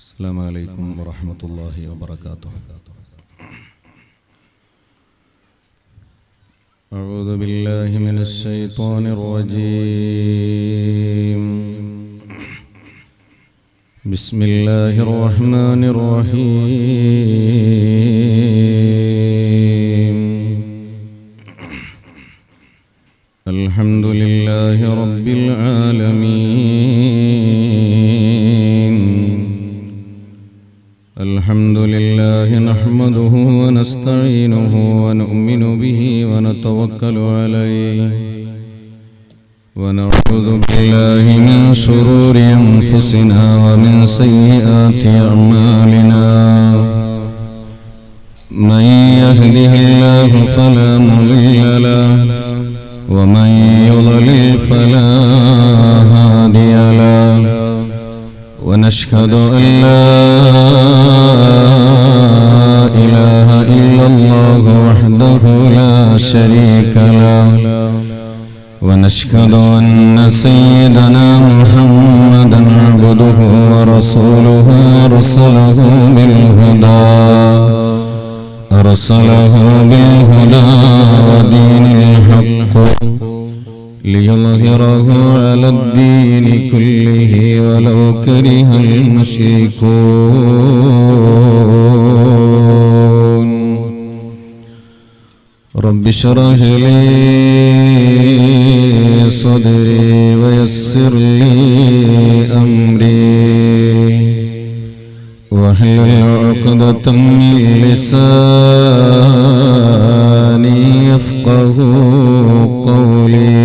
السلام عليكم ورحمة الله وبركاته. أعوذ بالله من الشيطان الرجيم. بسم الله الرحمن الرحيم. الحمد لله رب العالمين. الحمد لله نحمده ونستعينه ونؤمن به ونتوكل عليه ونعوذ بالله من شرور أنفسنا ومن سيئات أعمالنا. من يهده الله فلا مضل له ومن يضلل فلا هادي له. ونشهد أن لا إله إلا الله وحده لا شريك له. ونشهد أن سيدنا محمدا عبده ورسوله أرسله بالهدى ودين الحق ليظهره على الدين كله ولو كره المشركون. رب اشرح لي صدري ويسر لي أمري واحلل عقدة من لساني يفقه قولي.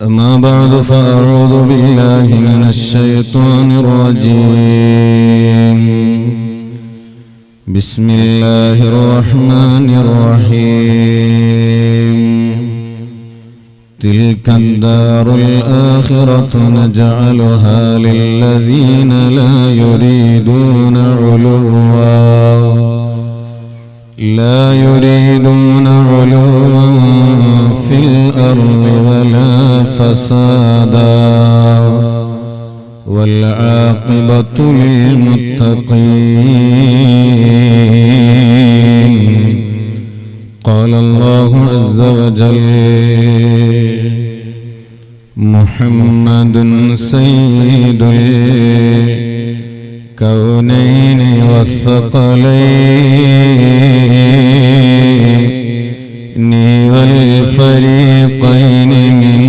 أما بعد فأعوذ بالله من الشيطان الرجيم. بسم الله الرحمن الرحيم. تلك الدار الآخرة نجعلها للذين لا يريدون علوا في الأرض ولا فسادا والعاقبة للمتقين. قال الله عز وجل: محمد سيد الكونين والثقلين والفريقين من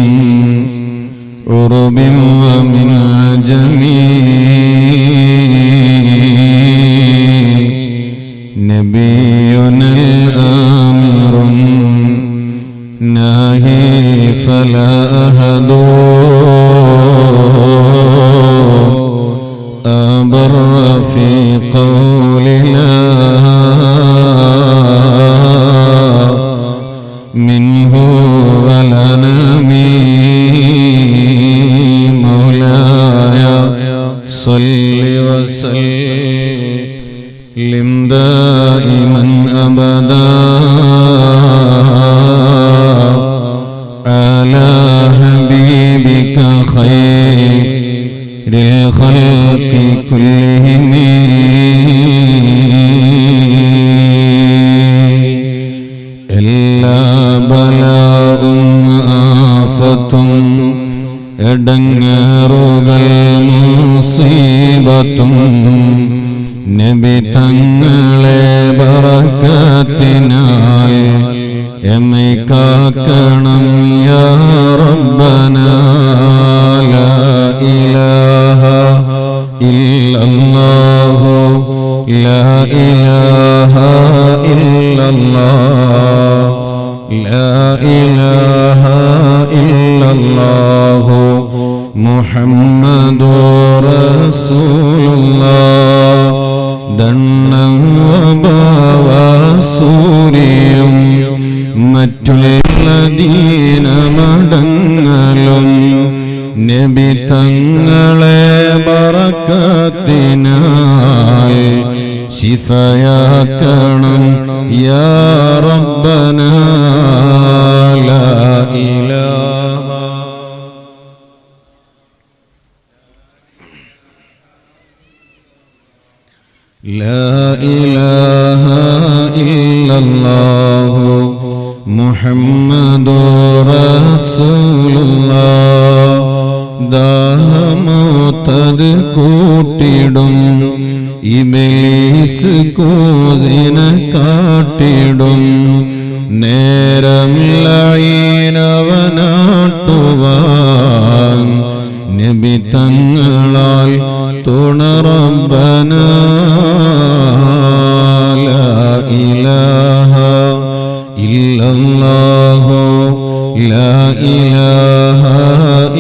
عرب ومن عجم. نبينا الآمر الناهي فلا أحد أبر في قول لا منه ولا نمي. مولاي صل وسلم دائما أبدا على حبيبك خير الخلق كلهم. എല്ലാ ബലാവും ആഫത്തും എടങ്ങേറുകൾ മുസീബത്തും നബി തങ്ങളെ ബറകത്തിനാൽ എമ്മെ കാക്കണം യാ റബ്ബനാ. ലാ ഇലാഹ ഇല്ലല്ലാഹു ലാ ഇലാഹ ഇല്ലല്ലാഹ് ലാ ഇലാഹ ഇല്ലല്ലാഹു മുഹമ്മദുർ റസൂലുള്ളാഹ്. ദണ്ണം വബാവസൂരിയും മറ്റുള്ള ദീനമടങ്ങലും നബി തങ്ങളെ ബറകത്തിനാൽ ശിഫയാക്കണം യാ റബ്ബനാ. ലാ ഇലാഹ لا إله إلا الله محمد رسول الله ദാഹമോത്തത് കൂട്ടിടും ഇബ്ലീസ് കോസിനെ കാട്ടിടും നേരം ലഈനവനാട്ടുവാൻ നബി തങ്ങളാൽ തുണ റബ്ബനാ ലാ ഇലാഹ ഇല്ലല്ലാഹു ലാ ഇലാഹ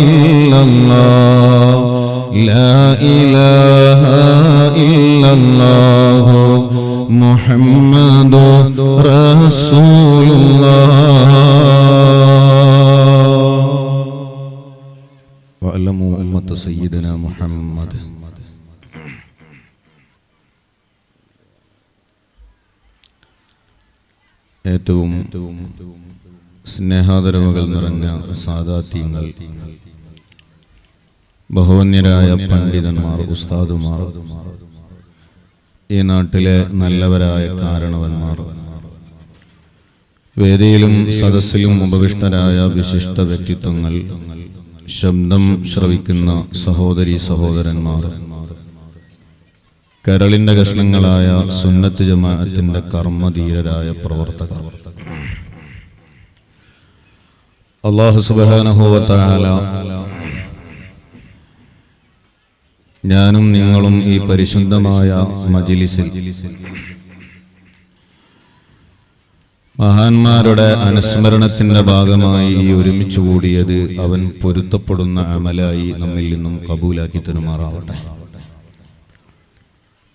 ഇല്ലല്ലാഹ് ലാ ഇലാഹ ഇല്ലല്ലാഹു മുഹമ്മദുർ റസൂലുള്ളാഹ് വഅലമു ഉമ്മത സയ്യിദനാ മുഹമ്മദ്. ഏറ്റവും സ്നേഹാദരവുകൾ നിറഞ്ഞ സാദാത്യങ്ങൾ, ബഹുവന്യരായ പണ്ഡിതന്മാർ, ഉസ്താദുമാർ, ഈ നാട്ടിലെ നല്ലവരായ കാരണവന്മാർ, വേദിയിലും സദസ്സിലും ഉപവിഷ്ടരായ വിശിഷ്ട വ്യക്തിത്വങ്ങൾ, ശബ്ദം ശ്രവിക്കുന്ന സഹോദരി സഹോദരന്മാർ, കരളിന്റെ കഷ്ണങ്ങളായ സുന്നത്ത് ജമാഅത്തിന്റെ കർമ്മധീരരായ പ്രവർത്തകർ, അല്ലാഹു സുബ്ഹാനഹു വ തആല ഞാനും നിങ്ങളും ഈ പരിശുദ്ധമായ മജ്ലിസിൽ മഹാന്മാരുടെ അനുസ്മരണത്തിന്റെ ഭാഗമായി ഒരുമിച്ച് കൂടിയത് അവൻ പൊരുത്തപ്പെടുന്ന അമലായി നമ്മിൽ നിന്നും കബൂലാക്കി തരുമാറാവട്ടെ.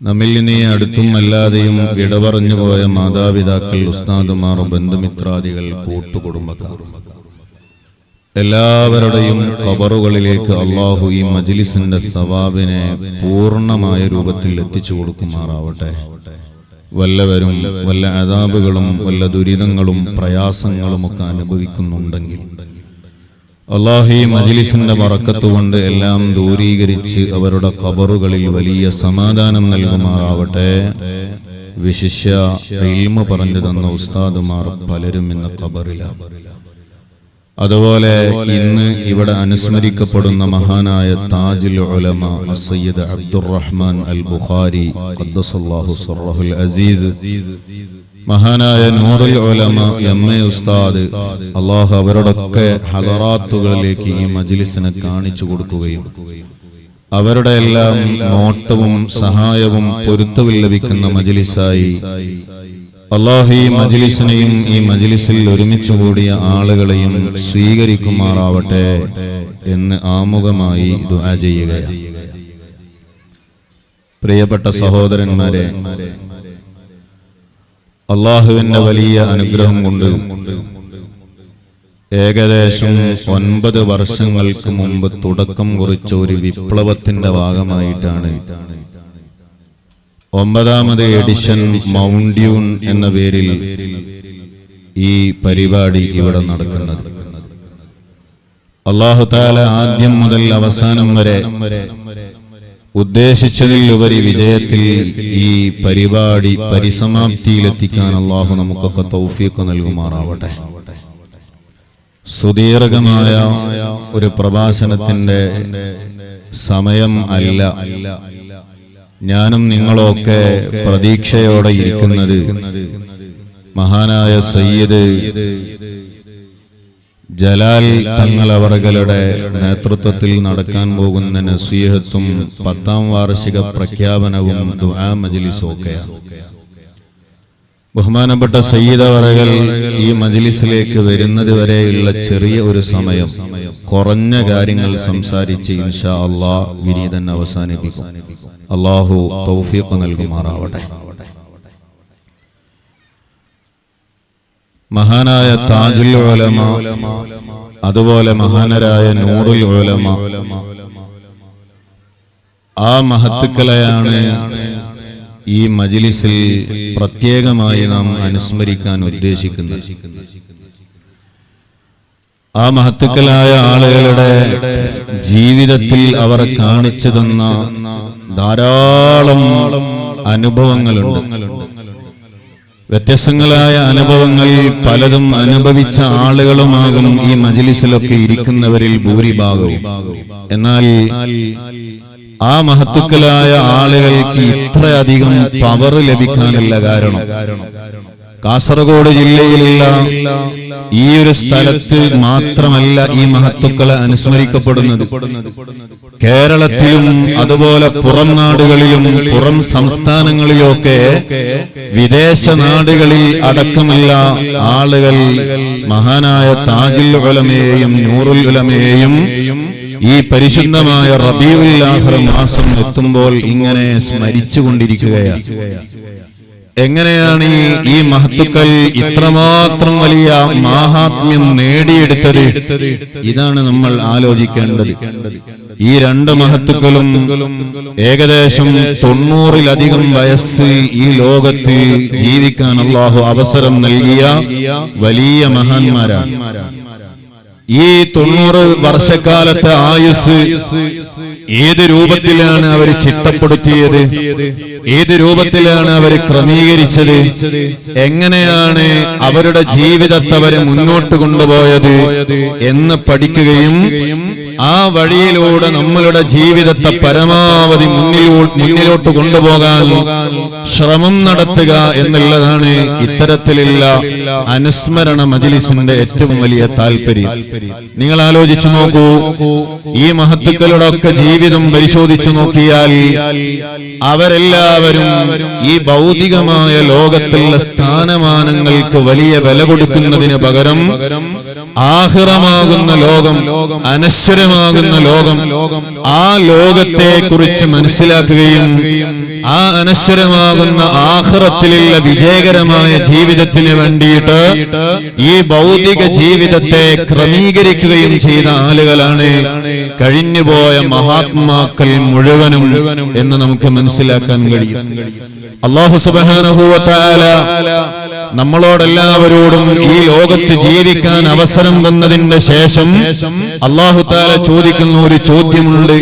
നമ്മിൽ നിന്ന് അടുത്തും അല്ലാതെയും ഇടപറഞ്ഞു പോയ മാതാപിതാക്കൾ, ഉസ്താദുമാർ, ബന്ധുമിത്രാദികൾ, കൂട്ടുകുടുംബക്കാർ എല്ലാവരുടെയും ഖബറുകളിലേക്ക് അല്ലാഹു ഈ മജ്ലിസിന്റെ സവാബിനെ പൂർണ്ണമായ രൂപത്തിൽ എത്തിച്ചു കൊടുക്കുമാറാവട്ടെ. വല്ലവരും വല്ല അദാബുകളും വല്ല ദുരിതങ്ങളും പ്രയാസങ്ങളും ഒക്കെ അനുഭവിക്കുന്നുണ്ടെങ്കിൽ അല്ലാഹു ഈ മജ്ലിസിന്റെ ബറക്കത്ത് കൊണ്ട് എല്ലാം ദൂരീകരിച്ച് അവരുടെ ഖബറുകളിൽ വലിയ സമാധാനം നൽകുമാറാവട്ടെ. വിശിഷ്യ ഇൽമു പറഞ്ഞു തന്ന ഉസ്താദുമാർ പലരും ഇന്ന് ഖബറിലാണ്. അതുപോലെ ഇന്ന് ഇവിടെ അനുസ്മരിക്കപ്പെടുന്ന മഹാനായ താജുൽ ഉലമ സയ്യിദ് അബ്ദുറഹ്മാൻ അൽ ബുഖാരി ഖദ്ദസല്ലാഹു സിർറഹുൽ അസീസ്, മഹാനായ നൂറുൽ ഉലമ എം.എ. ഉസ്താദ്, അല്ലാഹു അവരുടെയൊക്കെ ഹദറാത്തുകളിലേക്ക് ഈ മജ്ലിസിനെ കാണിച്ചു കൊടുക്കുകയും അവരുടെ എല്ലാം നോട്ടവും സഹായവും പൊരുത്തവും ലഭിക്കുന്ന മജ്ലിസായി അല്ലാഹു ഈ മജ്ലിസിനെയും ഈ മജ്ലിസിൽ ഒരുമിച്ച് കൂടിയ ആളുകളെയും സ്വീകരിക്കുമാറാവട്ടെ എന്ന് ആമുഖമായി ദുആ ചെയ്യുകയാണ്. പ്രിയപ്പെട്ട സഹോദരന്മാരെ, അല്ലാഹുവിന്റെ വലിയ അനുഗ്രഹം കൊണ്ട് ഏകദേശം 9 വർഷങ്ങൾക്ക് മുമ്പ് തുടക്കം കുറിച്ച ഒരു വിപ്ലവത്തിന്റെ ഭാഗമായിട്ടാണ് 9ാമത് എഡിഷൻ മൗണ്ട്യൂൺ എന്ന പേരിൽ ഈ പരിപാടി ഇവിടെ നടക്കുന്നത്. അല്ലാഹു തആല ആദ്യം മുതൽ അവസാനം വരെ ഉദ്ദേശിച്ചതിലുപരി വിജയത്തിൽ ഈ പരിപാടി പരിസമാപ്തിയിലെത്തിക്കാൻ അല്ലാഹു നമുക്കൊക്കെ തൗഫീഖ് നൽകുമാറാവട്ടെ. സുദീർഘമായ ഒരു പ്രഭാഷണത്തിന്റെ സമയം അല്ല ഞാനും നിങ്ങളൊക്കെ പ്രതീക്ഷയോടെ ഇരിക്കുന്നത് മഹാനായ സയ്യിദ് ജലാൽ തങ്ങൾ അവറുകളുടെ നേതൃത്വത്തിൽ നടക്കാൻ പോകുന്ന നസീഹത്തും 10ാം വാർഷിക പ്രഖ്യാപനവും ദുആ മജ്ലിസും ഒക്കെയാണ്. ബഹുമാനപ്പെട്ട സയ്യിദ് അവറുകൾ ഈ മജ്ലിസിലേക്ക് വരുന്നത് വരെയുള്ള ചെറിയ ഒരു സമയം കുറഞ്ഞ കാര്യങ്ങൾ സംസാരിച്ച് ഇൻഷാ അല്ലാഹ് വിനീതൻ അവസാനിപ്പിക്കും. അല്ലാഹു തൗഫീഖ് നൽകുമാറാവട്ടെ. മഹാനായ താജുൽ ഉലമ, അതുപോലെ മഹാനരായ നൂറുൽ ഉലമ, ആ മഹത്തുക്കളെയാണ് ഈ മജ്ലിസിൽ പ്രത്യേകമായി നാം അനുസ്മരിക്കാൻ ഉദ്ദേശിക്കുന്നത്. ആ മഹത്തുക്കളായ ആളുകളുടെ ജീവിതത്തിൽ അവർ കാണിച്ചു തന്ന ധാരാളം അനുഭവങ്ങളുണ്ട്. വ്യത്യസ്തങ്ങളായ അനുഭവങ്ങൾ പലതും അനുഭവിച്ച ആളുകളുമാകും ഈ മജ്ലിസിലൊക്കെ ഇരിക്കുന്നവരിൽ ഭൂരിഭാഗവും. എന്നാൽ ആ മഹത്തുക്കളായ ആളുകൾക്ക് ഇത്രയധികം പവർ ലഭിക്കാനുള്ള കാരണം കാസർഗോഡ് ജില്ലയിലുള്ള ഈ ഒരു സ്ഥലത്ത് മാത്രമല്ല ഈ മഹത്തുക്കളെ അനുസ്മരിക്കപ്പെടുന്നത്. കേരളത്തിലും അതുപോലെ പുറം നാടുകളിലും പുറം സംസ്ഥാനങ്ങളിലുമൊക്കെ വിദേശ നാടുകളിൽ അടക്കമുള്ള ആളുകൾ മഹാനായ താജുൽ ഉലമയെയും നൂറുൽ ഉലമയെയും ഈ പരിശുദ്ധമായ റബീഉൽ ആഖിർ മാസം എത്തുമ്പോൾ ഇങ്ങനെ സ്മരിച്ചുകൊണ്ടിരിക്കുകയാണ്. എങ്ങനെയാണ് ഈ മഹത്തുക്കൾ ഇത്രമാത്രം വലിയ മാഹാത്മ്യം നേടിയെടുത്തത്? ഇതാണ് നമ്മൾ ആലോചിക്കേണ്ടത്. ഈ രണ്ട് മഹത്തുക്കളും ഏകദേശം 90-ലധികം വയസ്സ് ഈ ലോകത്ത് ജീവിക്കാൻ അല്ലാഹു അവസരം നൽകിയ വലിയ മഹാന്മാരാണ്. ഈ 90 വർഷക്കാലത്തെ ആയുസ് ഏത് രൂപത്തിലാണ് അവർ ചിട്ടപ്പെടുത്തിയത്? ഏത് രൂപത്തിലാണ് അവർ ക്രമീകരിച്ചത്? എങ്ങനെയാണ് അവരുടെ ജീവിതത്തെ അവരെ മുന്നോട്ട് കൊണ്ടുപോയത് എന്ന് പഠിക്കുകയും ആ വഴിയിലൂടെ നമ്മളുടെ ജീവിതത്തെ പരമാവധി മുന്നിലോട്ട് കൊണ്ടുപോകാൻ ശ്രമം നടത്തുക എന്നുള്ളതാണ് ഇത്തരത്തിലുള്ള അനുസ്മരണ മജ്ലിസിന്റെ ഏറ്റവും വലിയ താല്പര്യം. നിങ്ങൾ ആലോചിച്ചു നോക്കൂ, ഈ മഹത്തുക്കളുടെ ഒക്കെ ജീവിതം പരിശോധിച്ചു നോക്കിയാൽ അവരെല്ലാവരും ഈ ഭൗതികമായ ലോകത്തുള്ള സ്ഥാനമാനങ്ങൾക്ക് വലിയ വില കൊടുക്കുന്നതിന് പകരം ആഖിറമാകുന്ന ലോകം, അനശ്വരമാകുന്ന ലോകം, ആ ലോകത്തെ കുറിച്ച് മനസ്സിലാക്കുകയും ആ അനശ്വരമാകുന്ന ആഖിറത്തിലുള്ള വിജയകരമായ ജീവിതത്തിന് വേണ്ടിയിട്ട് ഈ ഭൗതിക ജീവിതത്തെ ക്രമീകരിക്കുകയും ചെയ്ത ആളുകളാണ് കഴിഞ്ഞുപോയ മഹാത്മാക്കൾ മുഴുവനും എന്ന് നമുക്ക് മനസ്സിലാക്കാൻ കഴിയും. അല്ലാഹു സുബ്ഹാനഹു വ തആല നമ്മളോടെല്ലാവരോടും ഈ ലോകത്ത് ജീവിക്കാൻ അവസരം തന്നതിന്റെ ശേഷം അല്ലാഹു തആല ചോദിക്കുന്ന ഒരു ചോദ്യമുണ്ട്.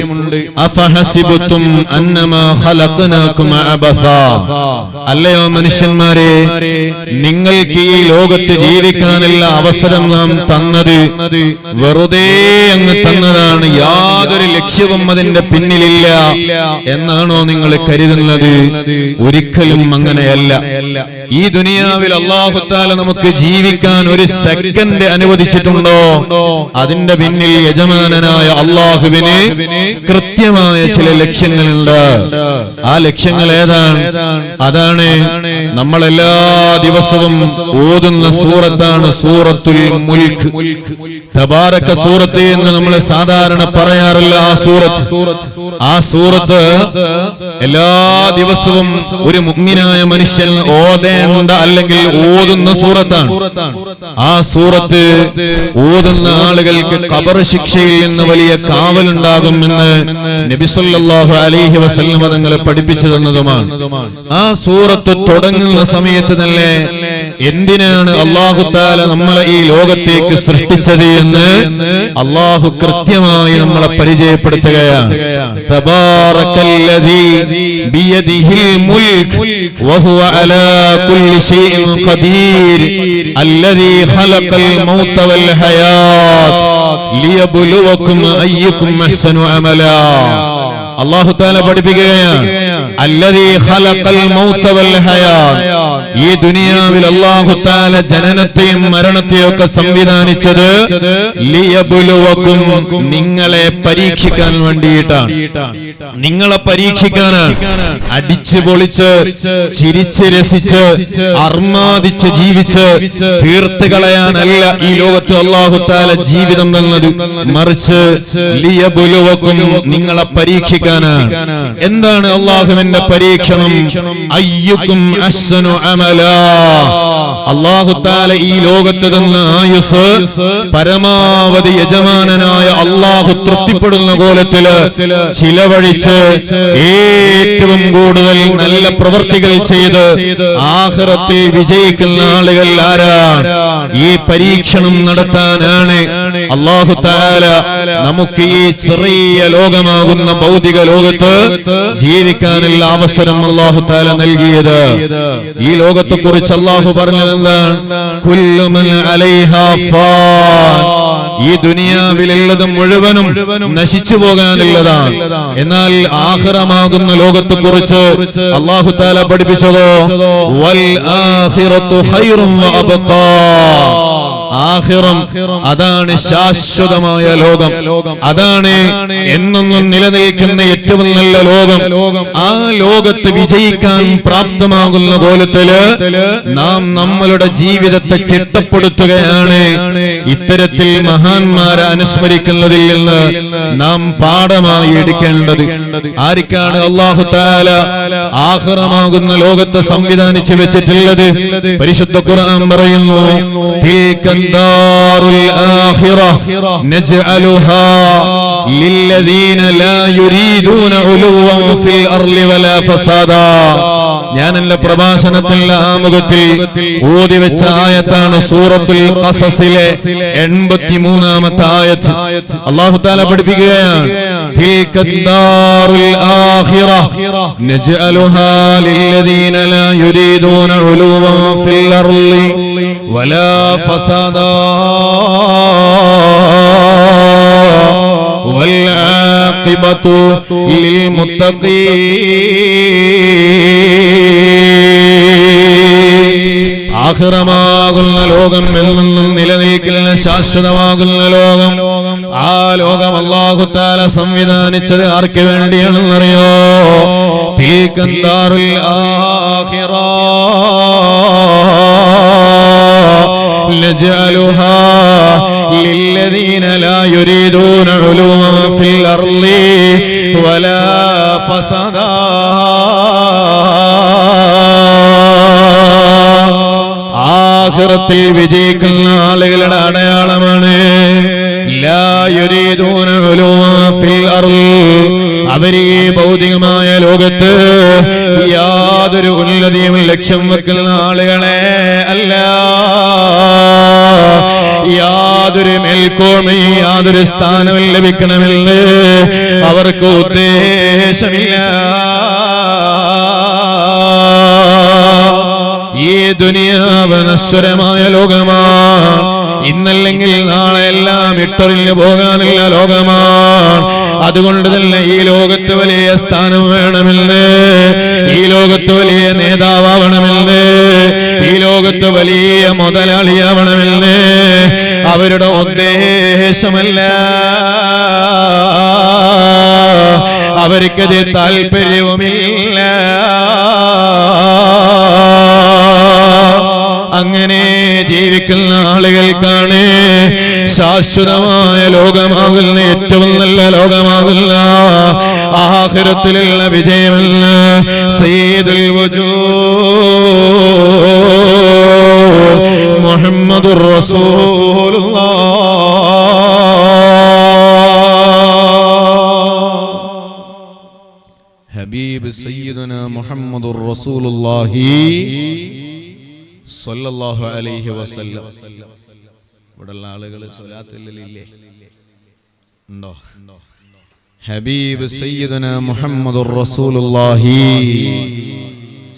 അഫഹസിബതും അന്നമാ ഖലഖനാകും അബസാ, അല്ലയോ മനുഷ്യന്മാരെ, നിങ്ങൾക്ക് ഈ ലോകത്ത് ജീവിക്കാനുള്ള അവസരം നാം തന്നത് വെറുതെ അങ്ങ് തന്നതാണ്, യാതൊരു ലക്ഷ്യവും അതിന്റെ പിന്നിലില്ല എന്നാണോ നിങ്ങൾ കരുതുന്നത്? ഒരിക്കലും അങ്ങനെയല്ല. ഈ ദുനിയാവിൽ അല്ലാഹു തആല നമുക്ക് ജീവിക്കാൻ ഒരു സെക്കൻഡ് അനുവദിച്ചിട്ടുണ്ടോ? അതിന്റെ പിന്നിൽ യജമാനനായ അല്ലാഹുവിന് കൃത്യമായ ചില ലക്ഷ്യങ്ങളുണ്ട്. ആ ലക്ഷ്യങ്ങൾ ഏതാണ്? അതാണ് നമ്മൾ എല്ലാ ദിവസവും ഓതുന്ന സൂറത്താണ് സൂറത്തുൽ മുൽക്ക്. തബാറക സൂറത്ത് എന്ന് നമ്മൾ സാധാരണ പറയാറില്ല. ആ സൂറത്ത് എല്ലാ ദിവസവും ഒരു മുഅ്മിനായ മനുഷ്യൻ ഓതേണ്ട അല്ലെങ്കിൽ ഓതുന്ന സൂറത്താണ്. ആ സൂറത്ത് ഓതുന്ന ആളുകൾക്ക് ഖബർ ശിക്ഷയിൽ നിന്ന് വലിയ കാവലുണ്ടാകുമെന്ന് നബി സല്ലല്ലാഹു അലൈഹി വസല്ലം തങ്ങളെ പഠിപ്പിച്ചു തന്നതുമാണ്. ആ സൂറത്ത് തുടങ്ങുന്ന സമയത്ത് തന്നെ എന്തിനാണ് അല്ലാഹു തആല നമ്മളെ ഈ ലോകത്തേക്ക് സൃഷ്ടിച്ചത് എന്ന് അല്ലാഹു കൃത്യമായി നമ്മളെ പരിചയപ്പെടുത്തുകയാണ്. തബാറകല്ലദീ ബിയദിഹിൽ മുൽക്ക് വഹുവ അലാ കുല്ലി ശൈഇൻ ഖദീർ അല്ലദീ ഖലഖൽ മൗത വൽ ഹയാത്ത് ലിയബ്ലുവകും അയ്യുകും അഹ്സനു അമലാ. അല്ലാഹു തആല പഠിപ്പിക്കുകയാണ്, അല്ലദീ ഖലഖൽ മൗത വൽ ഹയാത്ത്. ഈ ദുനിയാവിൽ അല്ലാഹു തആല ജനനത്തെയും മരണത്തെയും ഒക്കെ സംവിധാനിച്ചത് ലിയബ്ലുവകും, നിങ്ങളെ പരീക്ഷിക്കാൻ വേണ്ടിയിട്ടാണ്. നിങ്ങളെ പരീക്ഷിക്കാനാണ്. അടിച്ചു പൊളിച്ച് ചിരിച്ച് രസിച്ച് അർമാദിച്ച് ജീവിച്ച് തീർത്ത് കളയാനല്ല ഈ ലോകത്ത് അല്ലാഹു തആല ജീവിതം തന്നത്. മറിച്ച് ലിയബ്ലുവകും, നിങ്ങളെ പരീക്ഷിക്കാൻ. എന്താണ് അല്ലാഹുവിന്റെ പരീക്ഷണം? അയ്യുകും അഹ്സനു അമലാ. അല്ലാഹു തആല ഈ ലോകത്ത് തന്ന ആയുസ് പരമാവധി യജമാനനായ അല്ലാഹു തൃപ്തിപ്പെടുന്ന കോലത്തില് ചിലവഴിച്ച് ഏറ്റവും കൂടുതൽ നല്ല പ്രവർത്തികൾ ചെയ്ത് ആഖിറത്തിൽ വിജയിക്കുന്ന ആളുകൾ ആരാണ്? ഈ പരീക്ഷണം നടത്താനാണ് അല്ലാഹു തആല നമുക്ക് ഈ ചെറിയ ലോകമാകുന്ന ഭൗതിക ലോകത്ത് ജീവിക്കാനുള്ള അവസരം അല്ലാഹു തആല നൽകിയത്. ഈ ലോകത്തെ കുറിച്ച് അല്ലാഹു പറഞ്ഞത് എന്താണ്? കുല്ലു മൻ അലൈഹാ ഫാൻ. ഈ ദുനിയാവിലുള്ളത് മുഴുവനും നശിച്ചു പോകാനുള്ളതാണ്. എന്നാൽ ആഖിറമാകുന്ന ലോകത്തെ കുറിച്ച് അല്ലാഹു തആല പഠിപ്പിച്ചതോ വൽ ആഖിറത്തു ഖൈറുൻ വ അബ്ഖാ. ആഖിറം അതാണ് ശാശ്വതമായ ലോകം, അതാണ് എന്നെന്നും നിലനിൽക്കുന്ന ഏറ്റവും നല്ല ലോകം. ആ ലോകത്ത് വിജയിക്കാൻ പ്രാപ്തമാകുന്ന കോലത്തില് നാം നമ്മളുടെ ജീവിതത്തെ ചിട്ടപ്പെടുത്തുകയാണ്. ഇത്തരത്തിൽ മഹാന്മാരെ അനുസ്മരിക്കുന്നതിൽ നിന്ന് നാം പാഠമായി എടുക്കേണ്ടത്. ആർക്കാണ് അല്ലാഹു തആല ആഖിറമാകുന്ന ലോകത്തെ സംവിധാനിച്ചു വെച്ചിട്ടുള്ളത്? പരിശുദ്ധ ഖുർആൻ പറയുന്നു, ദാറുൽ ആഖിറ നജ്അലുഹാ ലില്ലദീന ലാ യുരീദൂന ഉലുവൻ ഫിൽ അർളി വലാ ഫസാദാ. ഞാൻ എന്റെ പ്രഭാഷണത്തിൽ ആമുഖത്തിൽ ഓതി വെച്ച ആയത്താണ് സൂറത്തുൽ ഖസസിലെ 83-ാമത്തെ ആയത്ത്. അല്ലാഹു തആല പഠിപ്പിക്കുകയാണ്, ദാറുൽ ആഖിറ നജ്അലുഹാ ലില്ലദീന ലാ യുരീദൂന ഉലുവൻ ഫിൽ അർളി വലാ ഫസാദാ വൽആഖിബതു ലിൽമുത്തഖീൻ. ആഖിറമാകുന്ന ലോകം എന്നും നിലനിൽക്കുന്ന ശാശ്വതമാകുന്ന ലോകം. ആ ലോകം അല്ലാഹു തആല സംവിധാനിച്ചത് ആർക്ക് വേണ്ടിയാണെന്നറിയോ? ദാറുൽ ആഖിറ നജ്അലുഹാ ലില്ലദീന ലാ യുരീദൂന ഉലുവൻ ഫിൽ അർളി വലാ ഫസാദാ. ആഖിറത്തിൽ വിജയിക്കുന്ന ആളുകളുടെ അടയാളമാണ് ലാ യുരീദൂന ഉലുവൻ ഫിൽ അർളി. അവര് ഈ ഭൗതികമായ ലോകത്ത് യാതൊരു ഉന്നതിയും ലക്ഷ്യം വെക്കുന്ന ആളുകളെ അല്ല. യാതൊരു മേൽക്കോയ്മയും യാതൊരു സ്ഥാനവും ലഭിക്കണമെന്ന് അവർക്ക് ഉദ്ദേശമില്ല. ഈ ദുനിയാവ് നശ്വരമായ ലോകമാണ്. ഇന്നല്ലെങ്കിൽ നാളെ എല്ലാം ഇട്ടറിഞ്ഞു പോകാനുള്ള ലോകമാണ്. അതുകൊണ്ട് തന്നെ ഈ ലോകത്ത് വലിയ സ്ഥാനം വേണമെന്ന്, ഈ ലോകത്ത് വലിയ നേതാവാവണമെന്ന്, ഈ ലോകത്ത് വലിയ മുതലാളിയാവണമെന്ന് അവരുടെ ഉദ്ദേശമല്ല. അവർക്കത് താല്പര്യവുമില്ല. അങ്ങനെ ജീവിക്കുന്ന ആളുകൾക്കാണ് ശാശ്വതമായ ലോകമാകുന്ന ഏറ്റവും നല്ല ലോകമാകുന്ന ആഖിറത്തിലുള്ള വിജയമെന്ന് സയ്യിദുൽ വജൂദ് മുഹമ്മദുർ റസൂലുള്ളാഹ്. ഹബീബ് സയ്യിദുനാ മുഹമ്മദുർ റസൂലുള്ളാഹി സ്വല്ലല്ലാഹു അലൈഹി വസല്ലം. ഇവിടെയുള്ള ആളുകൾ സ്വലാത്തില്ലേ ഉണ്ടോ? ഹബീബ് സയ്യിദുനാ മുഹമ്മദുർ റസൂലുള്ളാഹി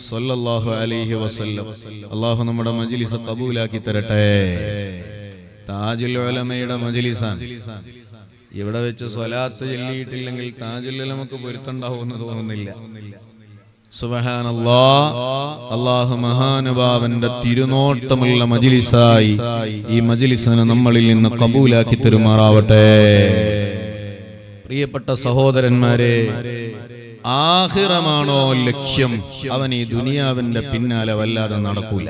സ്വല്ലല്ലാഹു അലൈഹി വസല്ലം. അല്ലാഹു നമ്മുടെ മജ്ലിസ് ഖബൂലാക്കി തരട്ടെ. താജുൽ ഉലമയുടെ മജ്ലിസാണ്. ഇവിടെ വെച്ച് സ്വലാത്ത് ചൊല്ലിയിട്ടില്ലെങ്കിൽ താജുൽ ഉലമക്ക് പൊരുത്തണ്ടാവുമെന്ന് തോന്നുന്നില്ല. സുബ്ഹാനല്ലാഹ്. അല്ലാഹു മഹാനുഭാവന്റെ തിരുനോട്ടമുള്ള മജ്ലിസായി ഈ മജ്ലിസിനെ നമ്മളിൽ നിന്ന് ഖബൂലാക്കി തരുമാറാവട്ടെ. പ്രിയപ്പെട്ട സഹോദരന്മാരെ, ആഖിറമാണോ ലക്ഷ്യം, അവൻ ഈ ദുനിയാവിന്റെ പിന്നാലെ വല്ലാതെ നടക്കൂല.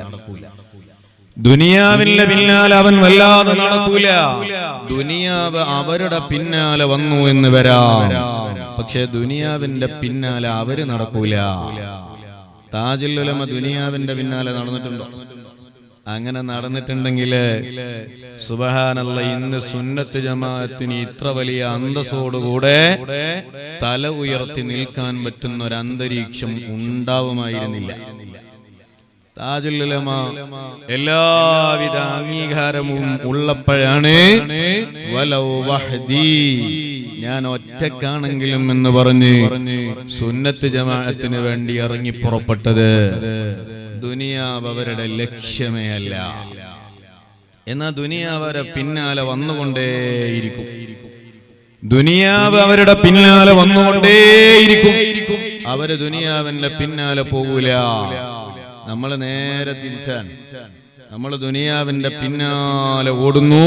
ദുനിയാവിന്റെ പിന്നാലെ അവൻ വല്ലാതെ നടക്കൂല. ദുനിയാവ് അവരുടെ പിന്നാലെ വന്നു എന്ന് വരാം, പക്ഷെ ദുനിയാവിന്റെ പിന്നാലെ അവര് നടക്കൂല. താജുൽ ഉലമ ദുനിയാവിന്റെ പിന്നാലെ നടന്നിട്ടുണ്ടോ? അങ്ങനെ നടന്നിട്ടുണ്ടെങ്കിൽ സുബ്ഹാനല്ലാഹ്, ഇന്ന് സുന്നത്ത് ജമാഅത്തിന് ഇത്ര വലിയ അന്തസ്സോടുകൂടെ തല ഉയർത്തി നിൽക്കാൻ പറ്റുന്ന ഒരു അന്തരീക്ഷം ഉണ്ടാവുമായിരുന്നില്ല. താജുൽ ഉലമ എല്ലാവിധ അംഗീകാരവും ഉള്ളപ്പോഴാണ് വലൗ വഹദി, ഞാൻ ഒറ്റക്കാണെങ്കിലും എന്ന് പറഞ്ഞ് സുന്നത്ത് ജമാഅത്തിന് വേണ്ടി ഇറങ്ങി പുറപ്പെട്ടത് ദുനിയാവ് അവരുടെ ലക്ഷ്യമേ അല്ല. എന്നാ ദുനിയാവ് അവരെ പിന്നാലെ വന്നുകൊണ്ടേയിരിക്കും. ദുനിയാവ് അവരുടെ പിന്നാലെ വന്നുകൊണ്ടേയിരിക്കും. അവര് ദുനിയാവിന്റെ പിന്നാലെ പോകൂല. നമ്മൾ നേരെ തിരിച്ചാണ്. നമ്മൾ ദുനിയാവിന്റെ പിന്നാലെ ഓടുന്നു.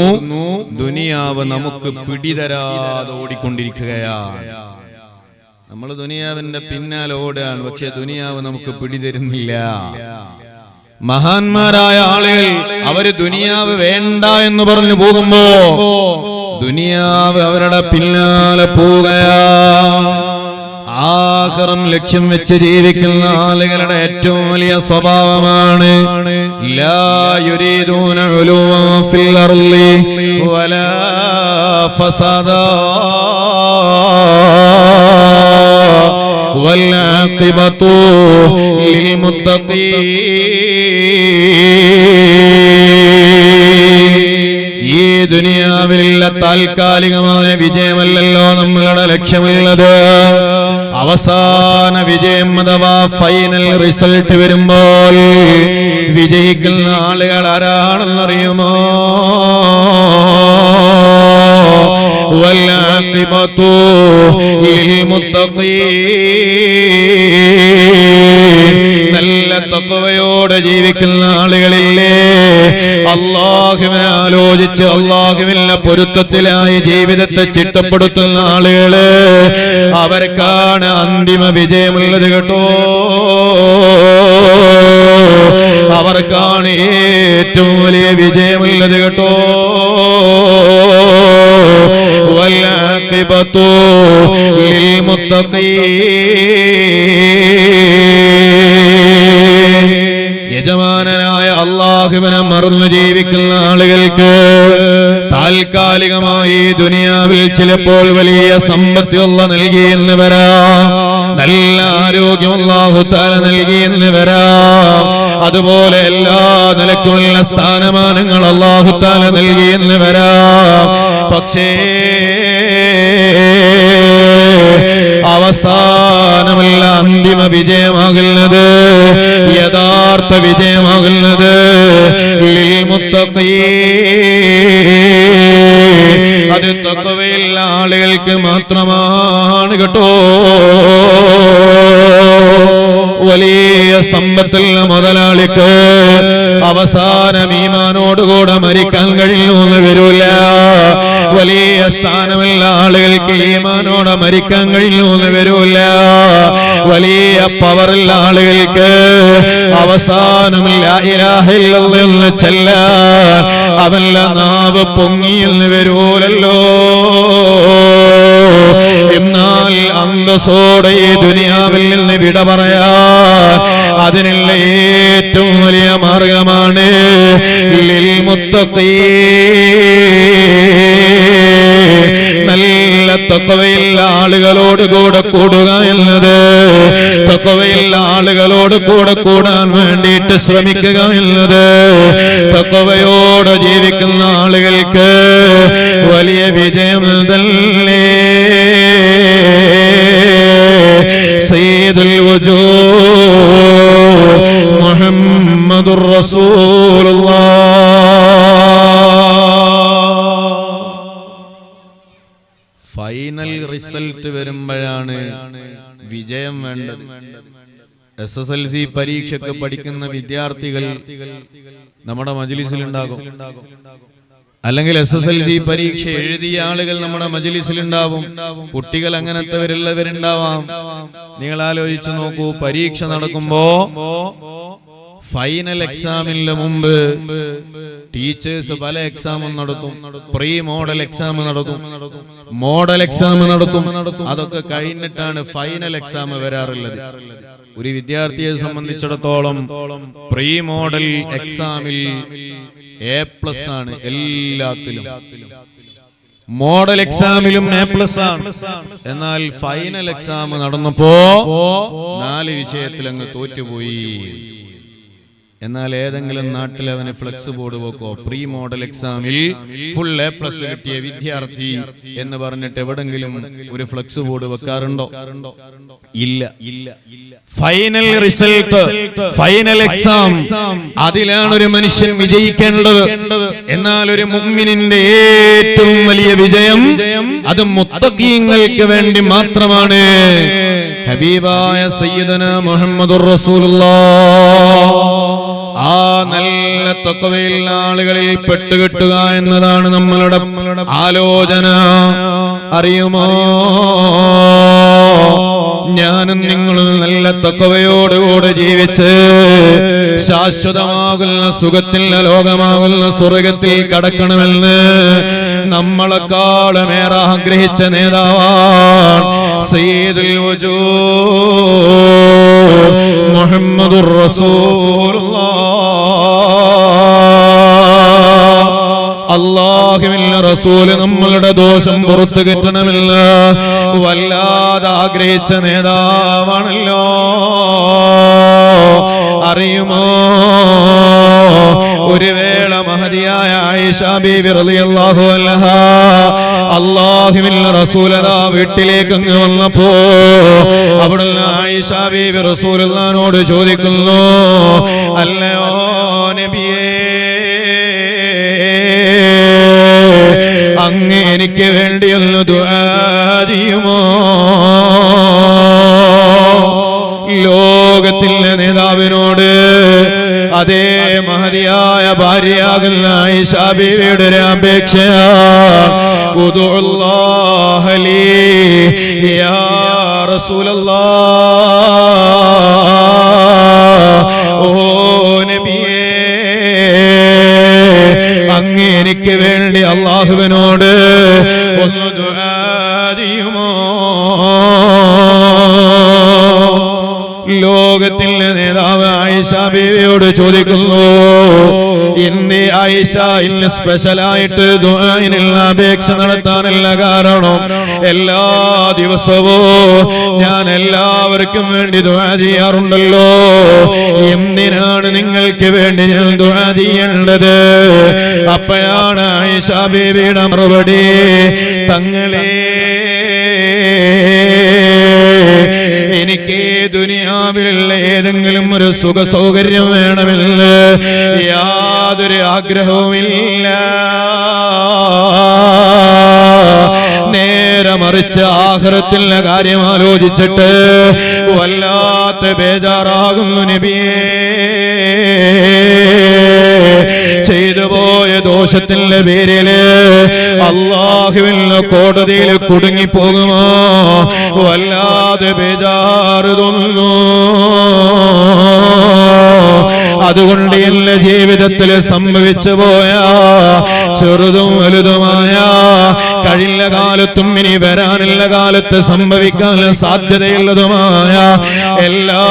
ദുനിയാവ് നമുക്ക് പിടിതരാതെ ഓടിക്കൊണ്ടിരിക്കുകയാണ്. നമ്മൾ ദുനിയാവിന്റെ പിന്നാലെ ഓടുകയാണ്, പക്ഷെ ദുനിയാവ് നമുക്ക് പിടിതരുന്നില്ല. മഹാന്മാരായ ആളുകൾ അവര് ദുനിയാവ് വേണ്ട എന്ന് പറഞ്ഞു പോകുമ്പോ ദുനിയാവ് അവരുടെ പിന്നാലെ പോവുകയാണ്. ആഖിറം ലക്ഷ്യം വെച്ച് ജീവിക്കുന്ന ആളുകളുടെ ഏറ്റവും വലിയ സ്വഭാവമാണ് ലാ യുരീദൂന ഉലുവൻ ഫിൽ അർളി വലാ ഫസാദാ വൽ ആഖിബതു ലിൽ മുത്തഖീൻ. ഈ ദുനിയാവിലുള്ള താൽക്കാലികമായ വിജയമല്ലല്ലോ നമ്മളുടെ ലക്ഷ്യമുള്ളത്. അവസാന വിജയം അഥവാ ഫൈനൽ റിസൾട്ട് വരുമ്പോൾ വിജയിക്കുന്ന ആളുകൾ ആരാണെന്നറിയുമോ? വൽആഖിബതു ലിൽ മുത്തഖീൻ. നല്ല തഖ്വയോടെ ജീവിക്കുന്ന ആളുകളില്ലേ, അല്ലാഹുവിനെ ആലോചിച്ച് അല്ലാഹുവിന്റെ പൊരുത്തത്തിലായി ജീവിതത്തെ ചിട്ടപ്പെടുത്തുന്ന ആളുകള്, അവർക്കാണ് അന്തിമ വിജയമുള്ളത് കേട്ടോ. അവർക്കാണ് ഏറ്റവും വലിയ വിജയമുള്ളത് കേട്ടോ. വൽആഖിബതു ലിൽ മുത്തഖീൻ. യജമാനനായ അല്ലാഹുവിനെ മറന്നു ജീവിക്കുന്ന ആളുകൾക്ക് താൽക്കാലികമായി ദുനിയാവിൽ ചിലപ്പോൾ വലിയ സമ്പത്ത് അല്ലാഹു നൽകിയെന്ന് വരാം, നല്ല ആരോഗ്യം അല്ലാഹു തആല നൽകിയെന്ന് വരാം, അതുപോലെ എല്ലാ നിലക്കുമുള്ള സ്ഥാനമാനങ്ങൾ അല്ലാഹു തആല നൽകിയെന്ന് വരാം. പക്ഷേ അവസാനമല്ല അന്തിമ വിജയമാകുന്നത്, യഥാർത്ഥ വിജയമാകുന്നത് ലിൽ മുത്തഖീൻ. അത് തഖ്വയുള്ള ആളുകൾക്ക് മാത്രമാണ് കേട്ടോ. വലിയ സമ്പത്തുള്ള മുതലാളിക്ക് അവസാനം ഈമാനോടുകൂടെ മരിക്കാൻ കഴിയുമെന്ന് വരൂല. വലിയ സ്ഥാനമുള്ള ആളുകൾക്ക് ഈമാനോടെ മരിക്കാൻ കഴിയുമെന്ന് വരൂല. വലിയ പവറുള്ള ആളുകൾക്ക് അവസാനം ലാ ഇലാഹ ഇല്ലല്ലാഹ് എന്ന് ചൊല്ലാൻ അവന്റെ നാവ് പൊങ്ങിയെന്ന് വരൂലല്ലോ. എന്നാൽ അന്തസ്സോടെ ഈ ദുനിയാവിൽ നിന്ന് വിട പറയാൻ അതിനുള്ള ഏറ്റവും വലിയ മാർഗമാണ് ലിൽ മുത്തഖീൻ. നല്ല തഖ്വയുള്ള ആളുകളോട് കൂടെ കൂടുക എന്നത്, തഖ്വയുള്ള ആളുകളോട് കൂടെ കൂടാൻ വേണ്ടിയിട്ട് ശ്രമിക്കുക എന്നത് തഖ്വയോടെ ജീവിക്കുന്ന ആളുകൾക്ക് വലിയ വിജയം തന്നെ. സയ്യിദുൽ വജൂദ് മുഹമ്മദുർ റസൂലുള്ളാഹ്. ഫൈനൽ റിസൾട്ട് വരുമ്പോഴാണ് വിജയം വേണ്ടത്. SSLC പരീക്ഷയ്ക്ക് പഠിക്കുന്ന വിദ്യാർത്ഥികൾ നമ്മുടെ മജ്‌ലിസിലുണ്ടാകും, അല്ലെങ്കിൽ SSLC പരീക്ഷ എഴുതിയ ആളുകൾ നമ്മുടെ മജ്‌ലിസിലുണ്ടാവും. കുട്ടികൾ അങ്ങനത്തെവരുള്ളവരുണ്ടാവാം. നിങ്ങൾ ആലോചിച്ചു നോക്കൂ, പരീക്ഷ നടക്കുമ്പോ ഫൈനൽ എക്സാമിന് മുമ്പ് ടീച്ചേഴ്സ് പല എക്സാമും നടത്തും. പ്രീ മോഡൽ എക്സാം നടത്തും, മോഡൽ എക്സാം നടത്തും. അതൊക്കെ കഴിഞ്ഞിട്ടാണ് ഫൈനൽ എക്സാം വരാറുള്ളത്. ഒരു വിദ്യാർത്ഥിയെ സംബന്ധിച്ചിടത്തോളം പ്രീ മോഡൽ എക്സാമിൽ A+ ആണ് എല്ലാത്തിലും, മോഡൽ എക്സാമിലും A+ ആണ്. എന്നാൽ ഫൈനൽ എക്സാം നടന്നപ്പോ 4 വിഷയത്തിൽ അങ്ങ് തോറ്റുപോയി. എന്നാൽ ഏതെങ്കിലും നാട്ടിൽ അവന് ഫ്ലെക്സ് ബോർഡ് വെക്കോ, പ്രീ മോഡൽ എക്സാമിൽ ഫുൾ A+ കിട്ടിയ വിദ്യാർത്ഥി എന്ന് പറഞ്ഞിട്ട് എവിടെങ്കിലും ഒരു ഫ്ലെക്സ് ബോർഡ് വെക്കാറുണ്ടോ? ഇല്ല. ഫൈനൽ റിസൾട്ട്, ഫൈനൽ എക്സാം, അതിലാണ് ഒരു മനുഷ്യൻ വിജയിക്കേണ്ടത്. എന്നാൽ ഒരു മുഅ്മിനിന്റെ ഏറ്റവും വലിയ വിജയം അത് മുത്തഖീങ്ങൾക്ക് വേണ്ടി മാത്രമാണ്. ഹബീബായ സയ്യിദനാ മുഹമ്മദുർ റസൂലുള്ളാഹ് ആ നല്ല തഖ്വയുള്ള ആളുകളിൽ പെട്ടുകിട്ടുക എന്നതാണ് നമ്മളുടെ ആലോചന. അറിയുമോ, ഞാനും നിങ്ങളും നല്ല തഖ്വയോടുകൂടെ ജീവിച്ച് ശാശ്വതമാകുന്ന സുഖത്തിന്റെ ലോകമാകുന്ന സ്വർഗത്തിൽ കടക്കണമെന്ന് നമ്മളെക്കാളുമേറെ ആഗ്രഹിച്ച നേതാവാണ് സയ്യിദുൽ വജൂദ് മുഹമ്മദുർ റസൂലുള്ളാഹ്. അല്ലാഹുവിന്റെ റസൂല് നമ്മളുടെ ദോഷം പുറത്തു കിട്ടണമെന്ന് വല്ലാതെ ആഗ്രഹിച്ച നേതാവാണല്ലോ. അറിയുമോ, ഒരു വേള മഹദിയായ ആയിഷ ബീവി റളിയല്ലാഹു അൻഹാ അല്ലാഹുവിന്റെ റസൂലതാ വീട്ടിലേക്ക് അങ്ങ് വന്നപ്പോ അവിടുന്ന് ആയിഷ ബീവി റസൂലുള്ളാഹിനോട് ചോദിക്കുന്നു, അല്ലയോ നബിയേ, അങ്ങ് എനിക്ക് വേണ്ടി ഒന്ന് ദുആ ചെയ്യുമോ? ലോകത്തിലെ നേതാവിനോട് അതേ മഹദിയായ ഭാര്യയാകുന്ന ആയിഷ ബീവിയുടെ ഒരു അപേക്ഷയാണ്, ഉദുല്ലാഹ ലീ യാ റസൂലല്ലാഹ്, ഓ നബിയേ, അങ്ങ് എനിക്ക് വേണ്ടി അല്ലാഹുവിനോട് ഒന്ന് ദുആ ചെയ്യുമോ? ലോകത്തിലെ നേതാവ് ആയിഷ ബീവിയോട് ചോദിക്കുന്നു, ഇന്ന് ആയിഷ ഇന്ന് സ്പെഷ്യലായിട്ട് ദുആഇനുള്ള അപേക്ഷ നടത്താനല്ല കാരണം, എല്ലാ ദിവസവും ഞാൻ എല്ലാവർക്കും വേണ്ടി ദുആ ചെയ്യാറുണ്ടല്ലോ, എന്തിനാണ് നിങ്ങൾക്ക് വേണ്ടി ഞാൻ ദുആ ചെയ്യേണ്ടത്? അപ്പോഴാണ് ആയിഷ ബീവിയുടെ മറുപടി, തങ്ങളെ, എനിക്ക് ദുനിയാവിലുള്ള ഏതെങ്കിലും ഒരു സുഖ സൗകര്യം വേണമെന്ന് യാതൊരു ആഗ്രഹവുമില്ല. നേരെ മറിച്ച് ആഖിറത്തിലെ കാര്യം ആലോചിച്ചിട്ട് വല്ലാത്ത ബേജാറാകുന്നു നബിയേ. ചെയ്തുപോയ ദോഷത്തിന്റെ പേരില് അല്ലാഹുവിന്റെ കോടതിയിൽ കുടുങ്ങിപ്പോകുമോ? വല്ലാതെ ബേജാറ് തോന്നുന്നു. അതുകൊണ്ട് എന്റെ ജീവിതത്തിൽ സംഭവിച്ചു പോയ ചെറുതും വലുതുമായ കഴിഞ്ഞ കാലത്തും ഇനി വരാനുള്ള കാലത്ത് സംഭവിക്കാൻ സാധ്യതയുള്ളതുമായ എല്ലാ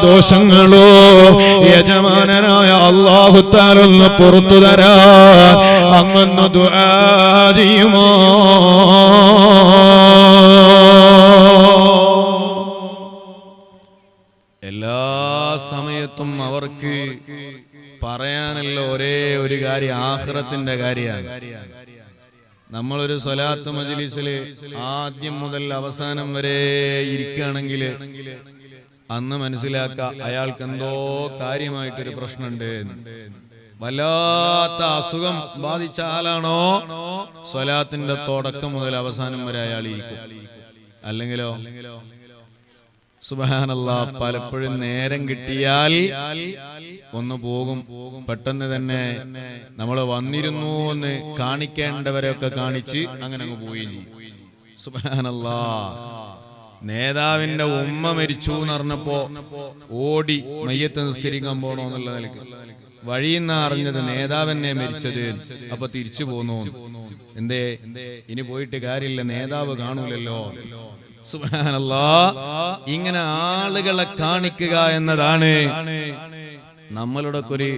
ദോഷങ്ങളും യജമാനനായ അല്ലാഹു തആല ഒന്ന് പുറത്തു തരാൻ അങ്ങൊന്ന് ദുആ ചെയ്യുമോ? എല്ലാ സമയത്തും അവർക്ക് പറയാനുള്ള ഒരേ ഒരു കാര്യം ആഖിറത്തിന്റെ കാര്യമാണ്. നമ്മളൊരു സ്വലാത്ത് മജ്ലിസില് ആദ്യം മുതൽ അവസാനം വരെ ഇരിക്കുകയാണെങ്കിൽ അന്ന് മനസ്സിലാക്കാം അയാൾക്ക് എന്തോ കാര്യമായിട്ടൊരു പ്രശ്നമുണ്ട്. വല്ലാത്ത അസുഖം ബാധിച്ച ആളാണോ സ്വലാത്തിന്റെ തുടക്കം മുതൽ അവസാനം വരെ അയാൾ ഇരിക്കും. അല്ലെങ്കിലോ സുബ്ഹാനല്ലാഹ്, പലപ്പോഴും നേരം കിട്ടിയാൽ ഒന്ന് പോകും, പെട്ടെന്ന് തന്നെ നമ്മൾ വന്നിരുന്നു എന്ന് കാണിക്കേണ്ടവരെയൊക്കെ കാണിച്ച് അങ്ങനെ അങ്ങ് പോയി. സുബ്ഹാനല്ലാഹ്, നേതാവിന്റെ ഉമ്മ മരിച്ചു എന്ന് പറഞ്ഞപ്പോ ഓടി മയ്യത്ത് നിസ്കരിക്കാൻ പോണോ എന്നുള്ള നിലക്ക് വഴിയെന്ന് അറിഞ്ഞത് നേതാവെന്നെ മരിച്ചത്. അപ്പൊ തിരിച്ചു പോന്നു. എന്തേ, ഇനി പോയിട്ട് കാര്യമില്ല, നേതാവ് കാണൂലല്ലോ. സുബ്ഹാനല്ലാഹ്, ഇങ്ങനെ ആളുകളെ കാണിക്കുക എന്നതാണ് നമ്മളുടെ ഒരു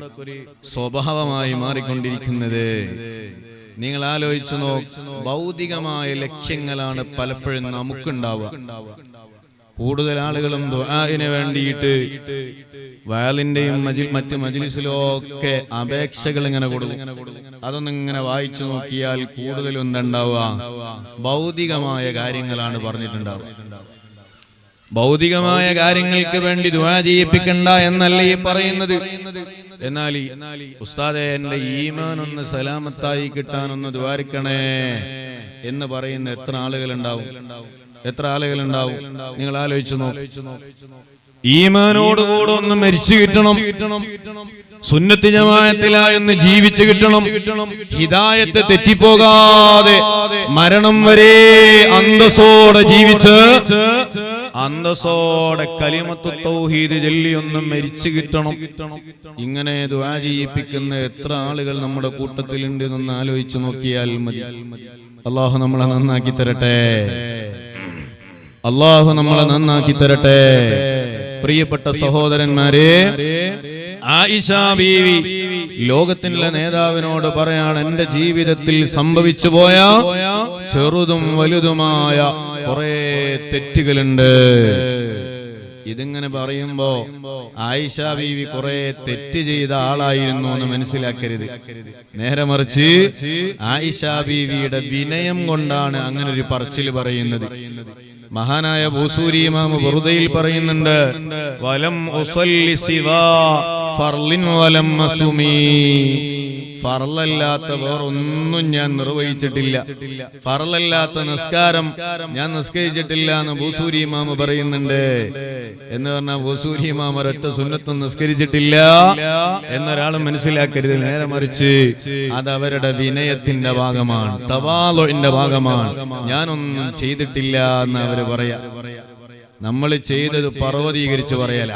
സ്വഭാവമായി മാറിക്കൊണ്ടിരിക്കുന്നത്. നിങ്ങൾ ആലോചിച്ചു ഭൗതികമായ ലക്ഷ്യങ്ങളാണ് പലപ്പോഴും നമുക്കുണ്ടാവുക. കൂടുതൽ ആളുകളും ദുആഇന് വേണ്ടിയിട്ട് വയലിന്റെയും മറ്റ് മജ്ലിസിലും ഒക്കെ അപേക്ഷകൾ ഇങ്ങനെ കൊടുക്കും. അതൊന്നും ഇങ്ങനെ വായിച്ചു നോക്കിയാൽ കൂടുതലും എന്തുണ്ടാവുക, ഭൗതികമായ കാര്യങ്ങളാണ് പറഞ്ഞിട്ടുണ്ടാവുക. ഭൗതികമായ കാര്യങ്ങൾക്ക് വേണ്ടി ദുആ ചെയ്യിപ്പിക്കണ്ട എന്നല്ല ഈ പറയുന്നത്. എന്നാൽ ഉസ്താദേ എന്റെ ഈമാൻ ഒന്ന് സലാമത്തായി കിട്ടാനൊന്ന് ദ്വാരിക്കണേ എന്ന് പറയുന്ന എത്ര ആളുകളുണ്ടാവും, എത്ര ആളുകളുണ്ടാവും? നിങ്ങൾ ആലോചിച്ചു നോക്ക്. ഈമാനോടുകൂടെ ഒന്ന് മരിച്ചു കിട്ടണം, സുന്നത്ത് ജമാഅത്തിലായെന്ന് ജീവിച്ചു കിട്ടണം, ഹിദായത്ത് തെറ്റിപ്പോകാതെ മരണം വരെ അന്തസ്സോടെ ജീവിച്ച് അന്തസ്സോടെ കലിമത്തു തൗഹീദ് ചൊല്ലി ഒന്ന് മരിച്ചു കിട്ടണം. ഇങ്ങനെ ദുആ ചെയ്യിപ്പിക്കുന്ന എത്ര ആളുകൾ നമ്മുടെ കൂട്ടത്തിലുണ്ട് എന്നൊന്ന് ആലോചിച്ചു നോക്കിയാൽ മതി. അല്ലാഹു നമ്മളെ നന്നാക്കി തരട്ടെ, അല്ലാഹു നമ്മളെ നന്നാക്കി തരട്ടെ. പ്രിയപ്പെട്ട സഹോദരന്മാരെ, ആയിഷ ബീവി ലോകത്തിലെ നേതാവിനോട് പറയാണ്, എന്റെ ജീവിതത്തിൽ സംഭവിച്ചു പോയ ചെറുതും വലുതുമായ കുറെ തെറ്റുകളുണ്ട്. ഇതിങ്ങനെ പറയുമ്പോ ആയിഷ ബീവി കുറെ തെറ്റ് ചെയ്ത ആളായിരുന്നു എന്ന് മനസ്സിലാക്കരുത്. നേരെ മറിച്ച് ആയിഷ ബീവിയുടെ വിനയം കൊണ്ടാണ് അങ്ങനെ ഒരു പറച്ചില് പറയുന്നത്. മഹാനായ ബൂസൂരി ഇമാം ബുർദയിൽ പറയുന്നുണ്ട്, വലം ഉസല്ലി സിവാ ഫർളിൻ വലം മസുമി. ഫർളല്ലാത്ത വേറൊന്നും ഞാൻ നിർവഹിച്ചിട്ടില്ല, ഫർളല്ലാത്ത നിസ്കാരം ഞാൻ നിസ്കരിച്ചിട്ടില്ല എന്ന് ബൂസൂരി ഇമാം പറയുന്നുണ്ട്. എന്ന് പറഞ്ഞാൽ ബൂസൂരി ഇമാം ഒരൊറ്റ സുന്നത്തും നിസ്കരിച്ചിട്ടില്ല എന്നൊരാളും മനസ്സിലാക്കരുത്. നേരെ മറിച്ച് അത് അവരുടെ വിനയത്തിന്റെ ഭാഗമാണ്, തവാളുവിന്റെ ഭാഗമാണ്. ഞാനൊന്നും ചെയ്തിട്ടില്ല എന്ന് അവര് പറയാ. നമ്മൾ ചെയ്തത് പർവ്വതീകരിച്ച് പറയല,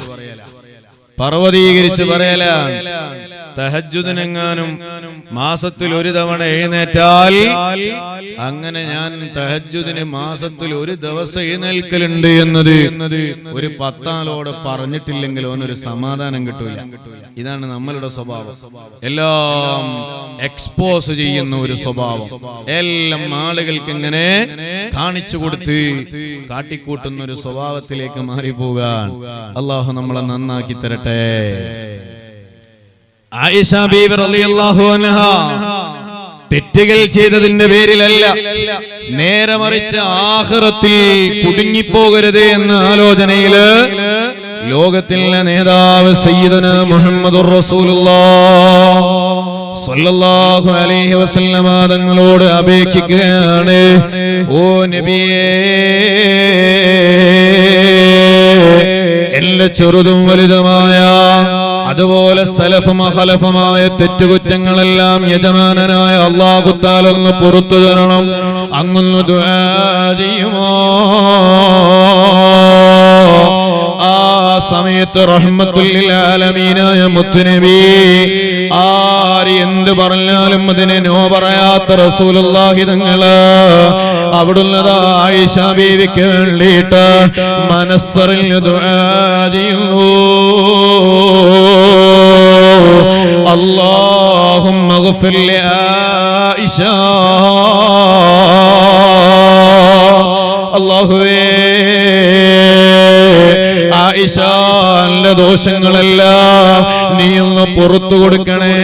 പർവ്വതീകരിച്ച് പറയല. തഹജ്ജുദിനെങ്ങാനും മാസത്തിൽ ഒരു തവണ എഴുന്നേറ്റാൽ, അങ്ങനെ ഞാൻ തഹജ്ജുദിന് മാസത്തിൽ ഒരു ദിവസം എഴുന്നേൽക്കലുണ്ട് എന്നത് ഒരു 10 ആളോട് പറഞ്ഞിട്ടില്ലെങ്കിൽ അവനൊരു സമാധാനം കിട്ടൂല. ഇതാണ് നമ്മളുടെ സ്വഭാവം. എല്ലാം എക്സ്പോസ് ചെയ്യുന്ന ഒരു സ്വഭാവം, എല്ലാം ആളുകൾക്ക് ഇങ്ങനെ കാണിച്ചു കൊടുത്ത് കാട്ടിക്കൂട്ടുന്ന ഒരു സ്വഭാവത്തിലേക്ക് മാറിപ്പോകാൻ അല്ലാഹു നമ്മളെ നന്നാക്കി തരട്ടെ. ആയിഷ ബീവി റളിയല്ലാഹു അൻഹ തെറ്റുകൾ ചെയ്തതിന്റെ പേരിലല്ല, നേരെ മറിച്ച് ആഖിറത്തിൽ കുടുങ്ങിപ്പോകരുത് എന്ന ആലോചനയില് ലോകത്തിലെ നേതാവ് സയ്യിദുനാ മുഹമ്മദുർ റസൂലുള്ളാഹ് സ്വല്ലല്ലാഹു അലൈഹി വസല്ലമ തങ്ങളോട് അപേക്ഷിക്കുകയാണ്, ഓ നബിയേ, എല്ലാ ചെറുതും വലുതുമായ അതുപോലെ സലഫും ഖലഫുമായ തെറ്റുകുറ്റങ്ങളെല്ലാം യജമാനനായ അല്ലാഹു തആല ഒന്ന് പുറത്തു തരണം. അങ്ങൊന്ന് ദുആ ചെയ്യുമോ? ആ സമയത്ത് റഹ്മത്തുൽ ലിൽ ആലമീനായ മുത്തുനബി ആര് എന്ത് പറഞ്ഞാലും അതിനെ നോ പറയാത്ത റസൂലുള്ളാഹി തങ്ങള് അവിടുന്ന് ആയിഷ ബീവിക്ക് വേണ്ടിയിട്ട് മനസ്സറിൽ ദുആ ചെയ്യുന്നു. اللهم اغفر لعائشة. അല്ലാഹുവേ, ആയിഷയുടെ ദോഷങ്ങളെല്ലാം നീ ഒന്ന് പുറത്തു കൊടുക്കണേ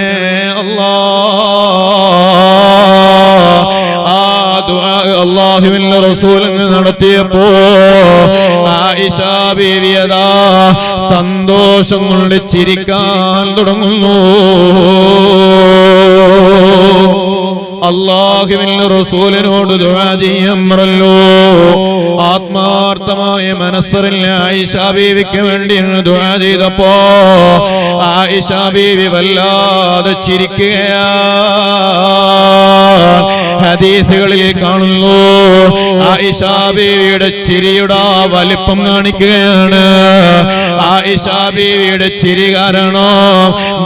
അല്ലാഹുവിന്റെ റസൂലിന് നടത്തിയപ്പോ ആയിഷ ബീവി അതാ സന്തോഷം കൊണ്ട് ചിരിക്കാൻ തുടങ്ങുന്നു. അല്ലാഹുവിന്റെ റസൂലിനോട് ദുആ ചെയ്യാമല്ലോ. ആത്മാർത്ഥമായ മനസ്സറിൽ ആയിഷ ബീവിക്ക് വേണ്ടി ദുആ ചെയ്തപ്പോ ആയിഷ ബീവി വല്ലാതെ ചിരിക്കുകയാ. ഹദീസുകളിൽ കാണുന്നു, ആയിഷ ബീവിയുടെ ചിരിയുടെ വലിപ്പം കാണിക്കുകയാണ്. ആയിഷ ബീവിയുടെ ചിരി കാരണം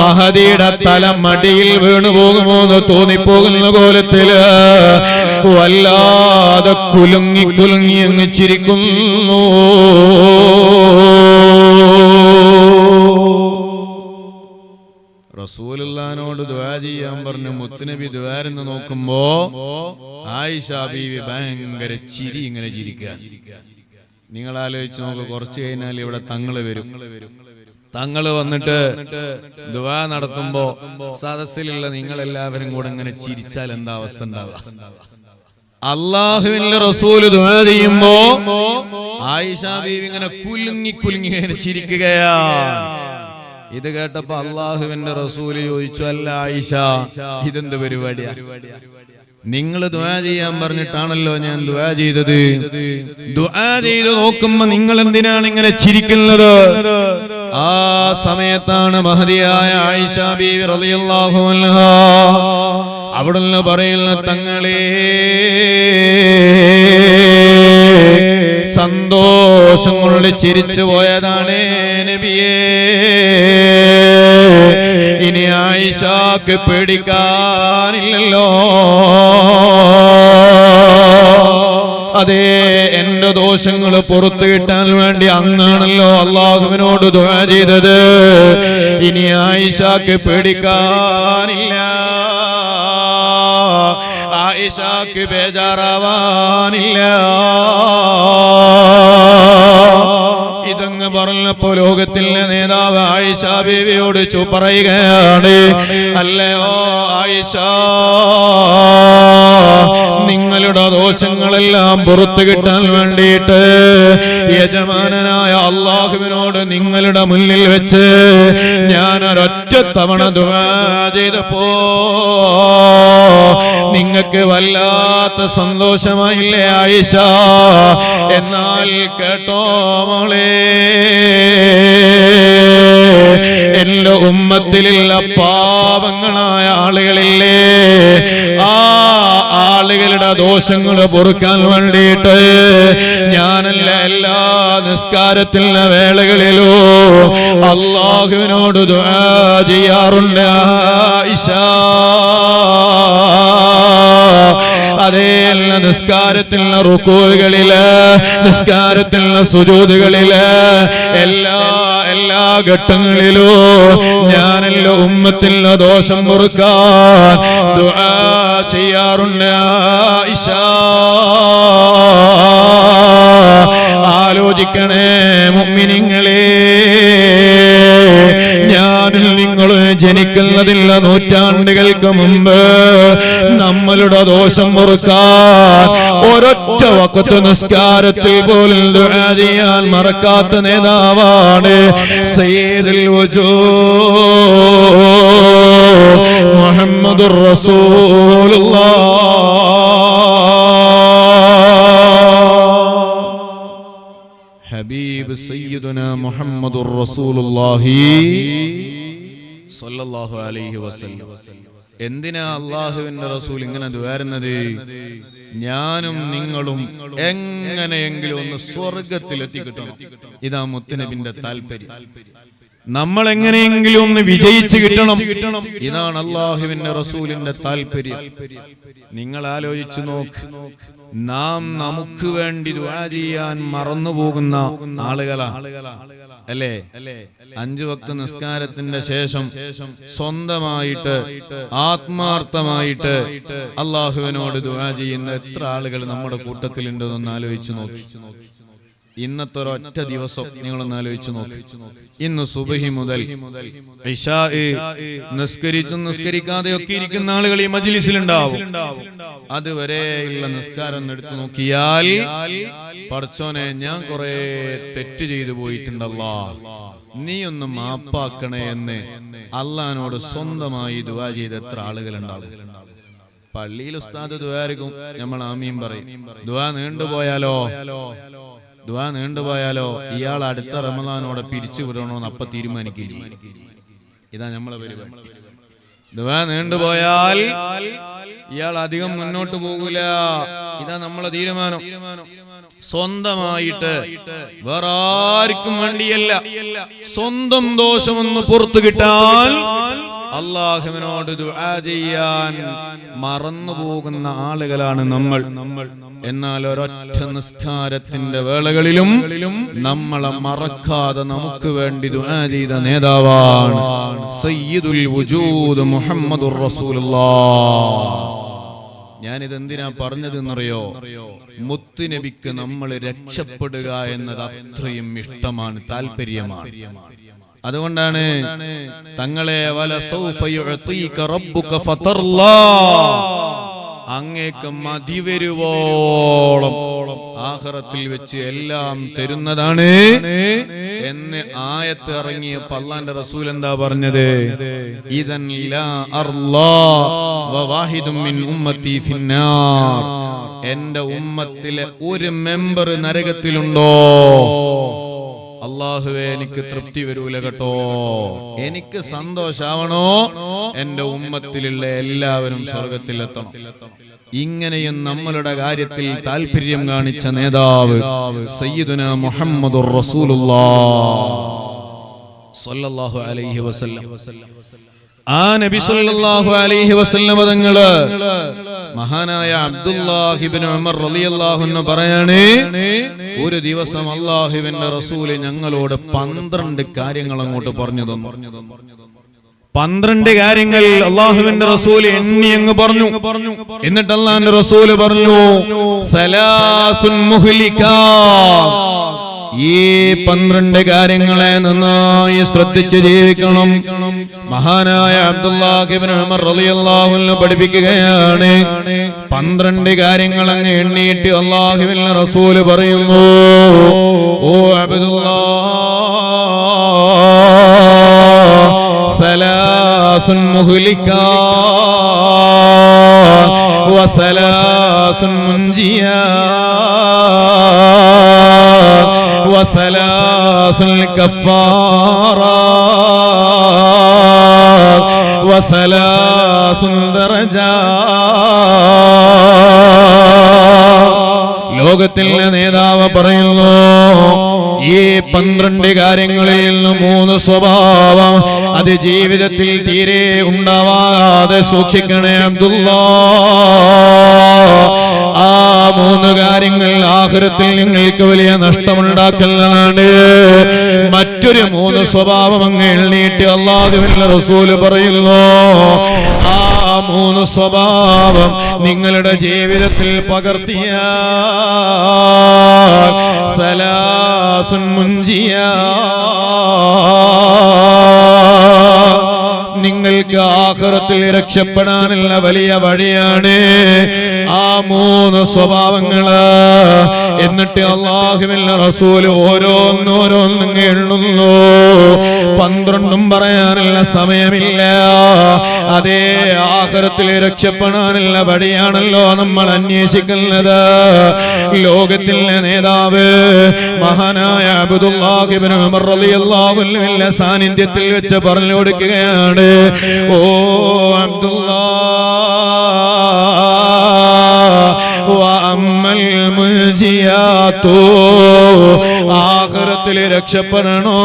മഹദിയുടെ തല മടിയിൽ വീണുപോകുമോ എന്ന് തോന്നിപ്പോകുന്ന കോലത്തില് വല്ലാതെ കുലുങ്ങി കുലുങ്ങി അങ്ങ് ചിരിക്കുന്നു. റസൂലുള്ളാഹിനോട് ദുആ ചെയ്യാൻ പറഞ്ഞു മുത്തുനബി ദുആരെന്ന് നോക്കുമ്പോ ആയിഷ ബീവി ഭയങ്കര ചിരി ഇങ്ങനെ ചിരിക്കുക. നിങ്ങൾ ആലോചിച്ച് നോക്ക്, കുറച്ച് കഴിഞ്ഞാൽ ഇവിടെ തങ്ങള് വരും. തങ്ങള് വന്നിട്ട് ദുആ നടത്തുമ്പോ സദസ്സിലുള്ള നിങ്ങളെല്ലാവരും കൂടെ ഇങ്ങനെ ചിരിച്ചാൽ എന്താ അവസ്ഥ ഉണ്ടാവുക? അള്ളാഹുവിന്റെ റസൂല് ദുആ ചെയ്യുമ്പോ ആയിഷ ബീവി ഇങ്ങനെ കുലുങ്ങി കുലുങ്ങി ഇങ്ങനെ ചിരിക്കുകയാ. ഇത് കേട്ടപ്പോ അള്ളാഹുവിന്റെ റസൂല് ചോദിച്ചു, അല്ല ആയിഷ, ഇതെന്ത് പരിപാടിയാ? നിങ്ങൾ ദുആ ചെയ്യാൻ പറഞ്ഞിട്ടാണല്ലോ ഞാൻ ദുആ ചെയ്തത്. ദുആ ചെയ്ത് നോക്കുമ്പോ നിങ്ങൾ എന്തിനാണ് ഇങ്ങനെ ചിരിക്കുന്നത്? ആ സമയത്താണ് മഹദിയായ ആയിഷ ബീവി റളിയല്ലാഹു അൻഹ അവിടുന്ന് പറയുന്ന, തങ്ങളെ സന്തോഷം കൊണ്ട് ചിരിച്ചു പോയതാണ് നബിയേ. ഇനി ആയിഷക്ക് പേടിക്കാനില്ലല്ലോ. അതെ, എന്റെ ദോഷങ്ങൾ പുറത്തു കിട്ടാൻ വേണ്ടി അങ്ങാണല്ലോ അള്ളാഹുവിനോട് ദുആ ചെയ്തത്. ഇനി ആയിഷക്ക് പേടിക്കാനില്ല, ആയിഷക്ക് ബേജാറാവാനില്ല. ഇതങ്ങ് പറഞ്ഞപ്പോ ലോകത്തിലെ നേതാവ് ആയിഷ ബീവിയോട് പറയുകയാണ്, അല്ലയോ ആയിഷ, നിങ്ങളുടെ ദോഷങ്ങളെല്ലാം പുറത്തു കിട്ടാൻ വേണ്ടിയിട്ട് യജമാനനായ അള്ളാഹുവിനോട് നിങ്ങളുടെ മുന്നിൽ വെച്ച് ഞാൻ ഒരൊറ്റ തവണ ദുആ ചെയ്തപ്പോ നിങ്ങൾക്ക് വല്ലാത്ത സന്തോഷമായില്ലേ ആയിഷ? എന്നാൽ കേട്ടോ മോളെ, എന്റെ ഉമ്മത്തിലുള്ള പാവങ്ങളായ ആളുകളില്ലേ, ആ ആളുകളുടെ ദോഷങ്ങൾ പൊറുക്കാൻ വേണ്ടിയിട്ട് ഞാനല്ല എല്ലാ നിസ്കാരത്തിലുള്ള വേളകളിലോ അള്ളാഹുവിനോട് ദുആ ചെയ്യാറുണ്ട് ആയിഷ. അതേ, എല്ലാ നിസ്കാരത്തിലുള്ള റുകൂകളില്, നിസ്കാരത്തിലുള്ള സുജൂദുകളില്, എല്ലാ ഘട്ടങ്ങളിലും ഞാനല്ല ഉമ്മത്തിലുള്ള ദോഷം പൊറുക്കാൻ ദുആ ചെയ്യാറുണ്ട് ആയിഷ. ആലോചിക്കണേ മുഅ്മിനീങ്ങളെ, ഞാനും നിങ്ങൾ ജനിക്കുന്നതില്ല നൂറ്റാണ്ടുകൾക്ക് മുമ്പ് നമ്മളുടെ ദോഷം പൊറുക്കാൻ ഒരൊറ്റ വഖത്ത് നിസ്കാരത്തിൽ പോലും ദുആ ചെയ്യാൻ മറക്കാത്ത നേതാവാണ് സയ്യിദുൽ വജൂദ് മുഹമ്മദുർ റസൂലുള്ളാഹ്. ഹബീബ് സയ്യിദുനാ മുഹമ്മദുർ റസൂലുള്ളാഹി സ്വല്ലല്ലാഹു അലൈഹി വസല്ലം. എന്തിനാ അള്ളാഹുവിന്റെ റസൂൽ ഇങ്ങനെ ദുആരുന്നത്? ഞാനും നിങ്ങളും എങ്ങനെയെങ്കിലും ഒന്ന് സ്വർഗത്തിൽ എത്തിക്കിട്ടണം. ഇതാ മുത്തുനബിന്റെ താല്പര്യം. നമ്മൾ എങ്ങനെയെങ്കിലും ഒന്ന് വിജയിച്ചു കിട്ടണം. ഇതാണ് അള്ളാഹുവിന്റെ റസൂലിന്റെ താല്പര്യം. നിങ്ങൾ ആലോചിച്ചു നോക്ക്, നാം നമുക്ക് വേണ്ടി ദുആ ചെയ്യാൻ മറന്നുപോകുന്ന ആളുകളാണ് അല്ലേ? 5 വക്ത് നിസ്കാരത്തിന്റെ ശേഷം സ്വന്തമായിട്ട് ആത്മാർത്ഥമായിട്ട് അള്ളാഹുവിനോട് ദുആ ചെയ്യുന്ന എത്ര ആളുകൾ നമ്മുടെ കൂട്ടത്തിലുണ്ടെന്നൊന്ന് ആലോചിച്ചു നോക്കി. ഇന്നത്തെ ഒരൊറ്റ ദിവസം നിങ്ങളൊന്ന് ആലോചിച്ചു നോക്കി. ഇന്ന് സുബഹി മുതൽ ഇശാ നിസ്കരിച്ചും നിസ്കരിക്കാതെയൊക്കെ ഇരിക്കുന്ന ആളുകൾ ഈ മജ്ലിസിലുണ്ടാവും. അതുവരെയുള്ള നിസ്കാരം എടുത്തു നോക്കിയാൽ, പടച്ചോനെ ഞാൻ കുറെ തെറ്റ് ചെയ്തു പോയിട്ടുണ്ടല്ലാ, നീ ഒന്ന് മാപ്പാക്കണേ എന്ന് അള്ളാഹിനോട് സ്വന്തമായി ദുആ ചെയ്ത എത്ര ആളുകളുണ്ടാവും. പള്ളിയിൽ ഉസ്താദ് ദുആരിക്കും, നമ്മൾ ആമീൻ പറയും. ദുആ നീണ്ടുപോയാലോ ഇയാൾ അടുത്ത റമദാനോടെ പിരിച്ചു വിടണോന്ന് അപ്പൊ തീരുമാനിക്കില്ല. ഇതാ നമ്മളെ പരിപാടി. ദുആ നീണ്ടുപോയാൽ ഇയാൾ അധികം മുന്നോട്ട് പോകൂല. ഇതാ നമ്മളെ തീരുമാനം. സ്വന്തമായിട്ട് വേറെ ആർക്കും വേണ്ടിയല്ല, സ്വന്തം ദോഷമൊന്ന് പുറത്തു കിട്ടാൻ അള്ളാഹുവിനോട് ദുആ ചെയ്യാൻ മറന്നുപോകുന്ന ആളുകളാണ് നമ്മൾ. എന്നാൽ ഒരൊറ്റ നിസ്കാരത്തിന്റെ വേളകളിലും നമ്മളെ മറക്കാതെ നമുക്ക് വേണ്ടി ദുആ ചെയ്ത നേതാവാണ് സയ്യിദുൽ വജൂദ് മുഹമ്മദുർ റസൂലുള്ളാഹ്. ഞാനിതെന്തിനാ പറഞ്ഞതെന്നറിയോ? മുത്തുനബിക്ക് നമ്മൾ രക്ഷപ്പെടുക എന്നത് അത്രയും ഇഷ്ടമാണ്, താല്പര്യമാണ്. അതുകൊണ്ടാണ് തങ്ങളെ അങ്ങേക്ക് മതിവരുവോളം ആഖിറത്തിൽ വെച്ച് എല്ലാം തരുന്നതാണ് എന്ന് ആയത്ത് ഇറങ്ങിയപ്പോൾ അല്ലാഹുവിന്റെ റസൂൽ എന്താ പറഞ്ഞത്? ഇദൻ ലാ അർലാ വവാഹിദും മിൻ ഉമ്മത്തി ഫിന്നാർ. എന്റെ ഉമ്മത്തിലെ ഒരു മെമ്പർ നരകത്തിലുണ്ടോ? അല്ലാഹുവേ, എനിക്ക് തൃപ്തി വരൂല കേട്ടോ. എനിക്ക് സന്തോഷാവണോ എന്റെ ഉമ്മത്തിലുള്ള എല്ലാവരും സ്വർഗത്തിലെത്തണം. ഇങ്ങനെയും നമ്മളുടെ കാര്യത്തിൽ താല്പര്യം കാണിച്ച നേതാവ് സയ്യിദുനാ മുഹമ്മദുർ റസൂലുള്ളാഹ് സ്വല്ലല്ലാഹു അലൈഹി വസല്ലം. ആ നബി സല്ലല്ലാഹു അലൈഹി വസല്ലം തങ്ങള് മഹാനായ അബ്ദുല്ലാഹ് ഇബ്നു ഉമർ റളിയല്ലാഹു അൻഹു പറയാണ്, ഒരു ദിവസം അല്ലാഹുവിന്റെ റസൂല് ഞങ്ങളോട് 12 കാര്യങ്ങൾ അങ്ങോട്ട് പറഞ്ഞു തന്നു. 12 കാര്യങ്ങൾ അല്ലാഹുവിന്റെ റസൂല് എണ്ണി അങ്ങ് പറഞ്ഞു. എന്നിട്ട് അല്ലാഹുവിന്റെ റസൂല് പറഞ്ഞു, സലാസുൻ മുഹ്ലികാത്ത്. ഈ 12 കാര്യങ്ങളെ നന്നായി ശ്രദ്ധിച്ച് ജീവിക്കണം. മഹാനായ അബ്ദുല്ലാഹ് ഇബ്നു ഉമർ റളിയല്ലാഹു അൻഹു പഠിപ്പിക്കുകയാണ്. 12 കാര്യങ്ങൾ അങ്ങ് എണ്ണിയിട്ട് അല്ലാഹുവിന്റെ റസൂല് പറയുന്നു, ഓ അബ്ദുല്ലാഹ്, സലാസുൻ മുഹ്ലികാത്ത് വസലാസുൻ മുൻജിയാത്ത് വസലാസുൽ കഫാറാത്ത് വസലാസുൽ ദറജാത്ത്. ലോകത്തിലെ നേതാവ് പറയുന്നു, ഈ 12 കാര്യങ്ങളിൽ നിന്ന് 3 സ്വഭാവം അത് ജീവിതത്തിൽ തീരെ ഉണ്ടാവാതെ സൂക്ഷിക്കണേ അബ്ദുല്ലാഹ്. ആ 3 കാര്യങ്ങൾ ആഖിറത്തിൽ നിങ്ങൾക്ക് വലിയ നഷ്ടമുണ്ടാക്കലാണ്. മറ്റൊരു 3 സ്വഭാവം അങ്ങ് എണ്ണീട്ട് അല്ലാഹുവിന്റെ റസൂല് പറയുന്നു, ആ 3 സ്വഭാവം നിങ്ങളുടെ ജീവിതത്തിൽ പകർത്തിയാൽ സലാസുൻ മുൻജിയാത്ത്, നിങ്ങൾക്ക് ആഖിറത്തിൽ രക്ഷപ്പെടാനുള്ള വലിയ വഴിയാണ് ആ 3 സ്വഭാവങ്ങള്. എന്നിട്ട് അല്ലാഹുവിന്റെ റസൂൽ ഓരോന്നോരോന്നും എണ്ണുന്നു. 12 പറയാനുള്ള സമയമില്ല. അതേ ആഖിറത്തിൽ രക്ഷപ്പെടാനുള്ള വഴിയാണല്ലോ നമ്മൾ അന്വേഷിക്കുന്നത്. ലോകത്തിലെ നേതാവ് മഹാനായ അബ്ദുല്ലാഹ് ഇബ്നു ഉമർ റളിയല്ലാഹു അൻഹുവിന്റെ സാന്നിധ്യത്തിൽ വെച്ച് പറഞ്ഞു കൊടുക്കുകയാണ്, ഓ അബ്ദുല്ലാഹ്, വഅമ്മൽ മുൻജിയാത്തു, ആഖിറത്തിൽ രക്ഷപ്പെടണോ,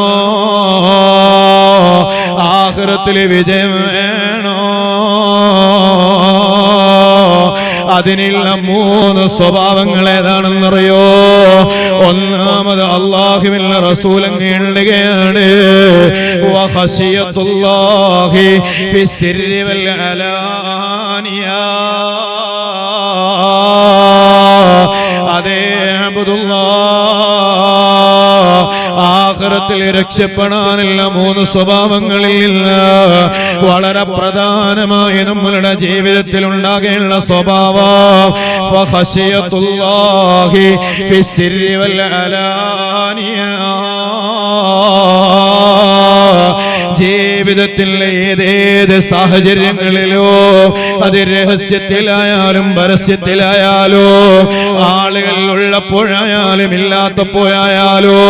ആഖിറത്തിൽ വിജയം വേണോ, അതിനുള്ള 3 സ്വഭാവങ്ങൾ ഏതാണെന്നറിയോ? ഒന്നാമത് അല്ലാഹുവിന്റെ റസൂൽ എണ്ണുകയാണ്, വഖശിയത്തുല്ലാഹി ഫിസ്സിർരി വൽ അലാനിയ. അതേ അബ്ദുല്ലാഹ്, ആഖിറത്തിൽ രക്ഷപ്പെടാനുള്ള 3 സ്വഭാവങ്ങളിൽ വളരെ പ്രധാനമായി നമ്മളുടെ ജീവിതത്തിൽ ഉണ്ടാകേണ്ട സ്വഭാവം ഫഖശിയത്തുല്ലാഹി ഫിസ്സിർരി വൽ അലാനിയ. ജീവിതത്തിൽ ഏതേത് സാഹചര്യങ്ങളിലോ, അത് രഹസ്യത്തിലായാലും പരസ്യത്തിലായാലോ, ആളുകൾ ഉള്ളപ്പോഴായാലും ഇല്ലാത്തപ്പോഴായാലോ,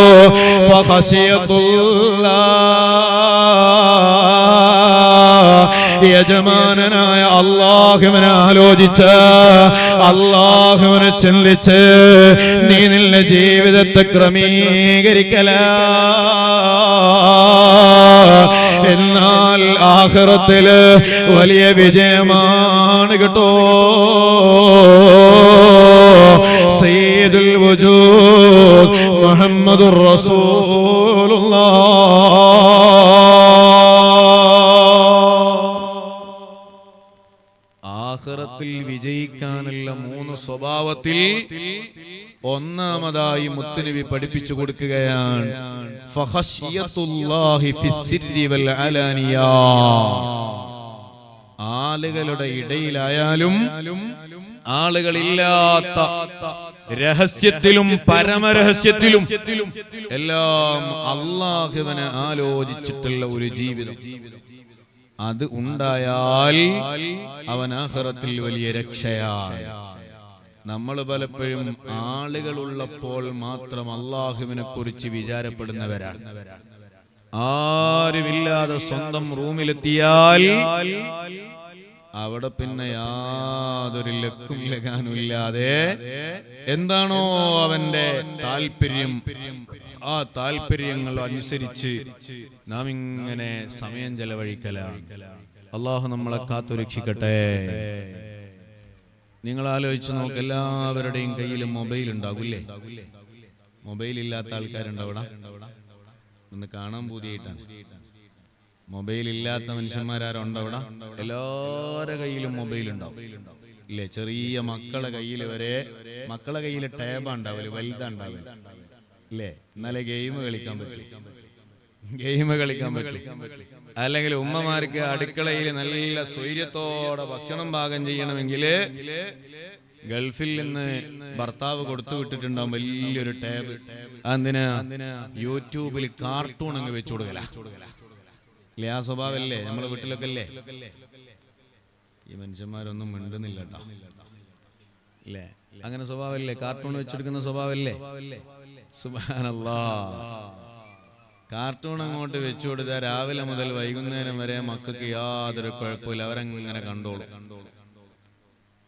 യജമാനനായ അല്ലാഹുവിനെ ആലോചിച്ച്, അല്ലാഹുവിനെ ചിന്തിച്ച് നീ നിന്റെ ജീവിതത്തെ ക്രമീകരിക്കല. എന്നാൽ ആഖിറത്തില് വലിയ വിജയമാണ് കേട്ടോ. സയ്യിദുൽ വജൂദ് മുഹമ്മദുർ റസൂലുള്ളാഹ്. ആഖിറത്തിൽ വിജയിക്കാൻ സ്വഭാവത്തിൽ ഒന്നാമതായി മുത്തുനബി പഠിപ്പിച്ചു കൊടുക്കുകയാണ്. ഫഖശിയത്തുല്ലാഹി ഫിസ്സിരി വൽ അലാനിയ. ആളുകളുടെ ഇടയിലായാലും ആളുകളില്ലാത്ത രഹസ്യത്തിലും പരമരഹസ്യത്തിലും എല്ലാം അല്ലാഹുവിനെ ആലോചിച്ചിട്ടുള്ള ഒരു ജീവിതം അത് ഉണ്ടായാൽ അവൻ ആഖിറത്തിൽ വലിയ രക്ഷയാണ്. നമ്മൾ പലപ്പോഴും ആളുകളുള്ളപ്പോൾ മാത്രം അല്ലാഹുവിനെ കുറിച്ച് വിചാരപ്പെടുന്നവരാണ്. ആരുമില്ലാതെ സ്വന്തം റൂമിലെത്തിയാൽ അവിടെ പിന്നെ യാതൊരു ലക്കും ലഗാനുമില്ലാതെ എന്താണോ അവന്റെ താല്പര്യം, ആ താല്പര്യങ്ങൾ അനുസരിച്ച് നാം ഇങ്ങനെ സമയം ചെലവഴിക്കലാണ്. അള്ളാഹു നമ്മളെ കാത്തുരക്ഷിക്കട്ടെ. നിങ്ങൾ ആലോചിച്ച് നോക്ക്, എല്ലാവരുടെയും കയ്യിൽ മൊബൈൽ ഉണ്ടാകൂല്ലേ? മൊബൈൽ ഇല്ലാത്ത ആൾക്കാരുണ്ടാവിടെ? ഒന്ന് കാണാൻ പൂതിയായിട്ടാണ്. മൊബൈൽ ഇല്ലാത്ത മനുഷ്യന്മാരാരുണ്ടോ അവിടെ? എല്ലാവരുടെ കയ്യിലും മൊബൈൽ ഉണ്ടാവും ഇല്ലേ? ചെറിയ മക്കളെ കയ്യിൽ വരെ, മക്കളെ കയ്യിൽ ടാബാ ഉണ്ടാവില്ല, വലുതാ ഉണ്ടാവില്ല ഇല്ലേ? എന്നാലേ ഗെയിം കളിക്കാൻ പറ്റും. അല്ലെങ്കിൽ ഉമ്മമാർക്ക് അടുക്കളയിൽ നല്ല സ്വൈര്യത്തോടെ ഭക്ഷണം പാകം ചെയ്യണമെങ്കിൽ ഗൾഫിൽ നിന്ന് ഭർത്താവ് കൊടുത്തു വിട്ടിട്ടുണ്ടാവും വലിയൊരു ടാബ്. എന്തിനാ? യൂട്യൂബിൽ കാർട്ടൂൺ അങ്ങ് വെച്ചു കൊടുക്കല. ആ സ്വഭാവല്ലേ നമ്മളെ വീട്ടിലൊക്കെ അല്ലേ? ഈ മനുഷ്യന്മാരൊന്നും മിണ്ടുന്നില്ല കേട്ടോ അല്ലേ? അങ്ങനെ സ്വഭാവല്ലേ? കാർട്ടൂൺ വെച്ചെടുക്കുന്ന സ്വഭാവല്ലേ? സുബ്ഹാനല്ലാഹ്. കാർട്ടൂൺ അങ്ങോട്ട് വെച്ചു കൊടുത്താൽ രാവിലെ മുതൽ വൈകുന്നേരം വരെ മക്കൾക്ക് യാതൊരു കുഴപ്പമില്ല, അവരങ്ങനെ കണ്ടോളും.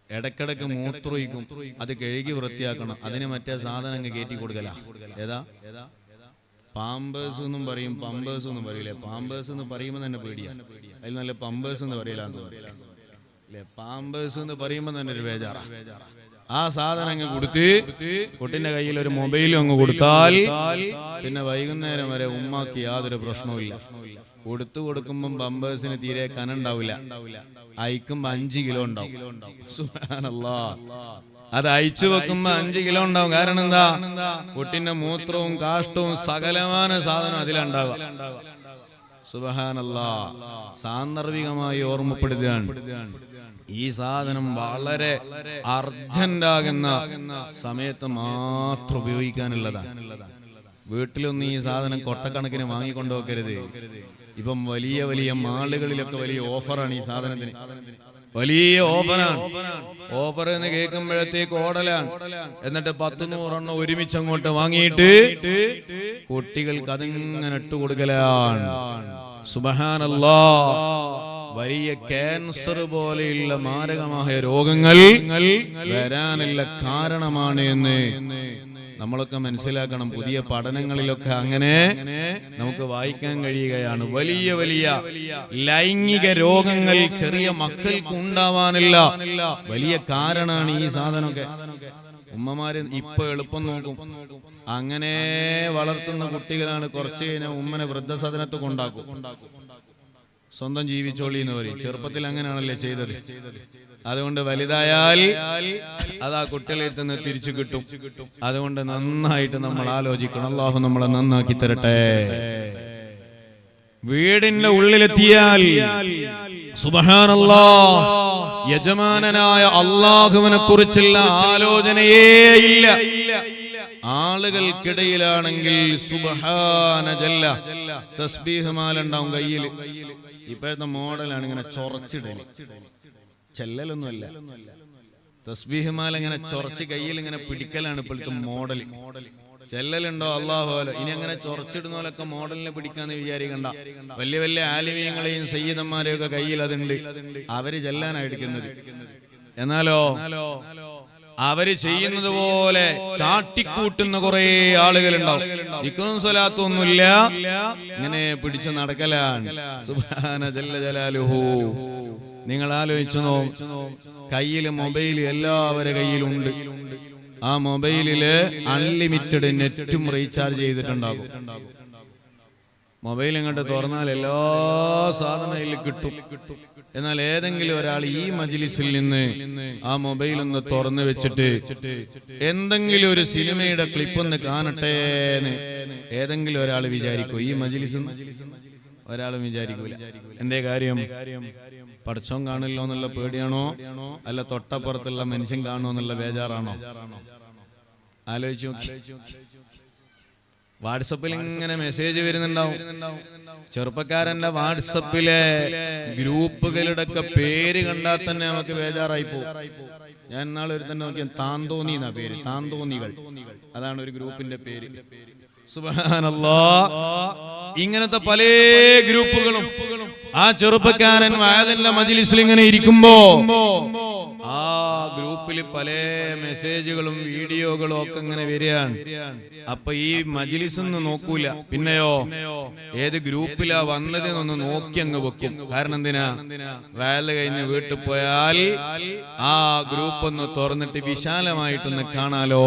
ഇടക്കിടക്ക് മൂത്രമൊഴിക്കും, അത് കഴുകി വൃത്തിയാക്കണം. അതിന് മറ്റേ സാധനം അങ്ങ് കയറ്റി കൊടുക്കല. ഏതാ? പാമ്പേഴ്സ് എന്നും പറയും, പമ്പേഴ്സ് എന്നും പറയില്ലേ? പാമ്പേഴ്സ് എന്ന് പറയുമ്പോൾ തന്നെ പേടിയാ. അതിൽ നല്ല പമ്പേഴ്സ് എന്ന് പറയില്ലാന്ന് തോന്നില്ലേ? പാമ്പേഴ്സ് എന്ന് പറയുമ്പോൾ തന്നെ ഒരു ബേജാറാ. ആ സാധനം അങ്ങ് കൊടുത്ത് കുട്ടിന്റെ കയ്യിൽ ഒരു മൊബൈലും അങ്ങ് കൊടുത്താൽ പിന്നെ വൈകുന്നേരം വരെ ഉമ്മാക്ക് യാതൊരു പ്രശ്നവുമില്ല. കൊടുക്കുമ്പം പമ്പേഴ്സിന് തീരെ കനുണ്ടാവില്ല, അയക്കുമ്പോ 5 കിലോ ഉണ്ടാവും. സുബ്ഹാനല്ലാഹ്. അത് അയച്ചു വെക്കുമ്പോ 5 കിലോ ഉണ്ടാവും. കാരണം എന്താ? കുട്ടിന്റെ മൂത്രവും കാഷ്ടവും സകലമായ സാധനം അതിലുണ്ടാവുക. സുബ്ഹാനല്ലാഹ്. സാന്ദർഭികമായി ഓർമ്മപ്പെടുത്തുകയാണ്, ഈ സാധനം വളരെ അർജന്റാകുന്ന സമയത്ത് മാത്രം ഉപയോഗിക്കാനുള്ളതാണ്. വീട്ടിലൊന്നും ഈ സാധനം കൊട്ടക്കണക്കിന് വാങ്ങിക്കൊണ്ടുപോക്കരുത്. ഇപ്പം വലിയ വലിയ മാളുകളിലൊക്കെ വലിയ ഓഫറാണ് ഈ സാധനത്തിന്. വലിയ ഓഫറാണ്. ഓഫർ എന്ന് കേൾക്കുമ്പോഴത്തേക്ക് ഓടലാണ്. എന്നിട്ട് 10-100 എണ്ണം ഒരുമിച്ച് അങ്ങോട്ട് വാങ്ങിയിട്ട് കുട്ടികൾക്ക് അതിങ്ങനെ ഇട്ട് കൊടുക്കലാണ്. സുബ്ഹാനല്ലാഹ്. വലിയ ക്യാൻസർ പോലെയുള്ള മാരകമായ രോഗങ്ങൾ വരാനുള്ള കാരണമാണ് എന്ന് നമ്മളൊക്കെ മനസ്സിലാക്കണം. പുതിയ പഠനങ്ങളിലൊക്കെ അങ്ങനെ നമുക്ക് വായിക്കാൻ കഴിയുകയാണ്. വലിയ വലിയ ലൈംഗിക രോഗങ്ങൾ ചെറിയ മക്കൾക്ക് ഉണ്ടാവാനുള്ള വലിയ കാരണമാണ് ഈ സാധനമൊക്കെ. ഉമ്മമാര് ഇപ്പൊ എളുപ്പം നോക്കും. അങ്ങനെ വളർത്തുന്ന കുട്ടികളാണ് കുറച്ച് കഴിഞ്ഞാൽ ഉമ്മനെ വൃദ്ധസദനത്ത് കൊണ്ടാക്കും. സ്വന്തം ജീവിച്ചോളി എന്ന് പറയും. ചെറുപ്പത്തിൽ അങ്ങനെയാണല്ലേ ചെയ്തത്. അതുകൊണ്ട് വലുതായാൽ അത് ആ കുട്ടികളെടുത്ത് നിന്ന് തിരിച്ചു കിട്ടും. അതുകൊണ്ട് നന്നായിട്ട് നമ്മൾ ആലോചിക്കണം. അല്ലാഹു നമ്മളെ നന്നാക്കി തരട്ടെ. വീടിന്റെ ഉള്ളിലെത്തിയാൽ സുബ്ഹാനല്ലാഹ്, യജമാനനായ അല്ലാഹുവിനെ കുറിച്ചുള്ള ആലോചനയേ ഇല്ല. ആളുകൾക്കിടയിലാണെങ്കിൽ സുബ്ഹാന ജല്ല തസ്ബീഹ് മാല ഉണ്ടാവും കയ്യിൽ. ഇപ്പോഴത്തെ മോഡലാണ് ഇങ്ങനെ ചൊറച്ചിടല്, ചെല്ലലൊന്നുമല്ല. തസ്ബീഹ് മാല ഇങ്ങനെ ചൊറച്ച് കയ്യിൽ ഇങ്ങനെ പിടിക്കലാണ് ഇപ്പോഴത്തെ മോഡൽ. ചെല്ലലുണ്ടോ? അല്ലാഹു അല. ഇനി അങ്ങനെ ചൊറച്ചിടുന്നവരൊക്കെ മോഡലിനെ പിടിക്കാന്ന് വിചാരിക്കണ്ട. വലിയ വലിയ ആലിമീങ്ങളെയും സയ്യിദന്മാരെയും ഒക്കെ കയ്യിൽ അതുണ്ട്. അവര് ചെല്ലാനാണ് എടുക്കുന്നത്. എന്നാലോ അവര് ചെയ്യുന്നത് പോലെ കാട്ടിക്കൂട്ടുന്ന കുറെ ആളുകളുണ്ടാവും. ഇക്കും സ്വലാത്തും ഒന്നുമില്ല, ഇങ്ങനെ പിടിച്ചു നടക്കലാണ്. സുബ്ഹാന ജല്ല ജലാലുഹു. നിങ്ങൾ ആലോചിച്ചോ, കയ്യില് മൊബൈല് എല്ലാവരുടെ കയ്യിലുണ്ട്. ആ മൊബൈലില് അൺലിമിറ്റഡ് നെറ്റും റീചാർജ് ചെയ്തിട്ടുണ്ടാകും. മൊബൈൽ ഇങ്ങോട്ട് തുറന്നാൽ എല്ലാ സാധനവും കിട്ടും. എന്നാൽ ഏതെങ്കിലും ഒരാൾ ഈ മജ്ലിസിൽ നിന്ന് ആ മൊബൈൽ ഒന്ന് തുറന്നു വെച്ചിട്ട് എന്തെങ്കിലും ഒരു സിനിമയുടെ ക്ലിപ്പ് ഒന്ന് കാണട്ടെ എന്ന് ഏതെങ്കിലും ഒരാൾ വിചാരിക്കോ? ഈ മജ്ലിസ് ഒരാളും വിചാരിക്കൂല. എന്തേ കാര്യം? പടച്ചോൻ കാണില്ലോ എന്നുള്ള പേടിയാണോ, അല്ല തൊട്ടപ്പുറത്തുള്ള മനുഷ്യൻ കാണുമോ എന്നുള്ള ബേജാറാണോ? ആലോചിച്ചു നോക്കി. വാട്സപ്പിൽ ഇങ്ങനെ മെസ്സേജ് വരുന്നുണ്ടാവും. ചെറുപ്പക്കാരന്റെ വാട്സപ്പിലെ ഗ്രൂപ്പുകളുടെ ഒക്കെ പേര് കണ്ടാൽ തന്നെ നമുക്ക് ബേജാറായി പോകും. ഞാൻ ഇന്നാളെ ഒരു തന്നെ നോക്കിയാൽ താന്തോന്നി എന്നാ പേര്, താന്തോന്നികൾ, അതാണ് ഒരു ഗ്രൂപ്പിന്റെ പേര്. സുബ്ഹാനല്ലാഹ്. ഇങ്ങനത്തെ പല ഗ്രൂപ്പുകളും ആ ചെറുപ്പക്കാരൻ വയലിന്റെ മജ്ലിസിൽ ഇങ്ങനെ ഇരിക്കുമ്പോ ആ ഗ്രൂപ്പിൽ പല മെസ്സേജുകളും വീഡിയോകളും ഒക്കെ ഇങ്ങനെ വരികയാണ്. അപ്പൊ ഈ മജ്ലിസൊന്ന് നോക്കൂല, പിന്നെയോ ഏത് ഗ്രൂപ്പിലാ വന്നതെന്നൊന്ന് നോക്കി അങ്ങ് വെക്കും. കാരണം എന്തിനാ? വയല് കഴിഞ്ഞ് വീട്ടിൽ പോയാൽ ആ ഗ്രൂപ്പ് ഒന്ന് തുറന്നിട്ട് വിശാലമായിട്ടൊന്ന് കാണാലോ.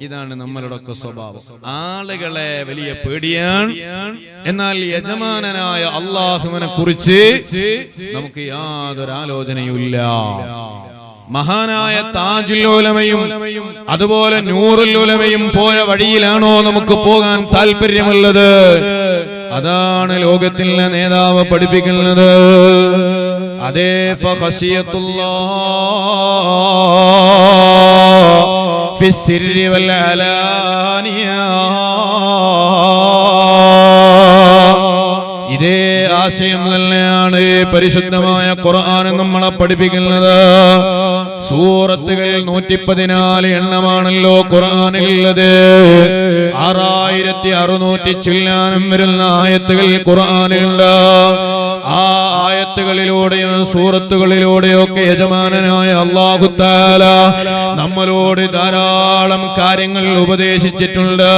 ഇതാണ് നമ്മളുടെ ഒക്കെ സ്വഭാവം. ആളുകളെ വലിയ പേടിയാണ്, എന്നാൽ യജമാനനായ അല്ലാഹുവിനെ കുറിച്ച് നമുക്ക് യാതൊരു ആലോചനയുമില്ല. മഹാനായ താജുൽ ഉലമയും അതുപോലെ നൂറുൽ ഉലമയും പോയ വഴിയിലാണോ നമുക്ക് പോകാൻ താല്പര്യമുള്ളത്? അതാണ് ലോകത്തിലെ നേതാവ് പഠിപ്പിക്കുന്നത്. അതേ ഫഖശിയത്തുല്ലാഹ് ഫിസ്സിർരി വൽ അലാനിയ. ഇതേ ആശയം തന്നെയാണ് പരിശുദ്ധമായ ഖുർആൻ നമ്മളെ പഠിപ്പിക്കുന്നത്. സൂറത്തുകൾ 114 എണ്ണമാണല്ലോ ഖുർആനിലുള്ളത്. 6600 ചില്ലാനം വരുന്ന ആയത്തുകൾ ഖുർആനിലുണ്ട്. ആ ആയത്തുകളിലൂടെയും സൂറത്തുകളിലൂടെയും ഒക്കെ യജമാനനായ അല്ലാഹു തആല നമ്മളോട് ധാരാളം കാര്യങ്ങൾ ഉപദേശിച്ചിട്ടുണ്ട്.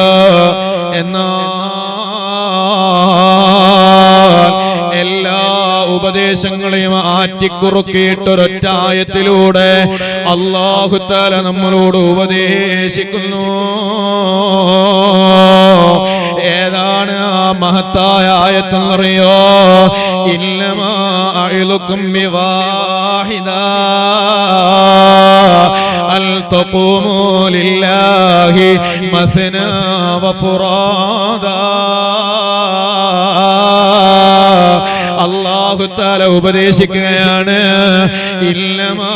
എന്നാൽ എല്ലാ ഉപദേശങ്ങളെയും ആറ്റിക്കുറുക്കിയിട്ടൊരൊറ്റ ആയത്തിലൂടെ അല്ലാഹു തആല നമ്മളോട് ഉപദേശിക്കുന്നു. ഏതാണ് ആ മഹത്തായ ആയത്തെന്നറിയോ? ഇന്നമാ അഇലുക്കും ബിവാഹിദാ അൽ തഖൂമു ലില്ലാഹി മസ്നാ വഫുറാദാ. അല്ലാഹു തആല ഉപദേശിക്കുകയാണ്, ഇന്നമാ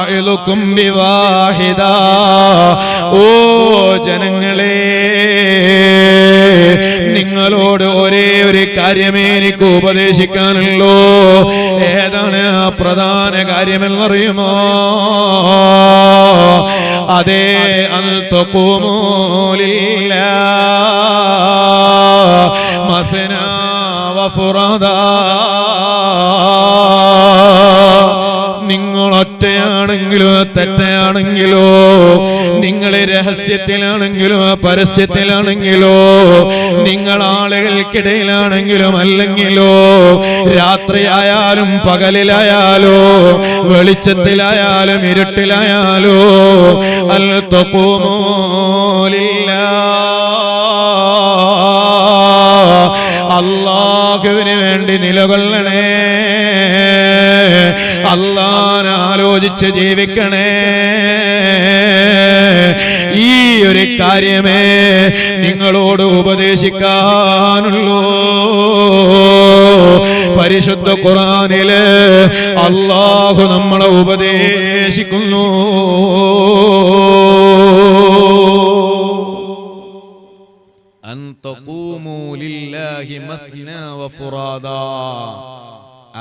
അഇലുക്കും ബിവാഹിദാ. ഓ ജനങ്ങളെ, നിങ്ങളോട് ഒരേ ഒരു കാര്യമേ എനിക്ക് ഉപദേശിക്കാനുള്ളൂ. ഏതാണ് ആ പ്രധാന കാര്യമെന്നറിയുമോ? അതേ അൻ തഖൂമു ലില്ലാഹി മസ്നാ വഫുറാദാ. നിങ്ങൾ ഒറ്റയാണെങ്കിലോ തെറ്റയാണെങ്കിലോ, നിങ്ങൾ രഹസ്യത്തിലാണെങ്കിലോ പരസ്യത്തിലാണെങ്കിലോ, നിങ്ങൾ ആളുകൾക്കിടയിലാണെങ്കിലും അല്ലെങ്കിലോ, രാത്രിയായാലും പകലിലായാലോ, വെളിച്ചത്തിലായാലും ഇരുട്ടിലായാലോ, അൽ തഖൂമു ലില്ലാഹ്, അല്ലാഹുവിന് വേണ്ടി നിലകൊള്ളണേ. അല്ലാഹനെ ആലോചിച്ച് ജീവിക്കണേ. ഈ ഒരു കാര്യമേ നിങ്ങളോട് ഉപദേശിക്കാനുള്ളൂ. പരിശുദ്ധ ഖുർആനില് അല്ലാഹു നമ്മളെ ഉപദേശിക്കുന്നു. അൻ തഖൂമു ലില്ലാഹി മസ്നാ വഫുറാദാ.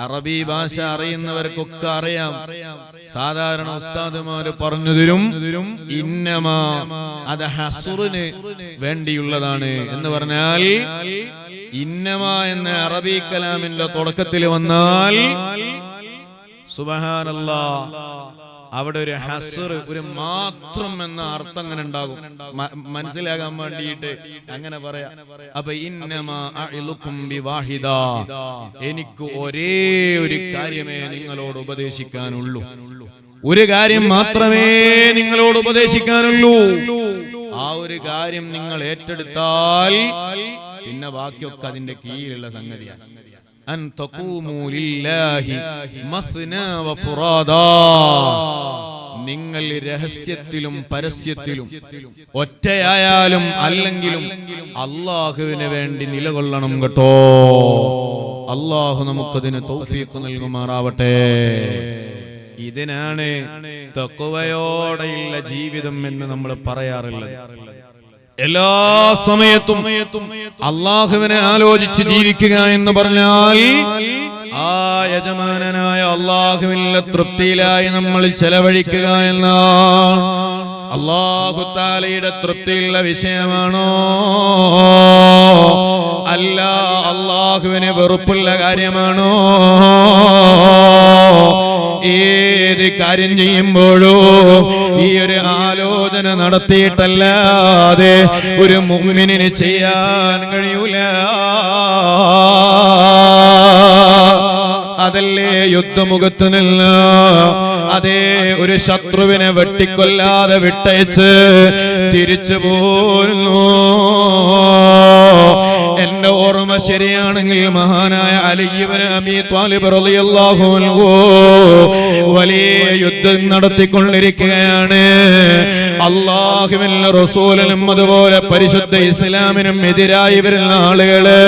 അറബി ഭാഷ അറിയുന്നവർക്കൊക്കെ അറിയാം. സാധാരണ ഉസ്താദുമാര് പറഞ്ഞു തരും, ഇന്നമാ അത് ഹസ്റിന് വേണ്ടിയുള്ളതാണ് എന്ന് പറഞ്ഞാൽ, ഇന്നമാ എന്ന അറബി കലാമിന്റെ തുടക്കത്തിൽ വന്നാൽ സുബ്ഹാനല്ലാഹ് അവിടെ ഒരു ഹസ്ർ, ഒരു മാത്രം എന്ന അർത്ഥം അങ്ങനെ ഉണ്ടാകും. മനസ്സിലാകാൻ വേണ്ടിയിട്ട് അങ്ങനെ പറയാം. അപ്പൊ ഇന്നമാ അഇലുക്കും ബിവാഹിദാ, എനിക്ക് ഒരേ ഒരു കാര്യമേ നിങ്ങളോട് ഉപദേശിക്കാനുള്ളൂ. ഒരു കാര്യം മാത്രമേ നിങ്ങളോട് ഉപദേശിക്കാനുള്ളൂ. ആ ഒരു കാര്യം നിങ്ങൾ ഏറ്റെടുത്താൽ പിന്നെ ബാക്കിയൊക്കെ അതിന്റെ കീഴിലുള്ള സംഗതിയാണ്. അൻ തഖൂമു ലില്ലാഹി മസ്നാ വഫുറാദാ, നിങ്ങൾ രഹസ്യത്തിലും പരസ്യത്തിലും ഒറ്റയായാലും അല്ലെങ്കിലും അല്ലാഹുവിന് വേണ്ടി നിലകൊള്ളണം കേട്ടോ. അല്ലാഹു നമുക്കതിന് തൗഫീഖ് നൽകുമാറാവട്ടെ. ഇതിനാണ് തഖ്വയോടെയുള്ള ജീവിതം എന്ന് നമ്മൾ പറയാറുള്ളത്. എല്ലാ സമയത്തും അല്ലാഹുവിനെ ആലോചിച്ച് ജീവിക്കുക എന്ന് പറഞ്ഞാൽ ആ യജമാനനായ അല്ലാഹുവിന്റെ തൃപ്തിയിലായി നമ്മൾ ചെലവഴിക്കുക എന്നാണ്. അല്ലാഹു തആലയുടെ തൃപ്തിയുള്ള വിഷയമാണോ അല്ല അല്ലാഹുവിന് വെറുപ്പുള്ള കാര്യമാണോ? ഏത് കാര്യം ചെയ്യുമ്പോഴോ ഈ ഒരു ആലോചന നടത്തിയിട്ടല്ലാതെ ഒരു മുഅ്മിനിന് ചെയ്യാൻ കഴിയൂല. അതല്ലേ യുദ്ധമുഖത്ത് നിന്ന് അതേ ഒരു ശത്രുവിനെ വെട്ടിക്കൊല്ലാതെ വിട്ടയച്ച് തിരിച്ചു പോരുന്നു. എന്റെ ഓർമ്മ ശരിയാണെങ്കിൽ മഹാനായ അലി ഇബ്നു അബീ ത്വാലിബ് റളിയല്ലാഹു അൻഹു വലിയ യുദ്ധം നടത്തിക്കൊണ്ടിരിക്കുകയാണ്. അല്ലാഹുവിന്റെ റസൂലിനും അതുപോലെ പരിശുദ്ധ ഇസ്ലാമിനും എതിരായി വരുന്ന ആളുകള്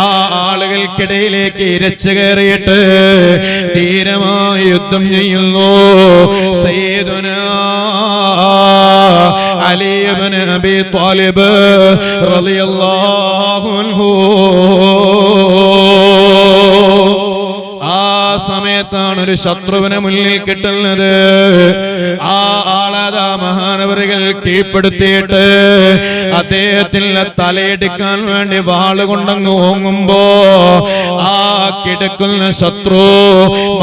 ആ ആളുകൾക്കിടയിലേക്ക് ഇരച്ചു കയറിയിട്ട് ധീരമായി യുദ്ധം ചെയ്യുന്നു. സയ്യിദുനാ അലി ഇബ്നു അബീ ത്വാലിബ് റളിയല്ലാഹു അൻഹു ആ സമയത്താണ് ഒരു ശത്രുവിനെ മുന്നിൽ കിട്ടുന്നത്. ആ ആളതാ മഹാനവറുകൾ കീഴ്പ്പെടുത്തിയിട്ട് അദ്ദേഹത്തിന്റെ തലയെടുക്കാൻ വേണ്ടി വാളുകൊണ്ടങ്ങ് ഓങ്ങുമ്പോ ആ കിടക്കുന്ന ശത്രു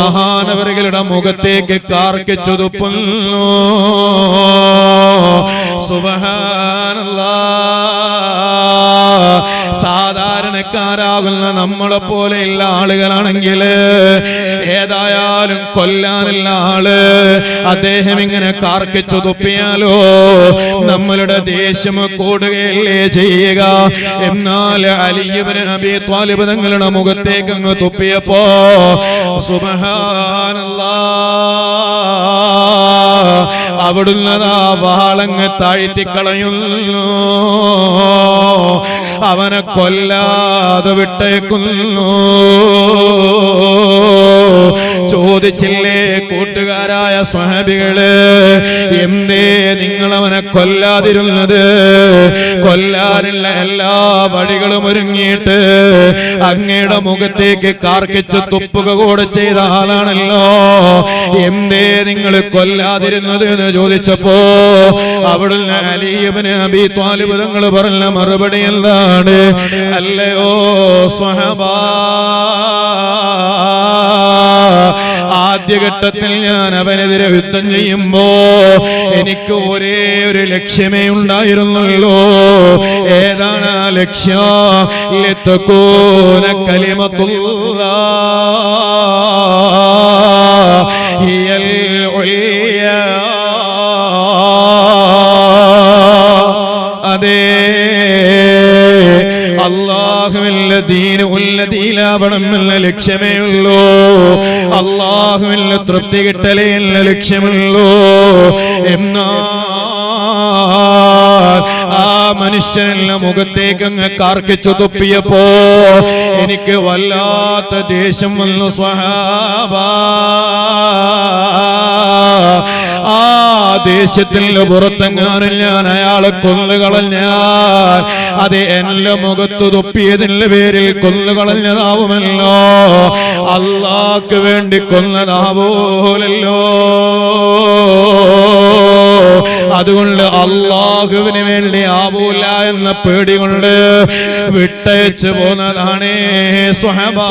മഹാനവറുകളുടെ മുഖത്തേക്ക് കാർക്കിച്ചു തുപ്പുന്നു. സുബ്ഹാനല്ലാഹ്. സാധാരണക്കാരാകുന്ന നമ്മളെ പോലെയുള്ള ആളുകളാണെങ്കിൽ ഏതായാലും കൊല്ലാനുള്ള ആള് അദ്ദേഹം ഇങ്ങനെ കാർക്കിച്ചു തുപ്പിയാലോ നമ്മളുടെ ദേഷ്യം കൂടുകയല്ലേ ചെയ്യുക. എന്നാൽ അലി ഇബ്നു അബീ ത്വാലിബ് തങ്ങളുടെ മുഖത്തേക്ക് അങ്ങ് തുപ്പിയപ്പോ സുബ്ഹാനല്ലാഹ് അവിടുന്ന് ആ വാളങ്ങ് താഴ്ത്തിക്കളയുന്നു. അവനെ കൊല്ലാതെ വിട്ടേക്കുന്നു. ചോദിച്ചില്ലേ കൂട്ടുകാരായ സ്വഹാബികള്, എന്തേ നിങ്ങൾ അവനെ കൊല്ലാതിരുന്നത്? കൊല്ലാനുള്ള എല്ലാ വഴികളും ഒരുങ്ങിയിട്ട് അങ്ങയുടെ മുഖത്തേക്ക് കാർക്കിച്ച് തുപ്പുക കൂടെ ചെയ്ത ആളാണല്ലോ, എന്തേ നിങ്ങൾ കൊല്ലാതിരുന്നത് എന്ന് ചോദിച്ചപ്പോ അവിടുന്ന് അലി ഇബ്നു അബീ ത്വാലിബ് തങ്ങൾ പറഞ്ഞ മറുപടി എന്താണ്? അല്ലയോ സ്വഹബാ, ആദ്യഘട്ടത്തിൽ ഞാൻ അവനെതിരെ യുദ്ധം ചെയ്യുമ്പോ എനിക്ക് ഒരേ ഒരു ലക്ഷ്യമേ ഉണ്ടായിരുന്നുള്ളൂ. ഏതാണ് ആ ലക്ഷ്യം? ലിതകൂന കലിമത്തുല്ലാഹി ഹിയൽ ഉൽയാ. അതേ അല്ലാഹുവിന്റെ ദീന് ഉന്നതിയിലാവണം എന്ന ലക്ഷ്യമേ ഉള്ളൂ. അല്ലാഹുവിന്റെ തൃപ്തി കിട്ടലേ എന്ന ലക്ഷ്യമുള്ളൂ. എന്നാൽ ആ മനുഷ്യനെല്ലാം മുഖത്തേക്ക് അങ്ങ് കാർക്കിച്ചു തുപ്പിയപ്പോ എനിക്ക് വല്ലാത്ത ദേഷ്യം വന്നു സ്വഹാബാ. ആ ദേഷ്യത്തിന്റെ പുറത്തെങ്ങാനും ഞാൻ അയാളെ കൊന്നുകളഞ്ഞാൽ അത് എന്റെ മുഖത്ത് തുപ്പിയതിന്റെ പേരിൽ കൊന്നുകളഞ്ഞതാവുമല്ലോ, അല്ലാഹ്ക്ക് വേണ്ടി കൊന്നതാവൂലല്ലോ. അതുകൊണ്ട് അല്ലാഹുവിന് വേണ്ടി ആവൂല എന്ന പേടി കൊണ്ട് വിട്ടയച്ചു പോന്നതാണേ സ്വഹബാ.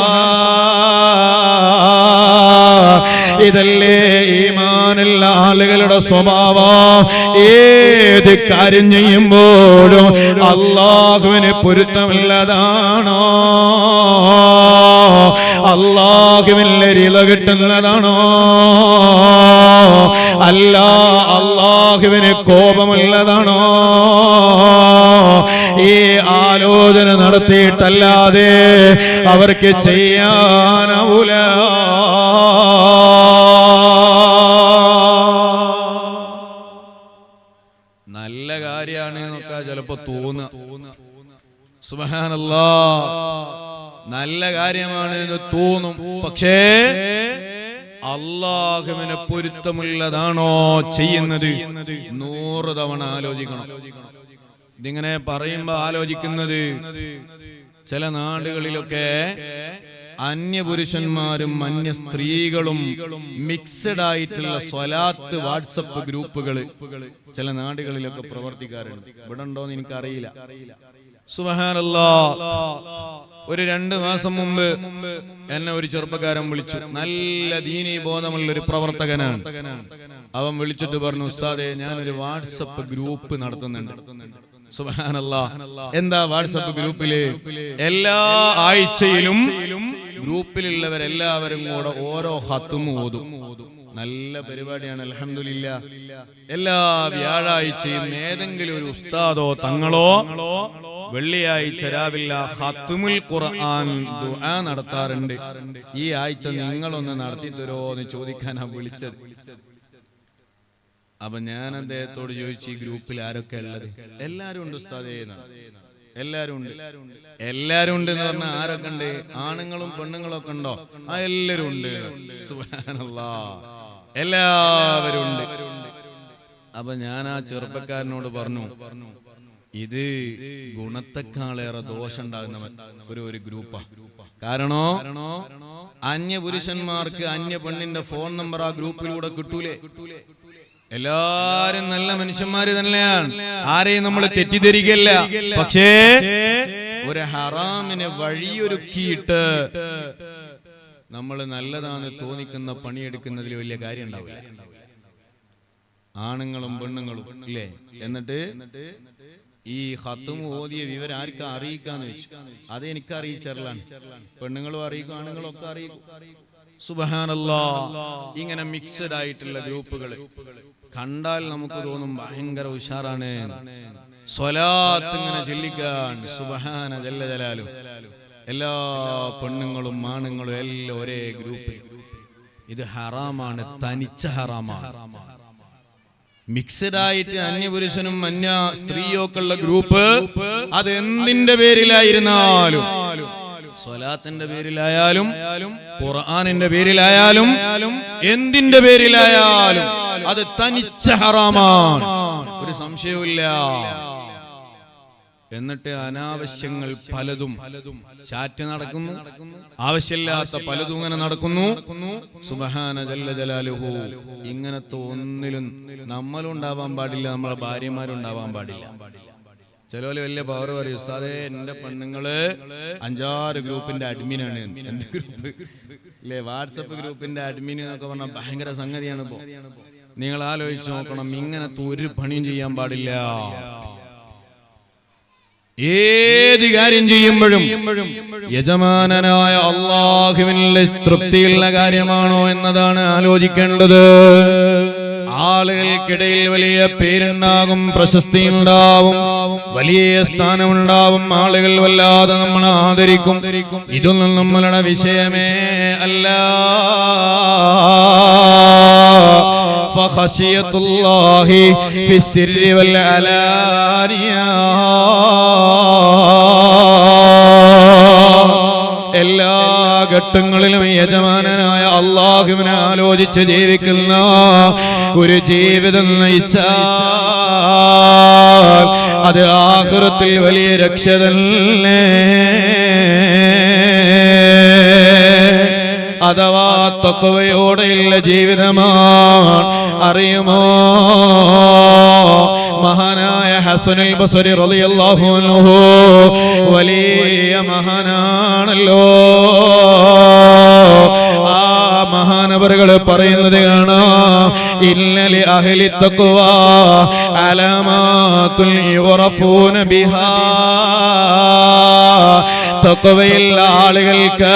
ഇതല്ലേ ഈമാനുള്ള ആളുകളുടെ സ്വഭാവം. ഏത് കാര്യം ചെയ്യുമ്പോഴും അല്ലാഹുവിന് പൊരുത്തമുള്ളതാണോ, അല്ലാഹുവിന്റെ റിള കിട്ടുന്നതാണോ, അല്ല അല്ലാഹുവിന് കോപമുള്ളതാണോ? ഈ ആലോചന നടത്തിയിട്ടല്ലാതെ അവർക്ക് ചെയ്യാനാവൂല. നല്ല കാര്യമാണ് എന്നൊക്കെ ചിലപ്പോ തോന്നുക. സുബ്ഹാനല്ലാഹ്, നല്ല കാര്യമാണ് എന്ന് തോന്നും. പക്ഷേ അല്ലാഹുവിന് പൊരുത്തമുള്ളതാണോ ചെയ്യുന്നത് 100 തവണ ആലോചിക്കണം. ഇതിങ്ങനെ പറയുമ്പോ ആലോചിക്കുന്നത്, ചില നാടുകളിലൊക്കെ അന്യപുരുഷന്മാരും അന്യ സ്ത്രീകളും മിക്സഡ് ആയിട്ടുള്ള സ്വലാത്ത് വാട്സപ്പ് ഗ്രൂപ്പുകൾ ചില നാടുകളിലൊക്കെ പ്രവർത്തിക്കാറുണ്ട്. ഇവിടെ ഉണ്ടോന്ന് എനിക്കറിയില്ല. സുബ്ഹാനല്ലാഹ്, ഒരു 2 മാസം മുമ്പ് എന്നെ ഒരു ചെറുപ്പക്കാരൻ വിളിച്ചു. നല്ല ദീനീ ബോധമുള്ള ഒരു പ്രവർത്തകനാണ്. അവൻ വിളിച്ചിട്ട് പറഞ്ഞു, ഉസ്താദേ, ഞാനൊരു വാട്സപ്പ് ഗ്രൂപ്പ് നടത്തുന്നുണ്ട്. സുബ്ഹാനല്ലാഹ്, എന്താ വാട്സപ്പ് ഗ്രൂപ്പില്? എല്ലാ ആഴ്ചയിലും ഗ്രൂപ്പിലുള്ളവരെല്ലാവരും കൂടെ ഓരോ ഖത്മ് ഓതും. നല്ല പരിപാടിയാണ്, അൽഹംദുലില്ലാഹ്. എല്ലാ വ്യാഴാഴ്ചയും ഏതെങ്കിലും ഒരു ഉസ്താദോ തങ്ങളോ വെള്ളിയാഴ്ച രാവിലെ ഖത്മുൽ ഖുർആൻ ദുആ നടത്താറുണ്ട്. ഈ ആഴ്ച നിങ്ങളൊന്ന് നടത്തി തരുമോ എന്ന് ചോദിക്കാനാ വിളിച്ചത്. അപ്പൊ ഞാൻ അദ്ദേഹത്തോട് ചോദിച്ചു, ഈ ഗ്രൂപ്പിൽ ആരൊക്കെ ഉള്ളത്? എല്ലാരും ഉണ്ട് ഉസ്താദേ. എല്ലാരും ഉണ്ട്. എല്ലാരും ഉണ്ട് എന്ന് പറഞ്ഞാൽ ആരൊക്കെ ഉണ്ട്? ആണുങ്ങളും പെണ്ണുങ്ങളും ഒക്കെ ഉണ്ടോ? ആ, എല്ലാരും ഉണ്ട്. സുബ്ഹാനല്ലാഹ്, എല്ലാവരും ഉണ്ട്. അപ്പൊ ഞാൻ ആ ചെറുപ്പക്കാരനോട് പറഞ്ഞു, ഇത് ഗുണത്തെക്കാളേറെ ദോഷം ഉണ്ടാകുന്ന ഒരു ഗ്രൂപ്പാ. കാരണോ, അന്യപുരുഷന്മാർക്ക് അന്യ പെണ്ണിന്റെ ഫോൺ നമ്പർ ആ ഗ്രൂപ്പിലൂടെ കിട്ടൂലേ? എല്ലാരും നല്ല മനുഷ്യന്മാര് തന്നെയാണ്, ആരെയും നമ്മൾ തെറ്റിദ്ധരിക്കല്ല. പക്ഷേ ഒരു ഹറാമിനെ വഴിയൊരുക്കിയിട്ട് നമ്മൾ നല്ലതാന്ന് തോന്നിക്കുന്ന പണിയെടുക്കുന്നതിൽ വലിയ കാര്യം ഉണ്ടാവില്ല. ആണുങ്ങളും പെണ്ണുങ്ങളും ഇല്ലേ? എന്നിട്ട് ഈ ഖത്മ് ഓതിയ വിവരം ആർക്കാ അറിയിക്കാന്ന് വെച്ചു. അത് എനിക്ക് അറിയിച്ചറിലാണ്. പെണ്ണുങ്ങളും അറിയിക്കും, ആണുങ്ങളും ഒക്കെ അറിയിക്കും. സുബ്ഹാനല്ലാഹ്, ഇങ്ങനെ മിക്സഡ് ആയിട്ടുള്ള ഗ്രൂപ്പുകൾ കണ്ടാൽ നമുക്ക് തോന്നും ഭയങ്കര ഉഷാറാണ്, സ്വലാത്ത് ഇങ്ങനെ ചൊല്ലിക്കാൻ. സുബ്ഹാന ജല്ല ജലാലു. എല്ലാ പെണ്ണുങ്ങളും ആണുങ്ങളും എല്ലാം ഒരേ ഗ്രൂപ്പിൽ. ഇത് ഹറാമാണ്, തനിച്ച ഹറാമാണ്. മിക്സഡ് ആയിട്ട് അന്യപുരുഷനും അന്യ സ്ത്രീയൊക്കെയുള്ള ഗ്രൂപ്പ്, അത് എന്തിന്റെ പേരിലായിരുന്നാലും, സ്വലാത്തിന്റെ പേരിലായാലും ഖുർആനിന്റെ പേരിലായാലും എന്തിന്റെ പേരിലായാലും അത് തനിച്ച ഹറാമാണ്, ഒരു സംശയവുമില്ല. എന്നിട്ട് അനാവശ്യങ്ങൾ പലതും ചാറ്റ് നടക്കുന്നു, ആവശ്യമില്ലാത്ത പലതും ഇങ്ങനെ നടക്കുന്നു. സുബ്ഹാന ജല്ല ജലാലുഹു. ഇങ്ങനത്തെ ഒന്നിലും നമ്മളുണ്ടാവാൻ പാടില്ല, നമ്മളെ ഭാര്യമാരുണ്ടാവാൻ പാടില്ല. ചിലവര് വലിയ പവർ പറയും, ഉസ്താദേ എന്റെ പെണ്ണുങ്ങള് 5-6 ഗ്രൂപ്പിന്റെ അഡ്മിനാണ്. എന്ത് ഗ്രൂപ്പ് അല്ലേ? വാട്സപ്പ് ഗ്രൂപ്പിന്റെ അഡ്മിൻ എന്നൊക്കെ പറഞ്ഞാൽ ഭയങ്കര സംഗതിയാണ്. ഇപ്പോ നിങ്ങൾ ആലോചിച്ച് നോക്കണം, ഇങ്ങനത്തെ ഒരു പണിയും ചെയ്യാൻ പാടില്ല. ഏത് കാര്യം ചെയ്യുമ്പോഴും യജമാനനായ അല്ലാഹുവിന്റെ തൃപ്തിയുള്ള കാര്യമാണോ എന്നതാണ് ആലോചിക്കേണ്ടത്. ആളുകൾക്കിടയിൽ വലിയ പേരുണ്ടാകും, പ്രശസ്തി ഉണ്ടാവും, വലിയ സ്ഥാനമുണ്ടാവും, ആളുകൾ വല്ലാതെ നമ്മൾ ആദരിക്കും. ഇതൊന്നും നമ്മളുടെ വിഷയമേ അല്ല. ഫഖശിയത്തുല്ലാഹി ഫിസ്സിരി വൽ അലാനിയ. എല്ലാ ഘട്ടങ്ങളിലും യജമാനനായ അല്ലാഹുവിനെ ആലോചിച്ച് ജീവിക്കുന്ന ഒരു ജീവിതം നയിച്ചാൽ അത് ആഖിറത്തിൽ വലിയ രക്ഷ തന്നെ. അഥവാ തഖ്വയോടെയുള്ള ജീവിതമാണ്. അറിയുമോ, മഹാനായ ഹസനുൽ ബസ്രി റളിയല്ലാഹു അൻഹു വലിയ മഹാനാണല്ലോ. ആ മഹാനവറുകൾ പറയുന്നത് കാണാം, ഇന്നലി അഹ്ലി തഖ്വാ അലമാത്തുൽ യുറഫൂന ബിഹാ. തഖ്വയുള്ള ആളുകൾക്ക്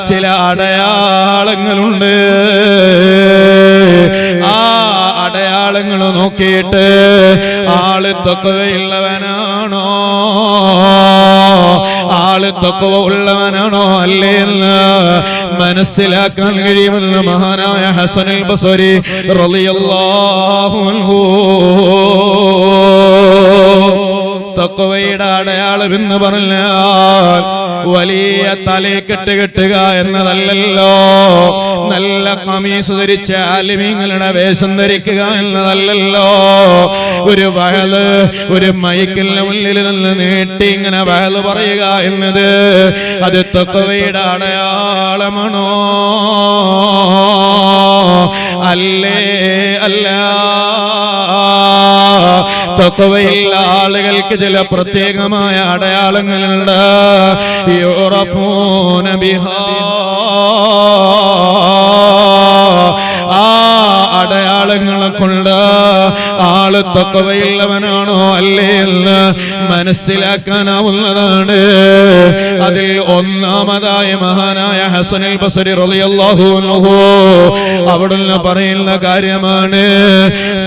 ചില അടയാളങ്ങളുണ്ട്. ആ അടയാളങ്ങൾ നോക്കിയിട്ട് ആള് തഖ്വയുള്ളവനാണോ, ആള് തഖ്വ ഉള്ളവനാണോ അല്ലേ എന്ന് മനസ്സിലാക്കാൻ കഴിയുമെന്ന് മഹാനായ ഹസനുൽ ബസ്രി റളിയല്ലാഹു അൻഹു. തഖ്വയുടെ അടയാളം എന്ന് പറഞ്ഞാൽ വലിയ തലക്കെട്ട് കെട്ടുക എന്നതല്ലല്ലോ, നല്ല ഖമീസ് ധരിച്ച ആലിമീങ്ങളുടെ വേഷം ധരിക്കുക എന്നതല്ലല്ലോ, ഒരു വഅദ് ഒരു മൈക്കിന്റെ മുന്നിൽ നിന്ന് നീട്ടി ഇങ്ങനെ വഅദ് പറയുക എന്നത് അത് തഖ്വയുടെ അടയാളമാണോ? അല്ലേ അല്ല. തഖ്വയുള്ള ആളുകൾക്ക് ചില പ്രത്യേകമായ അടയാളങ്ങളുണ്ട്. യുറഫൂന ബിഹാ, ആ അടയാളങ്ങളെ കൊണ്ട് ആള് തഖ്വയുള്ളവനാണോ അല്ലേ എന്ന് മനസ്സിലാക്കാനാവുന്നതാണ്. അതിൽ ഒന്നാമതായി മഹാനായ ഹസനുൽ ബസ്രി റളിയല്ലാഹു അൻഹു അവിടുന്ന് പറയുന്ന കാര്യമാണ്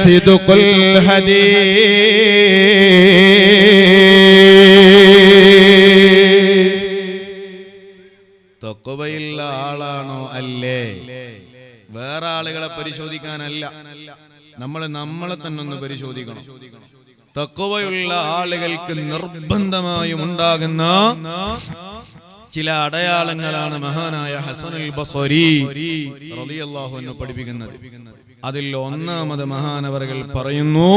സിദ്ഖുൽ ഹദീസ്. തഖ്വയുള്ള ആളാണോ അല്ലേ? വേറെ ആളുകളെ പരിശോധിക്കാനല്ല, നമ്മളെ തന്നെ ഒന്ന് പരിശോധിക്കണം. തഖ്വയുള്ള ആളുകൾക്ക് നിർബന്ധമായും ഉണ്ടാകുന്ന ചില അടയാളങ്ങളാണ് മഹാനായ ഹസനുൽ ബസ്രി റളിയല്ലാഹു അൻഹു പഠിപ്പിക്കുന്നത്. അതിൽ ഒന്നാമത് മഹാനവറുകൾ പറയുന്നു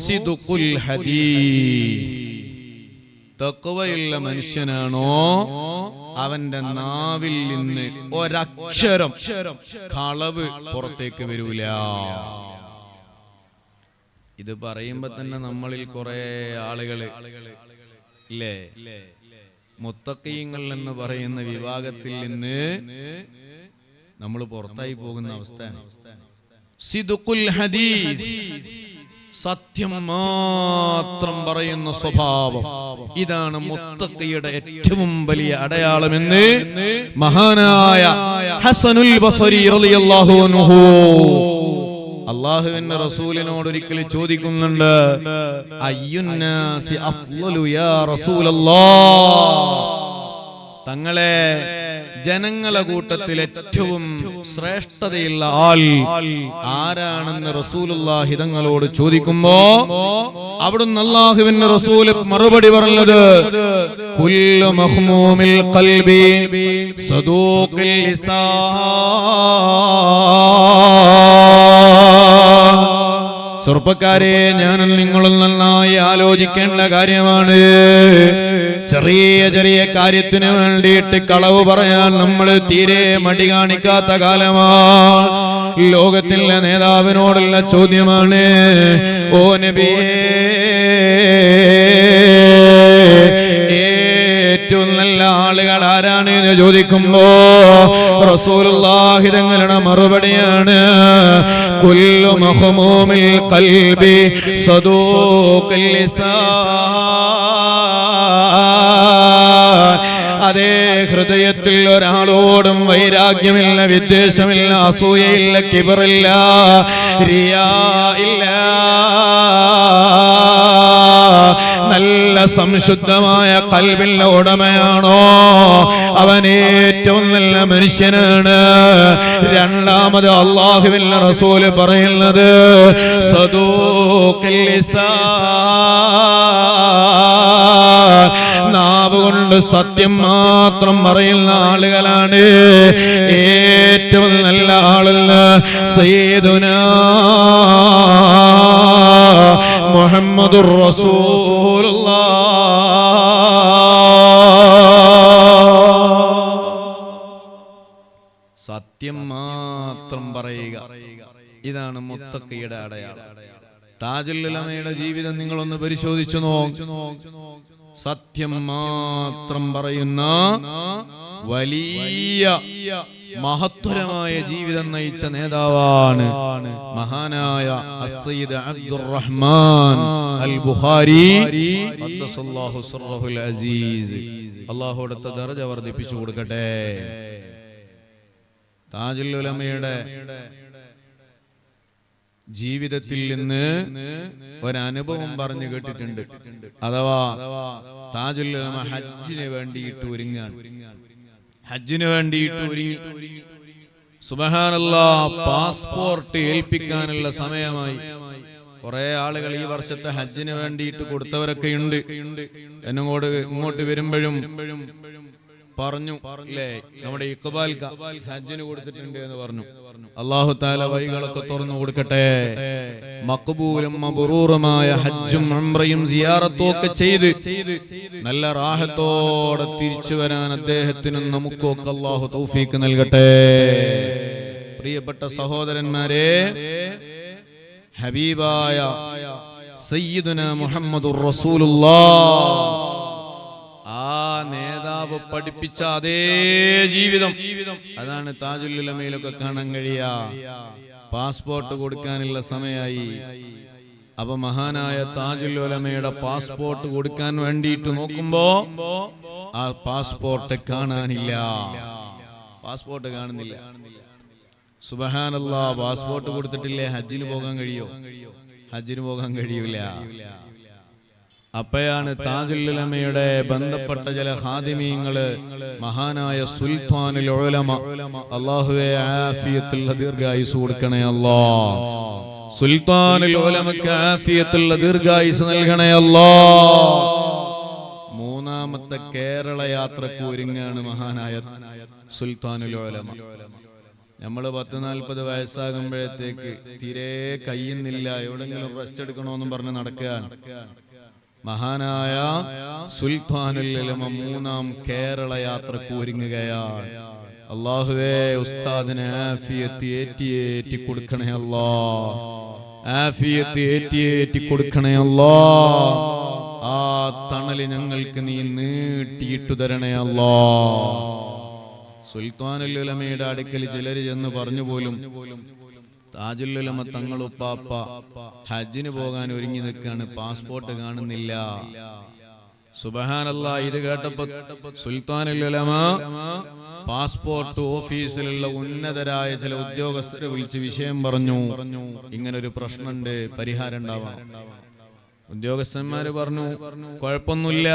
സിദ്ഖുൽ ഹദീസ്. തഖ്വയുള്ള മനുഷ്യനാണോ അവന്റെ നാവിൽ നിന്ന് ഒരക്ഷരം കളവ് പുറത്തേക്ക് വരൂല. ഇത് പറയുമ്പോ തന്നെ നമ്മളിൽ കുറെ ആളുകള് ഇല്ലേ മുത്തഖീങ്ങൾ എന്ന് പറയുന്ന വിഭാഗത്തിൽ നിന്ന് നമ്മൾ പുറത്തായി പോകുന്ന അവസ്ഥയാണ്. സിദ്ഖുൽ ഹദീസ്, സത്യം മാത്രം പറയുന്ന സ്വഭാവം, ഇതാണ് മുത്തഖിയുടെ ഏറ്റവും വലിയ അടയാളമെന്ന് മഹാനായ ഹസനുൽ ബസ്രി റളിയല്ലാഹു അൻഹു അല്ലാഹുവിന്റെ റസൂലിനോട് ഒരിക്കൽ ചോദിക്കുന്നുണ്ട്, അയ്യുന്നാസി അഫ്ളലു യാ റസൂലല്ലാഹ്, തങ്ങളെ ജനങ്ങളെ കൂട്ടത്തിൽ ഏറ്റവും ശ്രേഷ്ഠതയുള്ള ആൾ ആരാണെന്ന് റസൂലുള്ളാഹി തങ്ങളോട് ചോദിക്കുമ്പോ അവിടുന്ന് അല്ലാഹുവിന്റെ റസൂൽ മറുപടി പറഞ്ഞത് കുല്ലു മഖ്മൂമിൽ ഖൽബി സദൂഖുൽ ലിസാൻ. ചെറുപ്പക്കാരെ, ഞാനും നിങ്ങളും നന്നായി ആലോചിക്കേണ്ട കാര്യമാണ്. ചെറിയ ചെറിയ കാര്യത്തിന് വേണ്ടിയിട്ട് കളവ് പറയാൻ നമ്മൾ തീരെ മടി കാണിക്കാത്ത കാലമാണ്. ലോകത്തിലെ നേതാവിനോടുള്ള ചോദ്യമാണ്, ഓ നബിയേ, ഏറ്റവും നല്ല ആളുകൾ ആരാണ് എന്ന് ചോദിക്കുമ്പോ റസൂലുള്ളാഹി തങ്ങളുടെ മറുപടിയാണ് കുല്ലു മഖ്മൂമിൽ ഖൽബി സദൂഖുൽ ലിസാൻ. അതേ ഹൃദയത്തിൽ ഒരാളോടും വൈരാഗ്യമില്ല, വിദ്വേഷമില്ല, അസൂയയില്ല, കിബറില്ല, റിയാ ഇല്ല, നല്ല സംശുദ്ധമായ ഖൽബിന്റെ ഉടമയാണോ അവൻ ഏറ്റവും നല്ല മനുഷ്യനാണ്. രണ്ടാമത് അല്ലാഹുവിന്റെ റസൂല് പറയുന്നത് സദൂഖുൽ ലിസാൻ, നാവ് കൊണ്ട് സത്യം മാത്രം പറയുന്ന ആളുകളാണ് ഏറ്റവും നല്ല ആളെന്ന് സയ്യിദുനാ മുഹമ്മദുർ റസൂലുള്ളാഹ്. സത്യം മാത്രം പറയുക, ഇതാണ് മുത്തഖിയുടെ അടയാളം. താജുൽ ഉലമയുടെ ജീവിതം നിങ്ങളൊന്ന് പരിശോധിച്ചു നോക്ക്. സത്യം മാത്രം പറയുന്ന വലിയ മഹത്വരമായ ജീവിതം നയിച്ച നേതാവാണ് മഹാനായ അസ്സയ്യിദ് അബ്ദുറഹ്മാൻ അൽ ബുഖാരി ഖദ്ദസല്ലാഹു സിർറഹുൽ അസീസ്. അല്ലാഹു അവിടുത്തെ ദർജ വർദ്ധിപ്പിച്ചു കൊടുക്കട്ടെ. താജുൽ ഉലമയുടെ ജീവിതത്തിൽ നിന്ന് ഒരനുഭവം പറഞ്ഞു കേട്ടിട്ടുണ്ട്. അഥവാ താജുൽ ഉലമ ഹജ്ജിന് വേണ്ടിയിട്ട് ഒരുങ്ങാൻ, ഹജ്ജിന് വേണ്ടിയിട്ട് ഒരുങ്ങി. സുബ്ഹാനല്ലാഹ്, പാസ്പോർട്ട് ഏൽപ്പിക്കാനുള്ള സമയമായി. കുറെ ആളുകൾ ഈ വർഷത്തെ ഹജ്ജിന് വേണ്ടിയിട്ട് കൊടുത്തവരൊക്കെ ഉണ്ട്. ഇങ്ങോട്ട് വരുമ്പോഴും പറഞ്ഞു, അല്ലേ, നമ്മുടെ ഇഖ്ബാൽ ഹജ്ജിന് കൊടുത്തിട്ടുണ്ട് എന്ന് പറഞ്ഞു. അല്ലാഹു തആല വഴികളൊക്കെ തുറന്നു കൊടുക്കട്ടെ. മഖ്ബൂലും മബ്റൂറുമായ ഹജ്ജും ഉംറയും സിയാറത്തും ഒക്കെ ചെയ്ത് നല്ല റാഹത്തോടെ തിരിച്ചു വരാൻ അദ്ദേഹത്തിനും നമുക്കൊക്കെ അല്ലാഹു തൗഫീഖ് നൽകട്ടെ. പ്രിയപ്പെട്ട സഹോദരന്മാരെ, ഹബീബായ സയ്യിദുന മുഹമ്മദുർ റസൂലുള്ളാഹ്, ആ നേതാവ് പഠിപ്പിച്ച അതേ ജീവിതം അതാണ് താജുൽ ഉലമയിലൊക്കെ കാണാൻ കഴിയാ. പാസ്പോർട്ട് കൊടുക്കാനുള്ള സമയമായി. അപ്പൊ മഹാനായ താജുൽ ഉലമയുടെ പാസ്പോർട്ട് കൊടുക്കാൻ വേണ്ടിയിട്ട് നോക്കുമ്പോ ആ പാസ്പോർട്ട് കാണാനില്ല. പാസ്പോർട്ട് കാണുന്നില്ല. സുബ്ഹാനല്ലാഹ്, പാസ്പോർട്ട് കൊടുത്തിട്ടില്ലേ ഹജ്ജിന് പോകാൻ കഴിയോ? ഹജ്ജിന് പോകാൻ കഴിയൂല. അപ്പോഴാണ് താജുൽ ഉലമയുടെ ബന്ധപ്പെട്ട ചില ഖാദിമീങ്ങള് മഹാനായ സുൽത്താനുൽ ഉലമ, അല്ലാഹുവേ ആഫിയത്തുള്ള ദീർഘായുസ് കൊടുക്കണേ അല്ലാഹ്, സുൽത്താനുൽ ഉലമക്ക് ആഫിയത്തുള്ള ദീർഘായുസ് നൽകണേ അല്ലാഹ്. മൂന്നാമത്തെ കേരള യാത്രക്ക് ഒരുങ്ങാണ് മഹാനായ സുൽത്താനുൽ ഉലമ. നമ്മള് 10-40 വയസ്സാകുമ്പോഴത്തേക്ക് തീരെ കഴിയുന്നില്ല, എവിടെങ്കിലും റെസ്റ്റ് എടുക്കണോന്നും പറഞ്ഞ് നടക്കുകയാണ്. മഹാനായ സുൽത്താനുൽ ഉലമ മൂന്നാം കേരള യാത്രക്ക് ഒരുങ്ങുകയാണ്. അല്ലാഹുവേ, ഉസ്താദിനെ ആഫിയത്ത് ഏറ്റി കൊടുക്കണേ അല്ലാഹ്, ആഫിയത്ത് ഏറ്റി കൊടുക്കണേ അല്ലാഹ്. ആ തണല് ഞങ്ങൾക്ക് നീ നീട്ടിയിട്ടു തരണേ അല്ലാഹ്. സുൽത്താനുൽ ഉലമയുടെ അടുക്കൽ ചിലര് ചെന്ന് പറഞ്ഞു പോലും, താജുൽ ഉലമ തങ്ങളുപ്പാപ്പ ഹജ്ജിന് പോകാൻ ഒരുങ്ങി നിൽക്കാണ്, പാസ്പോർട്ട് കാണുന്നില്ല. സുബ്ഹാനല്ലാഹ്, ഇത് കേട്ടപ്പോ സുൽത്താനുൽ ഉലമ പാസ്പോർട്ട് ഓഫീസിലുള്ള ഉന്നതരായ ചില ഉദ്യോഗസ്ഥരെ വിളിച്ച് വിഷയം പറഞ്ഞു, ഇങ്ങനൊരു പ്രശ്നമുണ്ട്, പരിഹാരം ഉണ്ടാവണം. ഉദ്യോഗസ്ഥന്മാര് പറഞ്ഞു, കുഴപ്പമൊന്നുമില്ല,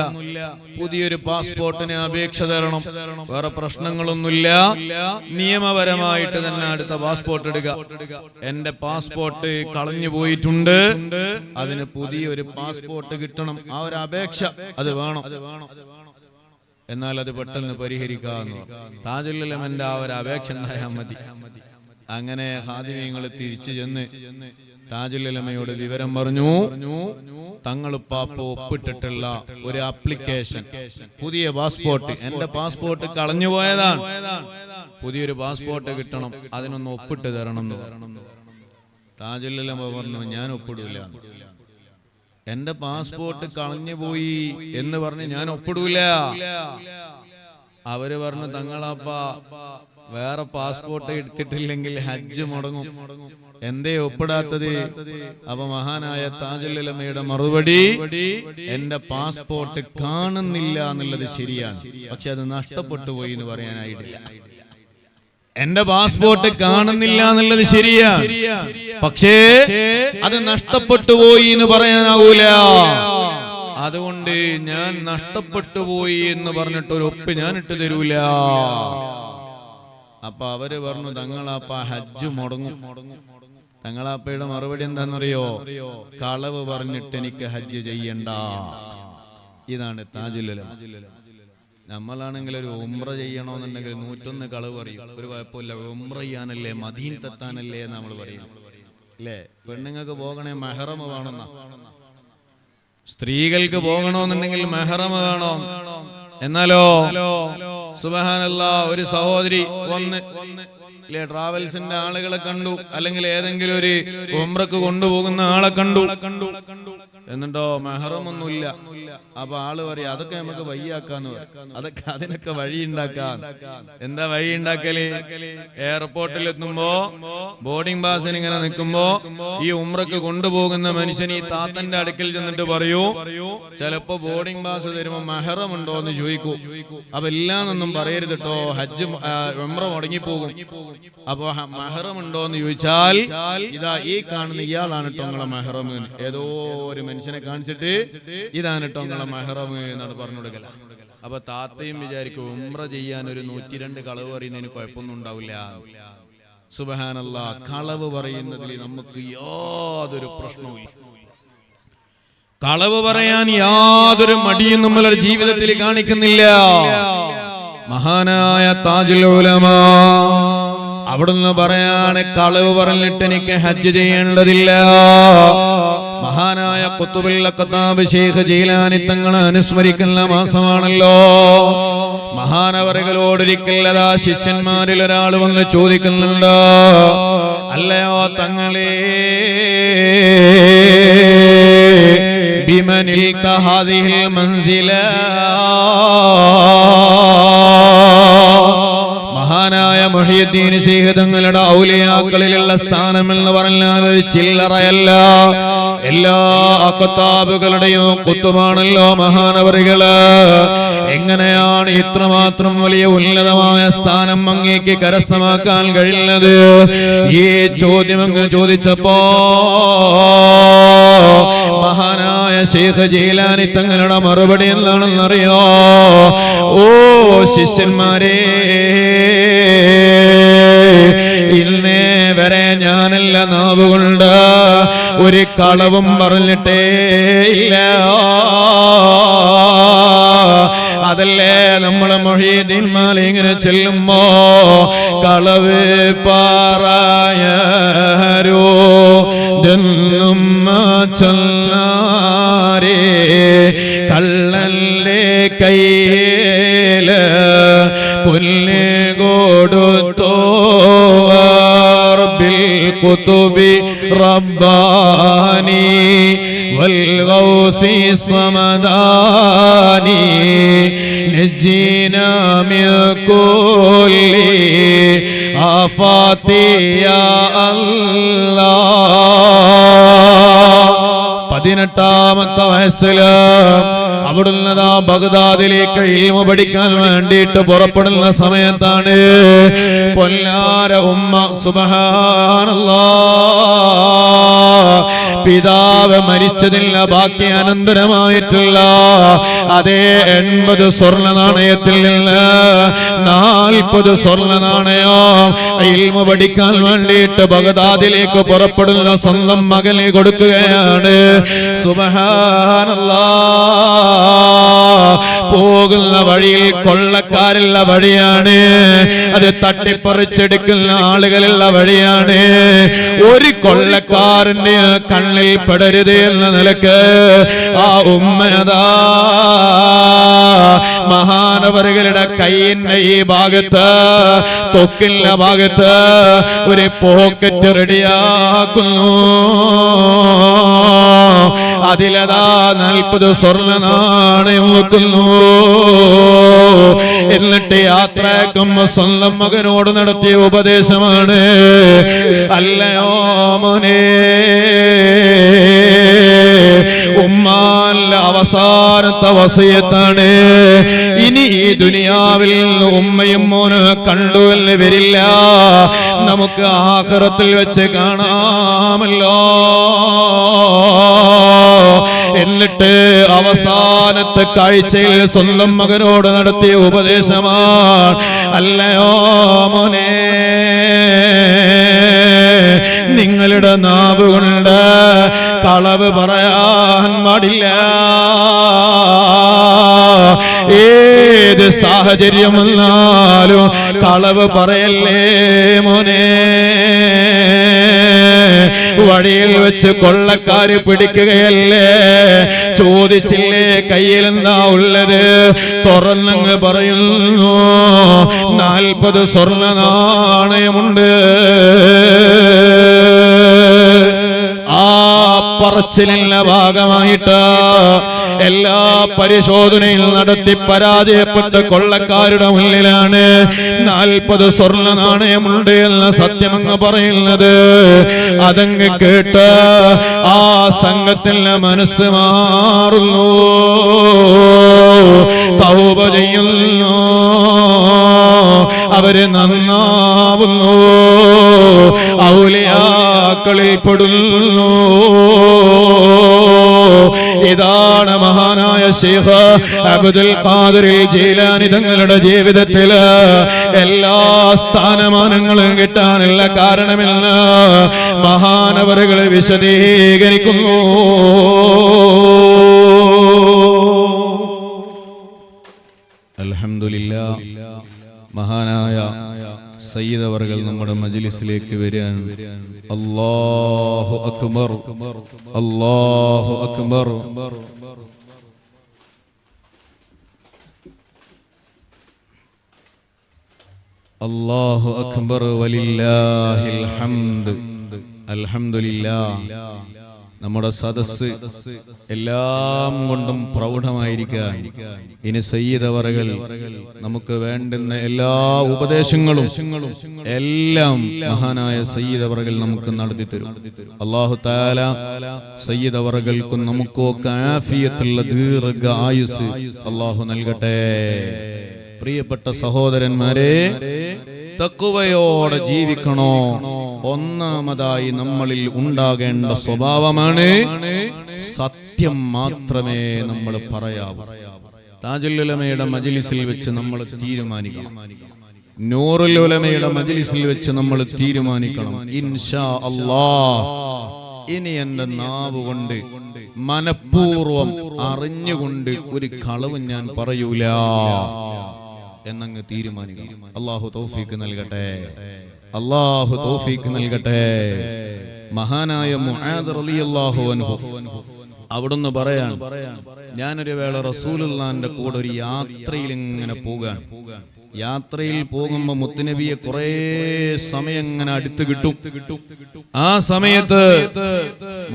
പുതിയൊരു പാസ്പോർട്ടിന് അപേക്ഷ തരണം, വേറെ പ്രശ്നങ്ങളൊന്നുമില്ല, നിയമപരമായിട്ട് തന്നെ അടുത്ത പാസ്പോർട്ട് എടുക്കുക. എന്റെ പാസ്പോർട്ട് കളഞ്ഞു പോയിട്ടുണ്ട്, അതിന് പുതിയൊരു പാസ്പോർട്ട് കിട്ടണം, ആ ഒരു അപേക്ഷ അത് വേണം, എന്നാൽ അത് പെട്ടെന്ന് പരിഹരിക്കാമെന്ന്. താജുൽ ഉലമന്റെ ആ ഒരു അപേക്ഷ ഉണ്ടായാൽ മതി. അങ്ങനെ ഖാദിമീങ്ങൾ തിരിച്ചു ചെന്ന് താജുൽ ഉലമയോട് വിവരം പറഞ്ഞു. തങ്ങളുപ്പാപ്പ ഒപ്പിട്ടിട്ടുള്ള ഒരു ആപ്ലിക്കേഷൻ, പുതിയ പാസ്പോർട്ട്, എന്റെ പാസ്പോർട്ട് കളഞ്ഞു പോയതാണ്, പുതിയൊരു പാസ്പോർട്ട് കിട്ടണം, അതിനൊന്ന് ഒപ്പിട്ട് തരണം എന്ന് പറഞ്ഞു. താജുൽ ഉലമ പറഞ്ഞു, ഞാൻ ഒപ്പിടൂല, എന്റെ പാസ്പോർട്ട് കളഞ്ഞു പോയി എന്ന് പറഞ്ഞ് ഞാൻ ഒപ്പിടൂല. അവര് പറഞ്ഞു, തങ്ങളാപ്പ വേറെ പാസ്പോർട്ട് എടുത്തിട്ടില്ലെങ്കിൽ ഹജ്ജ് മുടങ്ങും, എന്തേ ഒപ്പിടാത്തത്? അപ്പൊ മഹാനായ താജുൽ ഉലമയുടെ മറുപടി, എന്റെ പാസ്പോർട്ട് കാണുന്നില്ല എന്നുള്ളത് ശരിയാണ്, പക്ഷെ അത് നഷ്ടപ്പെട്ടു പോയി എന്ന് പറയാനായിട്ടില്ല. എന്റെ പാസ്പോർട്ട് കാണുന്നില്ല എന്നുള്ളത് ശരിയാണ്, പക്ഷേ അത് നഷ്ടപ്പെട്ടു പോയി എന്ന് പറയാനാവൂല. അതുകൊണ്ട് ഞാൻ നഷ്ടപ്പെട്ടു പോയി എന്ന് പറഞ്ഞിട്ട് ഒരു ഒപ്പ് ഞാൻ ഇട്ട് തരൂല. അപ്പൊ അവര് പറഞ്ഞു, തങ്ങളാപ്പ ഹജ്ജ് മുടങ്ങും. തങ്ങളാപ്പയുടെ മറുപടി എന്താണെന്നറിയോ? കളവ് പറഞ്ഞിട്ട് എനിക്ക് ഹജ്ജ് ചെയ്യണ്ട. ഇതാണ് താജുൽ ഉലമ. നമ്മളാണെങ്കിൽ ഒരു ഉംറ ചെയ്യണമെന്നുണ്ടെങ്കിൽ 101 കളവ് പറയും, ഒരു കുഴപ്പമില്ല, ഉംറ ചെയ്യാനല്ലേ, മദീനത്തെത്താനല്ലേ നമ്മൾ പറയും, അല്ലേ? പെണ്ണുങ്ങൾക്ക് പോകണേ മെഹ്റം വേണമെന്ന, സ്ത്രീകൾക്ക് പോകണമെന്നുണ്ടെങ്കിൽ മെഹ്റം വേണം. എന്നാലോ സുബ്ഹാനല്ലാഹ്, ഒരു സഹോദരി വന്ന് ട്രാവൽസിന്റെ ആളുകളെ കണ്ടു, അല്ലെങ്കിൽ ഏതെങ്കിലും ഒരു ഉംറക്ക് കൊണ്ടുപോകുന്ന ആളെ കണ്ടു. എന്നിട്ടോ മെഹറമൊന്നുമില്ല. അപ്പൊ ആള് പറയാ അതൊക്കെ നമുക്ക് വഴിയാക്കാന്ന് പറയും. അതിനൊക്കെ വഴി ഉണ്ടാക്കാം. എന്താ വഴി ഉണ്ടാക്കല്? എയർപോർട്ടിൽ എത്തുമ്പോ ബോർഡിംഗ് പാസിന് ഇങ്ങനെ നിൽക്കുമ്പോ ഈ ഉംറക്ക് കൊണ്ടുപോകുന്ന മനുഷ്യൻ ഈ താത്തന്റെ അടുക്കൽ ചെന്നിട്ട് പറയൂ, ചിലപ്പോ ബോർഡിംഗ് പാസ് തരുമ്പോ മെഹറം ഉണ്ടോ എന്ന് ചോദിക്കൂ. അപ്പൊ എല്ലാന്നൊന്നും പറയരുത് കേട്ടോ, ഹജ്ജ് ഉംറ മുടങ്ങിപ്പോകും. അപ്പൊ മെഹറം ഉണ്ടോ എന്ന് ചോദിച്ചാൽ ഇതാ ഈ കാണുന്ന ഇയാളാണ് കേട്ടോ നിങ്ങളെ മെഹറം. ഏതോ ഒരു മനുഷ്യനെ കാണിച്ചിട്ട് ഇതാണ് കേട്ടോ നിങ്ങളെ മെഹറം എന്നാണ് പറഞ്ഞു കൊടുക്കല. അപ്പൊ താത്തയും വിചാരിക്കും ഉംറ ചെയ്യാൻ ഒരു 102 കളവ് പറയുന്നതിന് കുഴപ്പമൊന്നും ഉണ്ടാവില്ല. സുബ്ഹാനല്ലാഹ്, കളവ് പറയുന്നതിൽ നമുക്ക് യാതൊരു പ്രശ്നവും. കളവ് പറയാൻ യാതൊരു മടിയും നമ്മളുടെ ജീവിതത്തിൽ കാണിക്കുന്നില്ല. മഹാനായ താജുൽ ഉലമാ അവിടുന്ന് പറയാണ്, കളവ് പറഞ്ഞിട്ട് എനിക്ക് ഹജ്ജ് ചെയ്യേണ്ടതില്ല. മഹാനായ ഖുത്ബുൽ അഖ്താബ് ശൈഖ് ജീലാനി തങ്ങളെ അനുസ്മരിക്കുന്ന മാസമാണല്ലോ. മഹാനവറുകളോടൊരിക്കൽ അതാ ശിഷ്യന്മാരിൽ ഒരാൾ വന്ന് ചോദിക്കുന്നുണ്ട്, അല്ലയോ തങ്ങളെ, ബിമനിൽ തഹാദിഹിൽ മൻസില, മഹാനായ മുഹ്യിദ്ദീൻ ശൈഖ് തങ്ങളുടെ ഔലിയാക്കളിലുള്ള സ്ഥാനം എന്ന് പറഞ്ഞാൽ ഒരു ചില്ലറയല്ല. എല്ലാ അഖ്താബുകളുടെയും ഖുത്ബാണല്ലോ മഹാനവറുകള്. എങ്ങനെയാണ് ഇത്രമാത്രം വലിയ ഉന്നതമായ സ്ഥാനം അങ്ങേക്ക് കരസ്ഥമാക്കാൻ കഴിയുന്നത്? ഈ ചോദ്യം അങ്ങ് ചോദിച്ചപ്പോ മഹാനായ ശൈഖ് ജീലാനി തങ്ങളുടെ മറുപടി എന്താണെന്നറിയോ? ഓ ശിഷ്യന്മാരെ, ഇന്നേ വരെ ഞാനല്ല നാവുകൊണ്ട് ഒരു കളവും പറഞ്ഞിട്ടേ ഇല്ല. അതല്ലേ നമ്മളെ മുഹ്യിദ്ദീൻ മാലിക് ഇങ്ങനെ ചെല്ലുമ്പോ കളവ് പറയാരോ ദന്നും ചൊല്ലാരേ കള്ളല്ലേ കയ്യേല് പുല്ല് കൊടുത്തോ بالقطب رباني والغوث الصمداني نجينا من كل آفات يا الله. 18-ാമത്തെ വയസ്സില് അവിടുന്ന് ബഗ്ദാദിലേക്ക് ഇൽമു പഠിക്കാൻ വേണ്ടിയിട്ട് പുറപ്പെടുന്ന സമയത്താണ് പൊന്നാര ഉമ്മ സുബ്ഹാനല്ലാഹ് പിതാവ് മരിച്ചതില്ല ബാക്കി അനന്തരമായിട്ടുള്ള അതേ 80 സ്വർണ്ണ നാണയത്തിൽ നിന്ന് 40 സ്വർണ്ണ നാണയം ഇൽമു പഠിക്കാൻ വേണ്ടിയിട്ട് ബഗ്ദാദിലേക്ക് പുറപ്പെടുന്ന സ്വന്തം മകനെ കൊടുക്കുകയാണ്. സുബ്ഹാനല്ലാഹ്, പോകുന്ന വഴിയിൽ കൊള്ളക്കാരുള്ള വഴിയാണ്, അത് തട്ടിപ്പറിച്ചെടുക്കുന്ന ആളുകളുള്ള വഴിയാണ്. ഒരു കൊള്ളക്കാരന്റെ കണ്ണിൽ പെടരുത് എന്ന നിലക്ക് ആ ഉമ്മതാ മഹാനവറുകളുടെ കൈയിന്റെ ഈ ഭാഗത്ത് തൊക്കിന്റെ ഭാഗത്ത് ഒരു പോക്കറ്റ് റെഡിയാക്കുന്നു. അതിലതാ 40 സ്വർണ്ണ നാണയം വെക്കുന്നു. എന്നിട്ട് യാത്രയാക്കുമ്പോ സ്വന്തം മകനോട് നടത്തിയ ഉപദേശമാണ്, അല്ലയോ മോനെ, ഉമ്മാന്റെ അവസാനത്തെ വസിയത്താണ്. ഇനി ഈ ദുനിയാവിൽ നിന്ന് ഉമ്മയും മോന് കണ്ടുവെന്ന് വരില്ല, നമുക്ക് ആഖിറത്തിൽ വെച്ച് കാണാമല്ലോ. എന്നിട്ട് അവസാനത്തെ കാഴ്ചയിൽ സ്വന്തം മകനോട് നടത്തിയ ഉപദേശമാണ്, അല്ലയോ മോനെ, നിങ്ങളുടെ നാവ് കൊണ്ട് കളവ് പറയാൻ പാടില്ല. ഏത് സാഹചര്യം വന്നാലും കളവ് പറയല്ലേ മോനെ. വഴിയിൽ വെച്ച് കൊള്ളക്കാര് പിടിക്കുകയല്ലേ, ചോദിച്ചില്ലേ കയ്യിൽ എന്താ ഉള്ളത്, തുറന്നങ്ങ് പറയുന്നു 40 സ്വർണ്ണ നാണയമുണ്ട്. ആ പറച്ചിലിന്റെ ഭാഗമായിട്ട് എല്ലാ പരിശോധനയും നടത്തി പരാജയപ്പെട്ട കൊള്ളക്കാരുടെ മുന്നിലാണ് 40 സ്വർണ്ണ നാണയമുണ്ട് എന്ന സത്യമങ്ങ് പറയുന്നത്. അതങ്ങ് കേട്ട് ആ സംഘത്തിന്റെ മനസ്സ് മാറുന്നു, തൗബ ചെയ്യുന്നു, അവര് നന്നാവുന്നു, ഔലിയാക്കളിൽ പെടുന്നു. ഇതാണ് മഹാനായ ശൈഖ് അബ്ദുൽ ഖാദിർ ജീലാനി തങ്ങളുടെ ജീവിതത്തില് എല്ലാ സ്ഥാനമാനങ്ങളും കിട്ടാനുള്ള കാരണമെന്ന് മഹാനവറുകൾ വിശദീകരിക്കുന്നു. അൽഹംദുലില്ലാഹ്, മഹാനായ സയ്യിദ് അവറുകൾ നമ്മുടെ മജ്ലിസിലേക്ക് വരാൻ. അല്ലാഹു അക്ബർ, അല്ലാഹു അക്ബർ. അല്ലാഹു അക്ബർ വലില്ലാഹിൽ ഹംദ്. അൽഹംദുലില്ലാഹ്, നമ്മുടെ സദസ്സ് എല്ലാം കൊണ്ടും പ്രൗഢമായിരിക്കാൻ ഇനി സയ്യിദ് അവറുകൾ നമുക്ക് വേണ്ടുന്ന എല്ലാ ഉപദേശങ്ങളും എല്ലാം മഹാനായ സയ്യിദ് അവറുകൾ നമുക്ക് നടത്തി തരും. അല്ലാഹു തആല സയ്യിദ് അവറുകൾക്കും നമുക്കൊക്കെ ആഫിയത്തുള്ള ദീർഘ ആയുസ് അല്ലാഹു നൽകട്ടെ. പ്രിയപ്പെട്ട സഹോദരന്മാരെ, തഖ്വയോടെ ജീവിക്കണോ ഒന്നാമതായി നമ്മളിൽ ഉണ്ടാകേണ്ട സ്വഭാവമാണ് സത്യം മാത്രമേ നമ്മൾ പറയാവൂ. താജുൽ ഉലമയുടെ മജ്ലിസിൽ വെച്ച് നമ്മൾ തീരുമാനിക്കണം, നൂറുൽ ഉലമയുടെ മജ്ലിസിൽ വെച്ച് നമ്മൾ തീരുമാനിക്കണം, ഇൻഷാ അല്ലാഹ് ഇനി എന്റെ നാവ് കൊണ്ട് മനഃപൂർവം അറിഞ്ഞുകൊണ്ട് ഒരു കളവ് ഞാൻ പറയൂല എന്നങ്ങ് തീരുമാനിക്കണം. അല്ലാഹു തൗഫീഖ് നൽകട്ടെ, അല്ലാഹു തൗഫീഖ് നൽകട്ടെ. മഹാനായ മുആദ് റളിയല്ലാഹു അൻഹു അവിടുന്ന് പറയാൻ, ഞാനൊരു വേള റസൂലുള്ളാഹിന്റെ കൂടെ ഒരു യാത്രയിൽ ഇങ്ങനെ പോകാൻ. യാത്രയിൽ പോകുമ്പോ മുത്തുനബിയെ കുറെ സമയം ഇങ്ങനെ അടുത്ത് കിട്ടും. ആ സമയത്ത്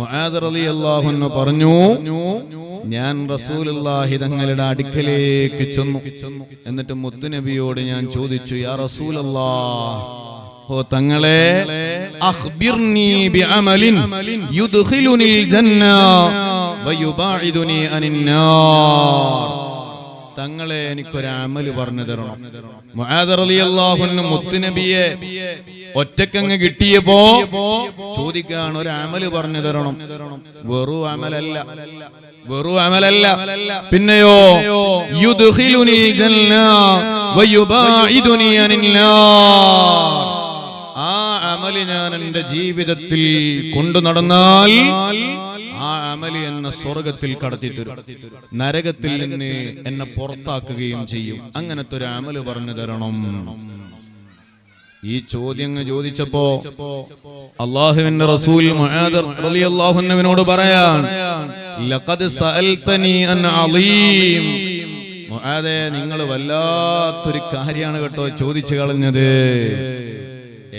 മുആദ് റളിയല്ലാഹു അൻഹു പറഞ്ഞു, ഞാൻ റസൂലുള്ളാഹി തങ്ങളുടെ അടുക്കലേക്ക് ചെന്നു. എന്നിട്ട് മുത്തുനബിയോട് ഞാൻ ചോദിച്ചു, യാ റസൂലല്ലാഹ്, ഓ തങ്ങളെ, അഖ്ബിർനി ബിഅമലിൻ യുദ്ഖിലുനിൽ ജന്ന വയുബാഇദുനി അനിന്നാർ. തങ്ങളെ എനിക്കൊരു അമല് പറഞ്ഞു തരണം. മുആദ് റളിയല്ലാഹു അൻഹു മുത്തുനബിയെ ഒറ്റക്കങ്ങ് കിട്ടിയപ്പോ ചോദിക്കാണ്, ഒരു അമല് പറഞ്ഞു തരണം. വെറും അമലല്ല, വെറും അമലല്ല, പിന്നെയോ യുദ്ഖിലുനിൽ ജന്ന വയുബാഇദുനി അനിന്നാർ. ആ അമല് ഞാൻ എന്റെ ജീവിതത്തിൽ കൊണ്ടു നടന്നാൽ ആ അമല് എന്നെ സ്വർഗത്തിൽ കടത്തി തരും, നരകത്തിൽ നിന്ന് എന്നെ പുറത്താക്കുകയും ചെയ്യും. അങ്ങനത്തെ ഒരു അമല് പറഞ്ഞു തരണം. ഈ ചോദ്യം ചോദിച്ചപ്പോ അല്ലാഹുവിന്റെ റസൂൽ മുആദ് റളിയല്ലാഹു അൻഹുവിനോട് പറയാൻ, ലഖദ് സഅൽതനി അൻ അളീം. മുആദേ, നിങ്ങൾ വല്ലാത്തൊരു കാര്യമാണ് കേട്ടോ ചോദിച്ചു കളഞ്ഞത്.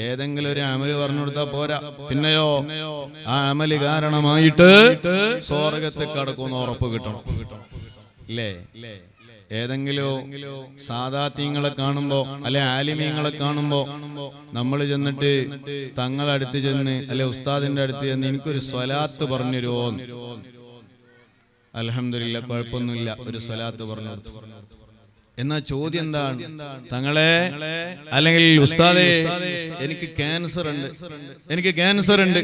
ഏതെങ്കിലും ഒരു അമല് പറഞ്ഞു കൊടുത്താ പോരാ, പിന്നെയോ ആ അമല് കാരണമായിട്ട് സ്വർഗത്തിൽ കടക്കുന്ന ഉറപ്പ് കിട്ടണം, ഇല്ലേ? ഏതെങ്കിലും സാദാത്യങ്ങളെ കാണുമ്പോ അല്ലെ ആലിമീങ്ങളെ കാണുമ്പോ നമ്മൾ ചെന്നിട്ട് തങ്ങളെ അടുത്ത് ചെന്ന് അല്ലെ ഉസ്താദിന്റെ അടുത്ത് ചെന്ന് എനിക്കൊരു സ്വലാത്ത് പറഞ്ഞു തരുമോ? അൽഹംദുലില്ലാ, കുഴപ്പമൊന്നുമില്ല, ഒരു സ്വലാത്ത് പറഞ്ഞു കൊടുത്തു. എന്നാ ചോദ്യം എന്താണ്? തങ്ങളെ അല്ലെങ്കിൽ ഉസ്താദേ, എനിക്ക് ക്യാൻസർ ഉണ്ട്, എനിക്ക് ക്യാൻസർ ഉണ്ട്,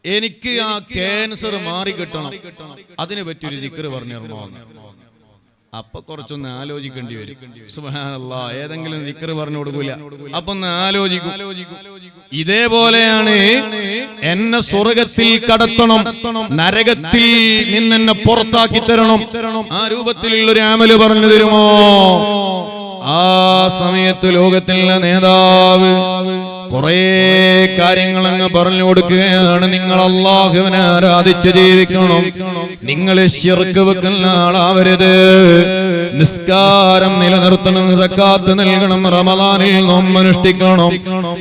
എനിക്ക് ആ ക്യാൻസർ മാറിക്കിട്ടണം, അതിനെ പറ്റിയൊരു ദിക്ർ പറഞ്ഞു തരണോ? അപ്പൊ കുറച്ചൊന്ന് ആലോചിക്കേണ്ടി വരും. സുബ്ഹാനല്ലാഹ്, ഏതെങ്കിലും ദിക്ർ പറഞ്ഞു കൊടുക്കൂല, അപ്പൊ ഒന്ന് ആലോചിക്കും. ഇതേപോലെയാണ് എന്നെ സ്വർഗത്തിൽ കടത്തണം, നരകത്തിൽ നിന്നെന്നെ പുറത്താക്കി തരണം, ആ രൂപത്തിലുള്ള ഒരു അമല് പറഞ്ഞു തരുമോ? ആ സമയത്ത് ലോകത്തിലെ നേതാവ് കുറെ കാര്യങ്ങൾ അങ്ങ് പറഞ്ഞു കൊടുക്കുകയാണ്. നിങ്ങൾ അല്ലാഹുവിനെ ആരാധിച്ച് ജീവിക്കണം, നിങ്ങൾ ശിർക്ക് വെക്കുന്ന ആളാവരുത്, നിസ്കാരം നിലനിർത്തണം, സക്കാത്ത് നൽകണം, റമദാനിൽ നോമ്പ് അനുഷ്ഠിക്കണം,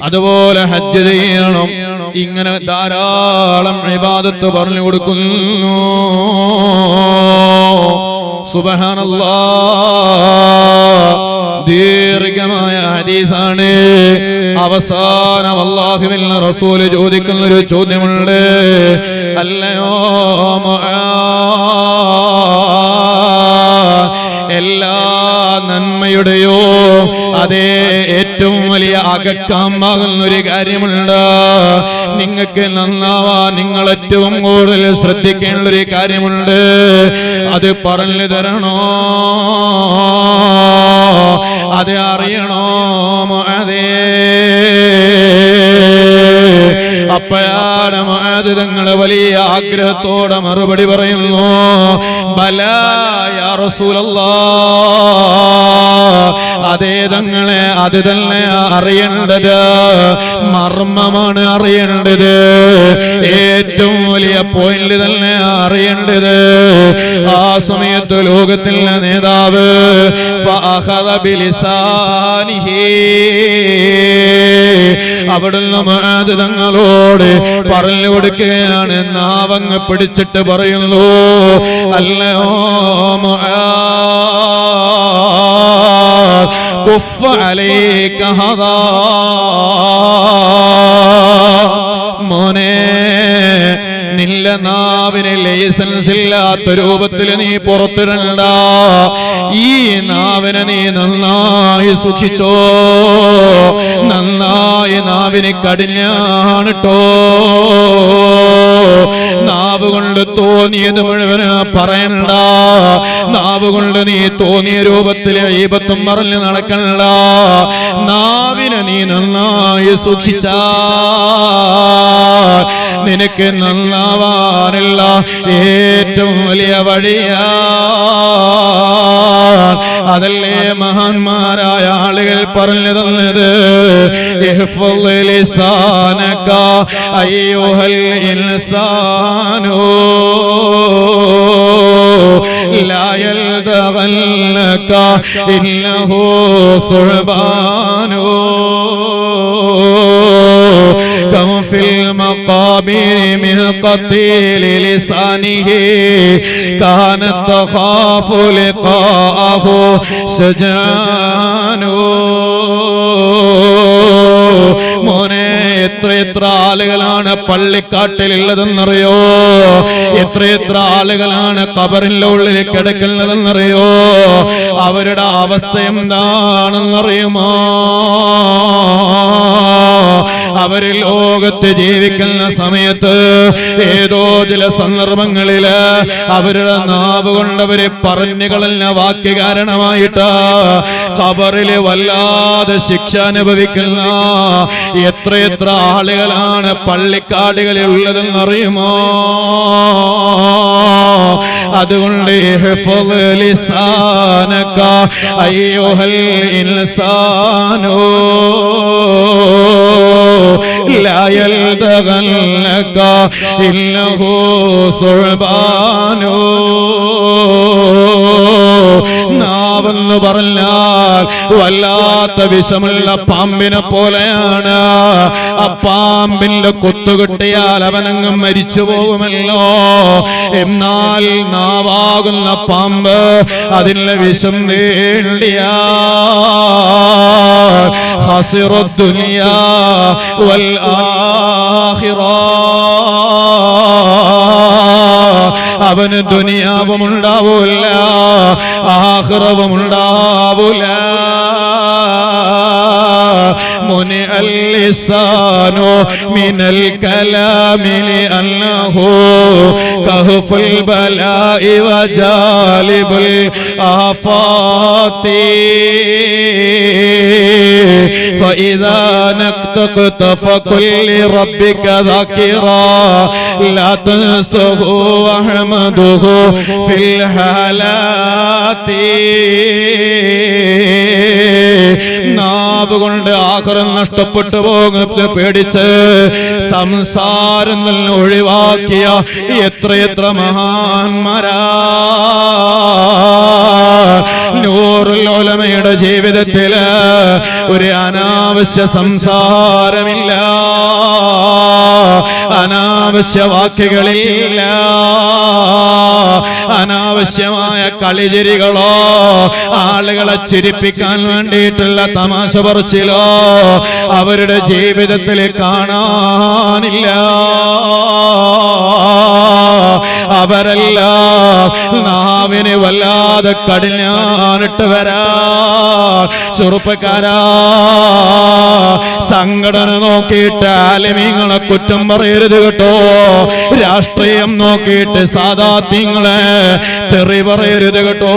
അതുപോലെ ഹജ്ജ് ചെയ്യണം. ഇങ്ങനെ ധാരാളം ഇബാദത്ത് പറഞ്ഞു കൊടുക്കുന്നു. സുബ്ഹാനല്ലാഹ്, ദീർഘമായ ഹദീസാണ്. അവസാനം അല്ലാഹുവിന്റെ റസൂൽ ചോദിക്കുന്ന ഒരു ചോദ്യമുണ്ട്. അല്ലയോ എല്ലാ നന്മയുടെയോ അതേ ഏറ്റവും വലിയ അകക്കാമ്പാകുന്ന ഒരു കാര്യമുണ്ട്. നിങ്ങൾക്ക് നന്നാവാൻ നിങ്ങൾ ഏറ്റവും കൂടുതൽ ശ്രദ്ധിക്കേണ്ട ഒരു കാര്യമുണ്ട്. അത് പറഞ്ഞു തരണോ? അത് അറിയണോ? അതേ അപ്പോഴാണ് മുആദ് തങ്ങൾ വലിയ ആഗ്രഹത്തോടെ മറുപടി പറയുന്നു. ബലാ യാ റസൂലല്ലാഹ്, അതേ തങ്ങളെ, അത് തന്നെ അറിയേണ്ടത്, മർമ്മമാണ് അറിയേണ്ടത്, ഏറ്റവും വലിയ പോയിന്റ് തന്നെ അറിയേണ്ടത്. ആ സമയത്ത് ലോകത്തിലെ നേതാവ് ഫഅഖദ ബിലിസാനിഹി, അവിടുന്ന് മുആദ് തങ്ങളോട് പറഞ്ഞു കൊടുക്കുകയാണ്. നാവങ്ങ് പിടിച്ചിട്ട് പറയുന്നു, അല്ലയോ മുആദ്, കുഫ്ഫ അലൈക ഹദാ, മോനെ നിന്റെ നാവിന് ലൈസൻസ് ഇല്ലാത്ത രൂപത്തിൽ നീ പുറത്തിടണ്ട. ഈ നാവിനെ നീ നന്നായി സൂക്ഷിച്ചോ, നന്നായി നാവിന് കടിഞ്ഞാണിട്ടോ. നാവ് കൊണ്ട് തോന്നിയത് മുഴുവൻ പറയണ്ട, നാവ് കൊണ്ട് നീ തോന്നിയ രൂപത്തിൽ ഈബത്തും പറഞ്ഞു നടക്കണ്ട. നാവിനെ നീ നന്നായി സൂക്ഷിച്ചാ നിനക്ക് നന്നാവാനുള്ള ഏറ്റവും വലിയ വഴിയാ. അതല്ലേ മഹാന്മാരായ ആളുകൾ പറഞ്ഞു തന്നത്. ഇഹ്ഫദ് ലിസാനക അയ്യുഹൽ ഇൻസാനു ലാ യൽദഗന്നക ഇന്നഹു സുബ്ഹാനു كم في المقابر من قتيل لسانه كانت تخاف لقاءه سجان. മോനെ, എത്ര ആളുകളാണ് പള്ളിക്കാട്ടിലുള്ളതെന്നറിയോ? എത്ര ആളുകളാണ് ഖബറിന്റെ ഉള്ളിൽ കിടക്കുന്നതെന്നറിയോ? അവരുടെ അവസ്ഥ എന്താണെന്നറിയുമോ? അവര് ലോകത്ത് ജീവിക്കുന്ന സമയത്ത് ഏതോ ചില സന്ദർഭങ്ങളില് അവരുടെ നാവ് കൊണ്ടവര് പറഞ്ഞുകളഞ്ഞ വാക്യ കാരണമായിട്ട് ഖബറില് വല്ലാതെ ശിക്ഷ അനുഭവിക്കുന്ന എത്ര ആളുകളാണ് പള്ളിക്കാടുകളിൽ ഉള്ളതെന്നറിയുമോ? അതുകൊണ്ട് ഇഹ്ഫദ് ലിസാനക അയ്യുഹൽ ഇൻസാനു ലാ യൽദഗന്നക ഇന്നഹു സുബ്ഹാനു. നാവെന്ന് പറഞ്ഞാൽ വല്ലാത്ത വിഷമുള്ള പാമ്പിനെ പോലെയാണ്. ആ പാമ്പിന്റെ കുത്തുകിട്ടിയാൽ അവനങ്ങ് മരിച്ചു പോകുമല്ലോ. എന്നാൽ നാവാകുന്ന പാമ്പ് അതിന്റെ വിഷം നേടിയാ ഖസിറു ദുനിയാ വൽ ആഖിറ, അവന് ദുനിയാവും ഉണ്ടാവൂല, ആഖിറവും ഉണ്ടാവൂല. منع اللسان من الكلام لأنه كهف البلاء وجالب الآفات. فإذا نطقت فقل لربك ذاكرا لا تنسه واحمده في الحالات. നാവ് കൊണ്ട് ആഖിറം നഷ്ടപ്പെട്ടു പോകുന്നത് പേടിച്ച് സംസാരം തന്നെ ഒഴിവാക്കിയ എത്ര മഹാന്മാരാ. നൂറുൽ ഉലമയുടെ ജീവിതത്തില് ഒരു അനാവശ്യ സംസാരമില്ല, അനാവശ്യ വാക്കുകളില്ല, അനാവശ്യമായ കളിചിരികളോ ആളുകളെ ചിരിപ്പിക്കാൻ വേണ്ടിയിട്ടുള്ള തമാശ പറച്ചിലോ അവരുടെ ജീവിതത്തിൽ കാണാനില്ല. അവരെല്ലാം നാവിന് വല്ലാതെ കടിഞ്ഞാനിട്ട് വരാ. ചെറുപ്പക്കാരാ, സംഘടന നോക്കിയിട്ട് ആലിമീങ്ങളെ കുറ്റം പറയരുത് കേട്ടോ. രാഷ്ട്രീയം നോക്കിയിട്ട് സാദാത്യങ്ങളെ തെറി പറയരുത് കേട്ടോ.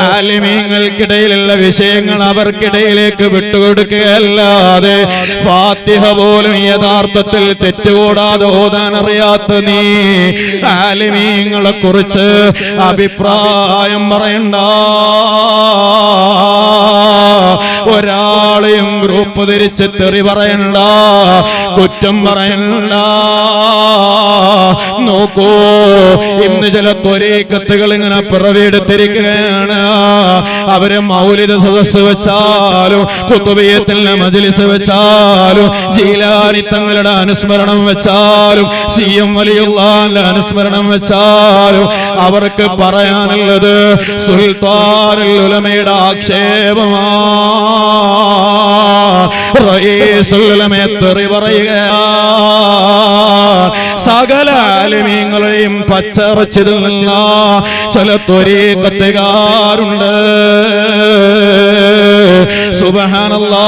ആലിമീങ്ങൾക്കിടയിലുള്ള വിഷയങ്ങൾ അവർക്കിടയിലേക്ക് വിട്ടുകൊടുക്കുകയല്ലാതെ ഫാത്തിഹ പോലും യഥാർത്ഥത്തിൽ തെറ്റുകൂടാതെ ഓതാൻ അറിയാത്ത നീ ആലിമീങ്ങളെ കുറിച്ച് അഭിപ്രായം പറയണ്ട. ഒരാളെയും ഗ്രൂപ്പ് തിരിച്ച് തെറി പറയണ്ട, കുറ്റം പറയണ്ട. നോക്കൂ, ഇന്ന് ചില ത്വരീഖത്തുകൾ ഇങ്ങനെ പിറവിയെടുത്തിരിക്കുകയാണ്. അവര് മൗലിദ് സദസ്സ് വെച്ചാലും ഖുതുബിയത്തിന്റെ മജ്ലിസ് വെച്ചാലും ജീലാനി തങ്ങളുടെ അനുസ്മരണം വെച്ചാലും സിഎം വലിയുള്ളാന്റെ അനുസ്മരണം വെച്ചാലും അവർക്ക് പറയാനുള്ളത് സുൽത്താനുൽ ഉലമയുടെ ആക്ഷേപമാണ്. റഈസുൽ ഉലമയെ തെറി പറയുകയാണ്. സകല ആലിമീങ്ങളെയും പച്ചറച്ചു തിന്നുന്ന ചില ത്വരീഖത്തുകാരുണ്ട്. സുബ്ഹാനല്ലാഹ്,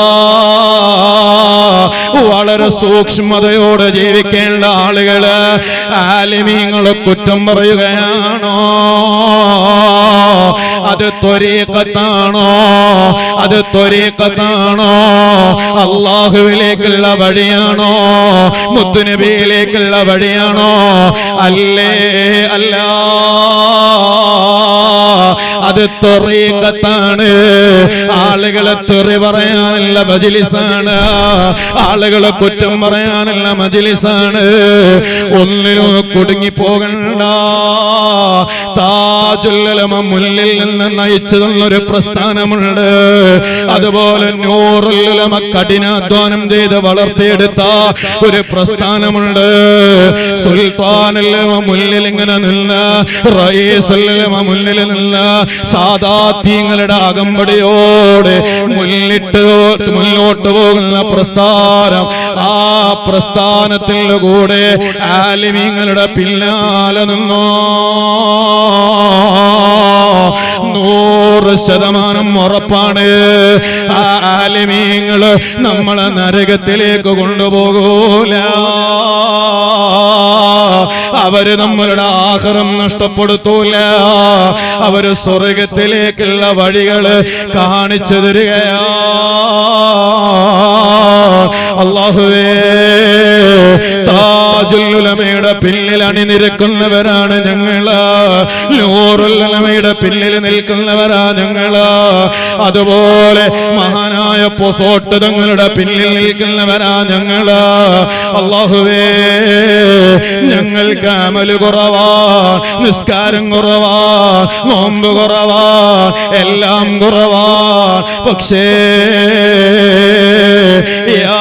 വളരെ സൂക്ഷ്മതയോടെ ജീവിക്കേണ്ട ആളുകള് ആലിമീങ്ങളെ കുറ്റം പറയുകയാണോ? അത് ത്വരീഖത്താണോ? അത് ത്വരീഖത്താണോ? അല്ലാഹുവിലേക്കുള്ള വഴിയാണോ? മുത്തുനബിയിലേക്കുള്ള വഴിയാണോ? അല്ലേ അല്ല, അത് ത്വരീഖത്താണ്. ആളുകളെ തെറി പറയാനുള്ള മജ്ലിസാണ്, ആളുകളെ കുറ്റം പറയാനുള്ള മജ്ലിസാണ്. ഒന്നിനും കുടുങ്ങിപ്പോകണ്ട. താജുൽ ഉലമ മുന്നിൽ നിന്ന് നയിച്ചു തന്നൊരു പ്രസ്ഥാനമുണ്ട്. അതുപോലെ നൂറുൽ ഉലമ കഠിനാധ്വാനം ചെയ്ത് വളർത്തിയെടുത്ത ഒരു പ്രസ്ഥാനമുണ്ട്. സുൽത്താനുൽ ഉലമ മുന്നിൽ ഇങ്ങനെ നിന്ന്, റഈസുൽ ഉലമ മുന്നിൽ നിന്ന് സാദാത്യങ്ങളുടെ അകമ്പടിയോടെ മുന്നോട്ട് പോകുന്ന പ്രസ്ഥാനം. ആ പ്രസ്ഥാനത്തിന്റെ കൂടെ ആലിമീങ്ങളുടെ പിന്നാലെ നിന്നോ 100% ഉറപ്പാണ്. ആ ആലിമീങ്ങള് നമ്മളെ നരകത്തിലേക്ക് കൊണ്ടുപോകൂല. അവര് നമ്മളുടെ ആഖിറം നഷ്ടപ്പെടുത്തൂല. അവര് സ്വർഗത്തിലേക്കുള്ള വഴികള് കാണിച്ചു തരികയാ. അല്ലാഹുവേ, താജുൽ ഉലമയുടെ പിന്നിൽ അണിനിരക്കുന്നവരാണ് ഞങ്ങള്. നൂറുൽ ഉലമയുടെ പിന്നിൽ നിൽക്കുന്നവരാ ഞങ്ങള്. അതുപോലെ മഹാനായ പൊസോട്ട് തങ്ങളുടെ പിന്നിൽ നിൽക്കുന്നവരാ ഞങ്ങള്. അല്ലാഹുവേ, ഞങ്ങൾക്ക് അമല് കുറവാ, നിസ്കാരം കുറവാ, നോമ്പ് കുറവാ, എല്ലാം കുറവാ. പക്ഷേ യാ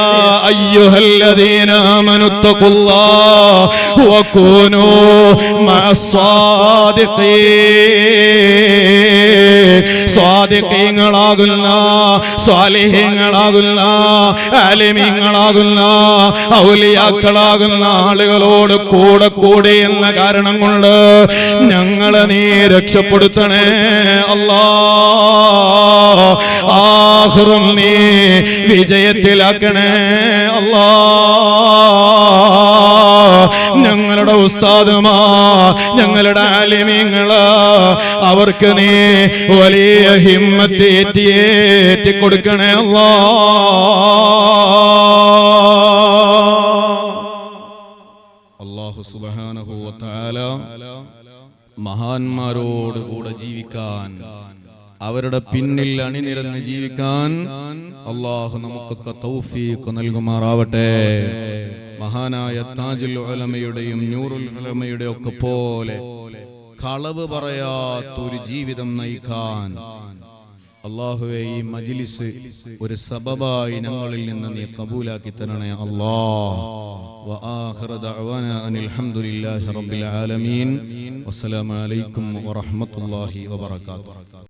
അയ്യുഹല്ലദീന ആമനു തഖുല്ലാഹ വകൂനൂ മഅസ്സാദിഖീൻ. സ്വാദിഖീങ്ങളാകുന്ന, സ്വാലിഹീങ്ങളാകുന്ന, ആലിമീങ്ങളാകുന്ന, ഔലിയാക്കളാകുന്ന ആളുകളോട് കൂടെ കൂടി എന്ന കാരണം കൊണ്ട് ഞങ്ങളെ നീ രക്ഷപ്പെടുത്തണേ അല്ലാഹ്. ആഖിറം നീ വിജയത്തിലാക്കണേ അല്ലാഹ്. ഞങ്ങളുടെ ഉസ്താദുമാർ, ഞങ്ങളുടെ ആലിമീങ്ങള്, അവർക്ക് നീ വലിയ ഹിമ്മത്ത് ഏറ്റി കൊടുക്കണേ അല്ലാഹു സുബ്ഹാനഹു വ തആല മഹാന്മാരോട് കൂടെ ജീവിക്കാൻ, അവരുടെ പിന്നിൽ അണിനിരന്ന് ജീവിക്കാൻ അല്ലാഹു നമുക്കൊക്കെ തൗഫീഖ് നൽകുമാറാവട്ടെ. മഹാനായ താജുൽ ഉലമയുടെയും നൂറുൽ ഉലമയുടെ ഒക്കെ പോലെ കളവ് പറയാത്തൊരു ജീവിതം നയിക്കാൻ അല്ലാഹുവേ ഈ മജ്ലിസ് ഒരു സബബായി ഞങ്ങളിൽ നിന്ന് നീ കബൂലാക്കി തരണേ അല്ലാഹ്. വആഖിറു ദഅവാനാ അനിൽ ഹംദുലില്ലാഹി റബ്ബിൽ ആലമീൻ. വസ്സലാമു അലൈക്കും വറഹ്മത്തുള്ളാഹി വബറകാതുഹു.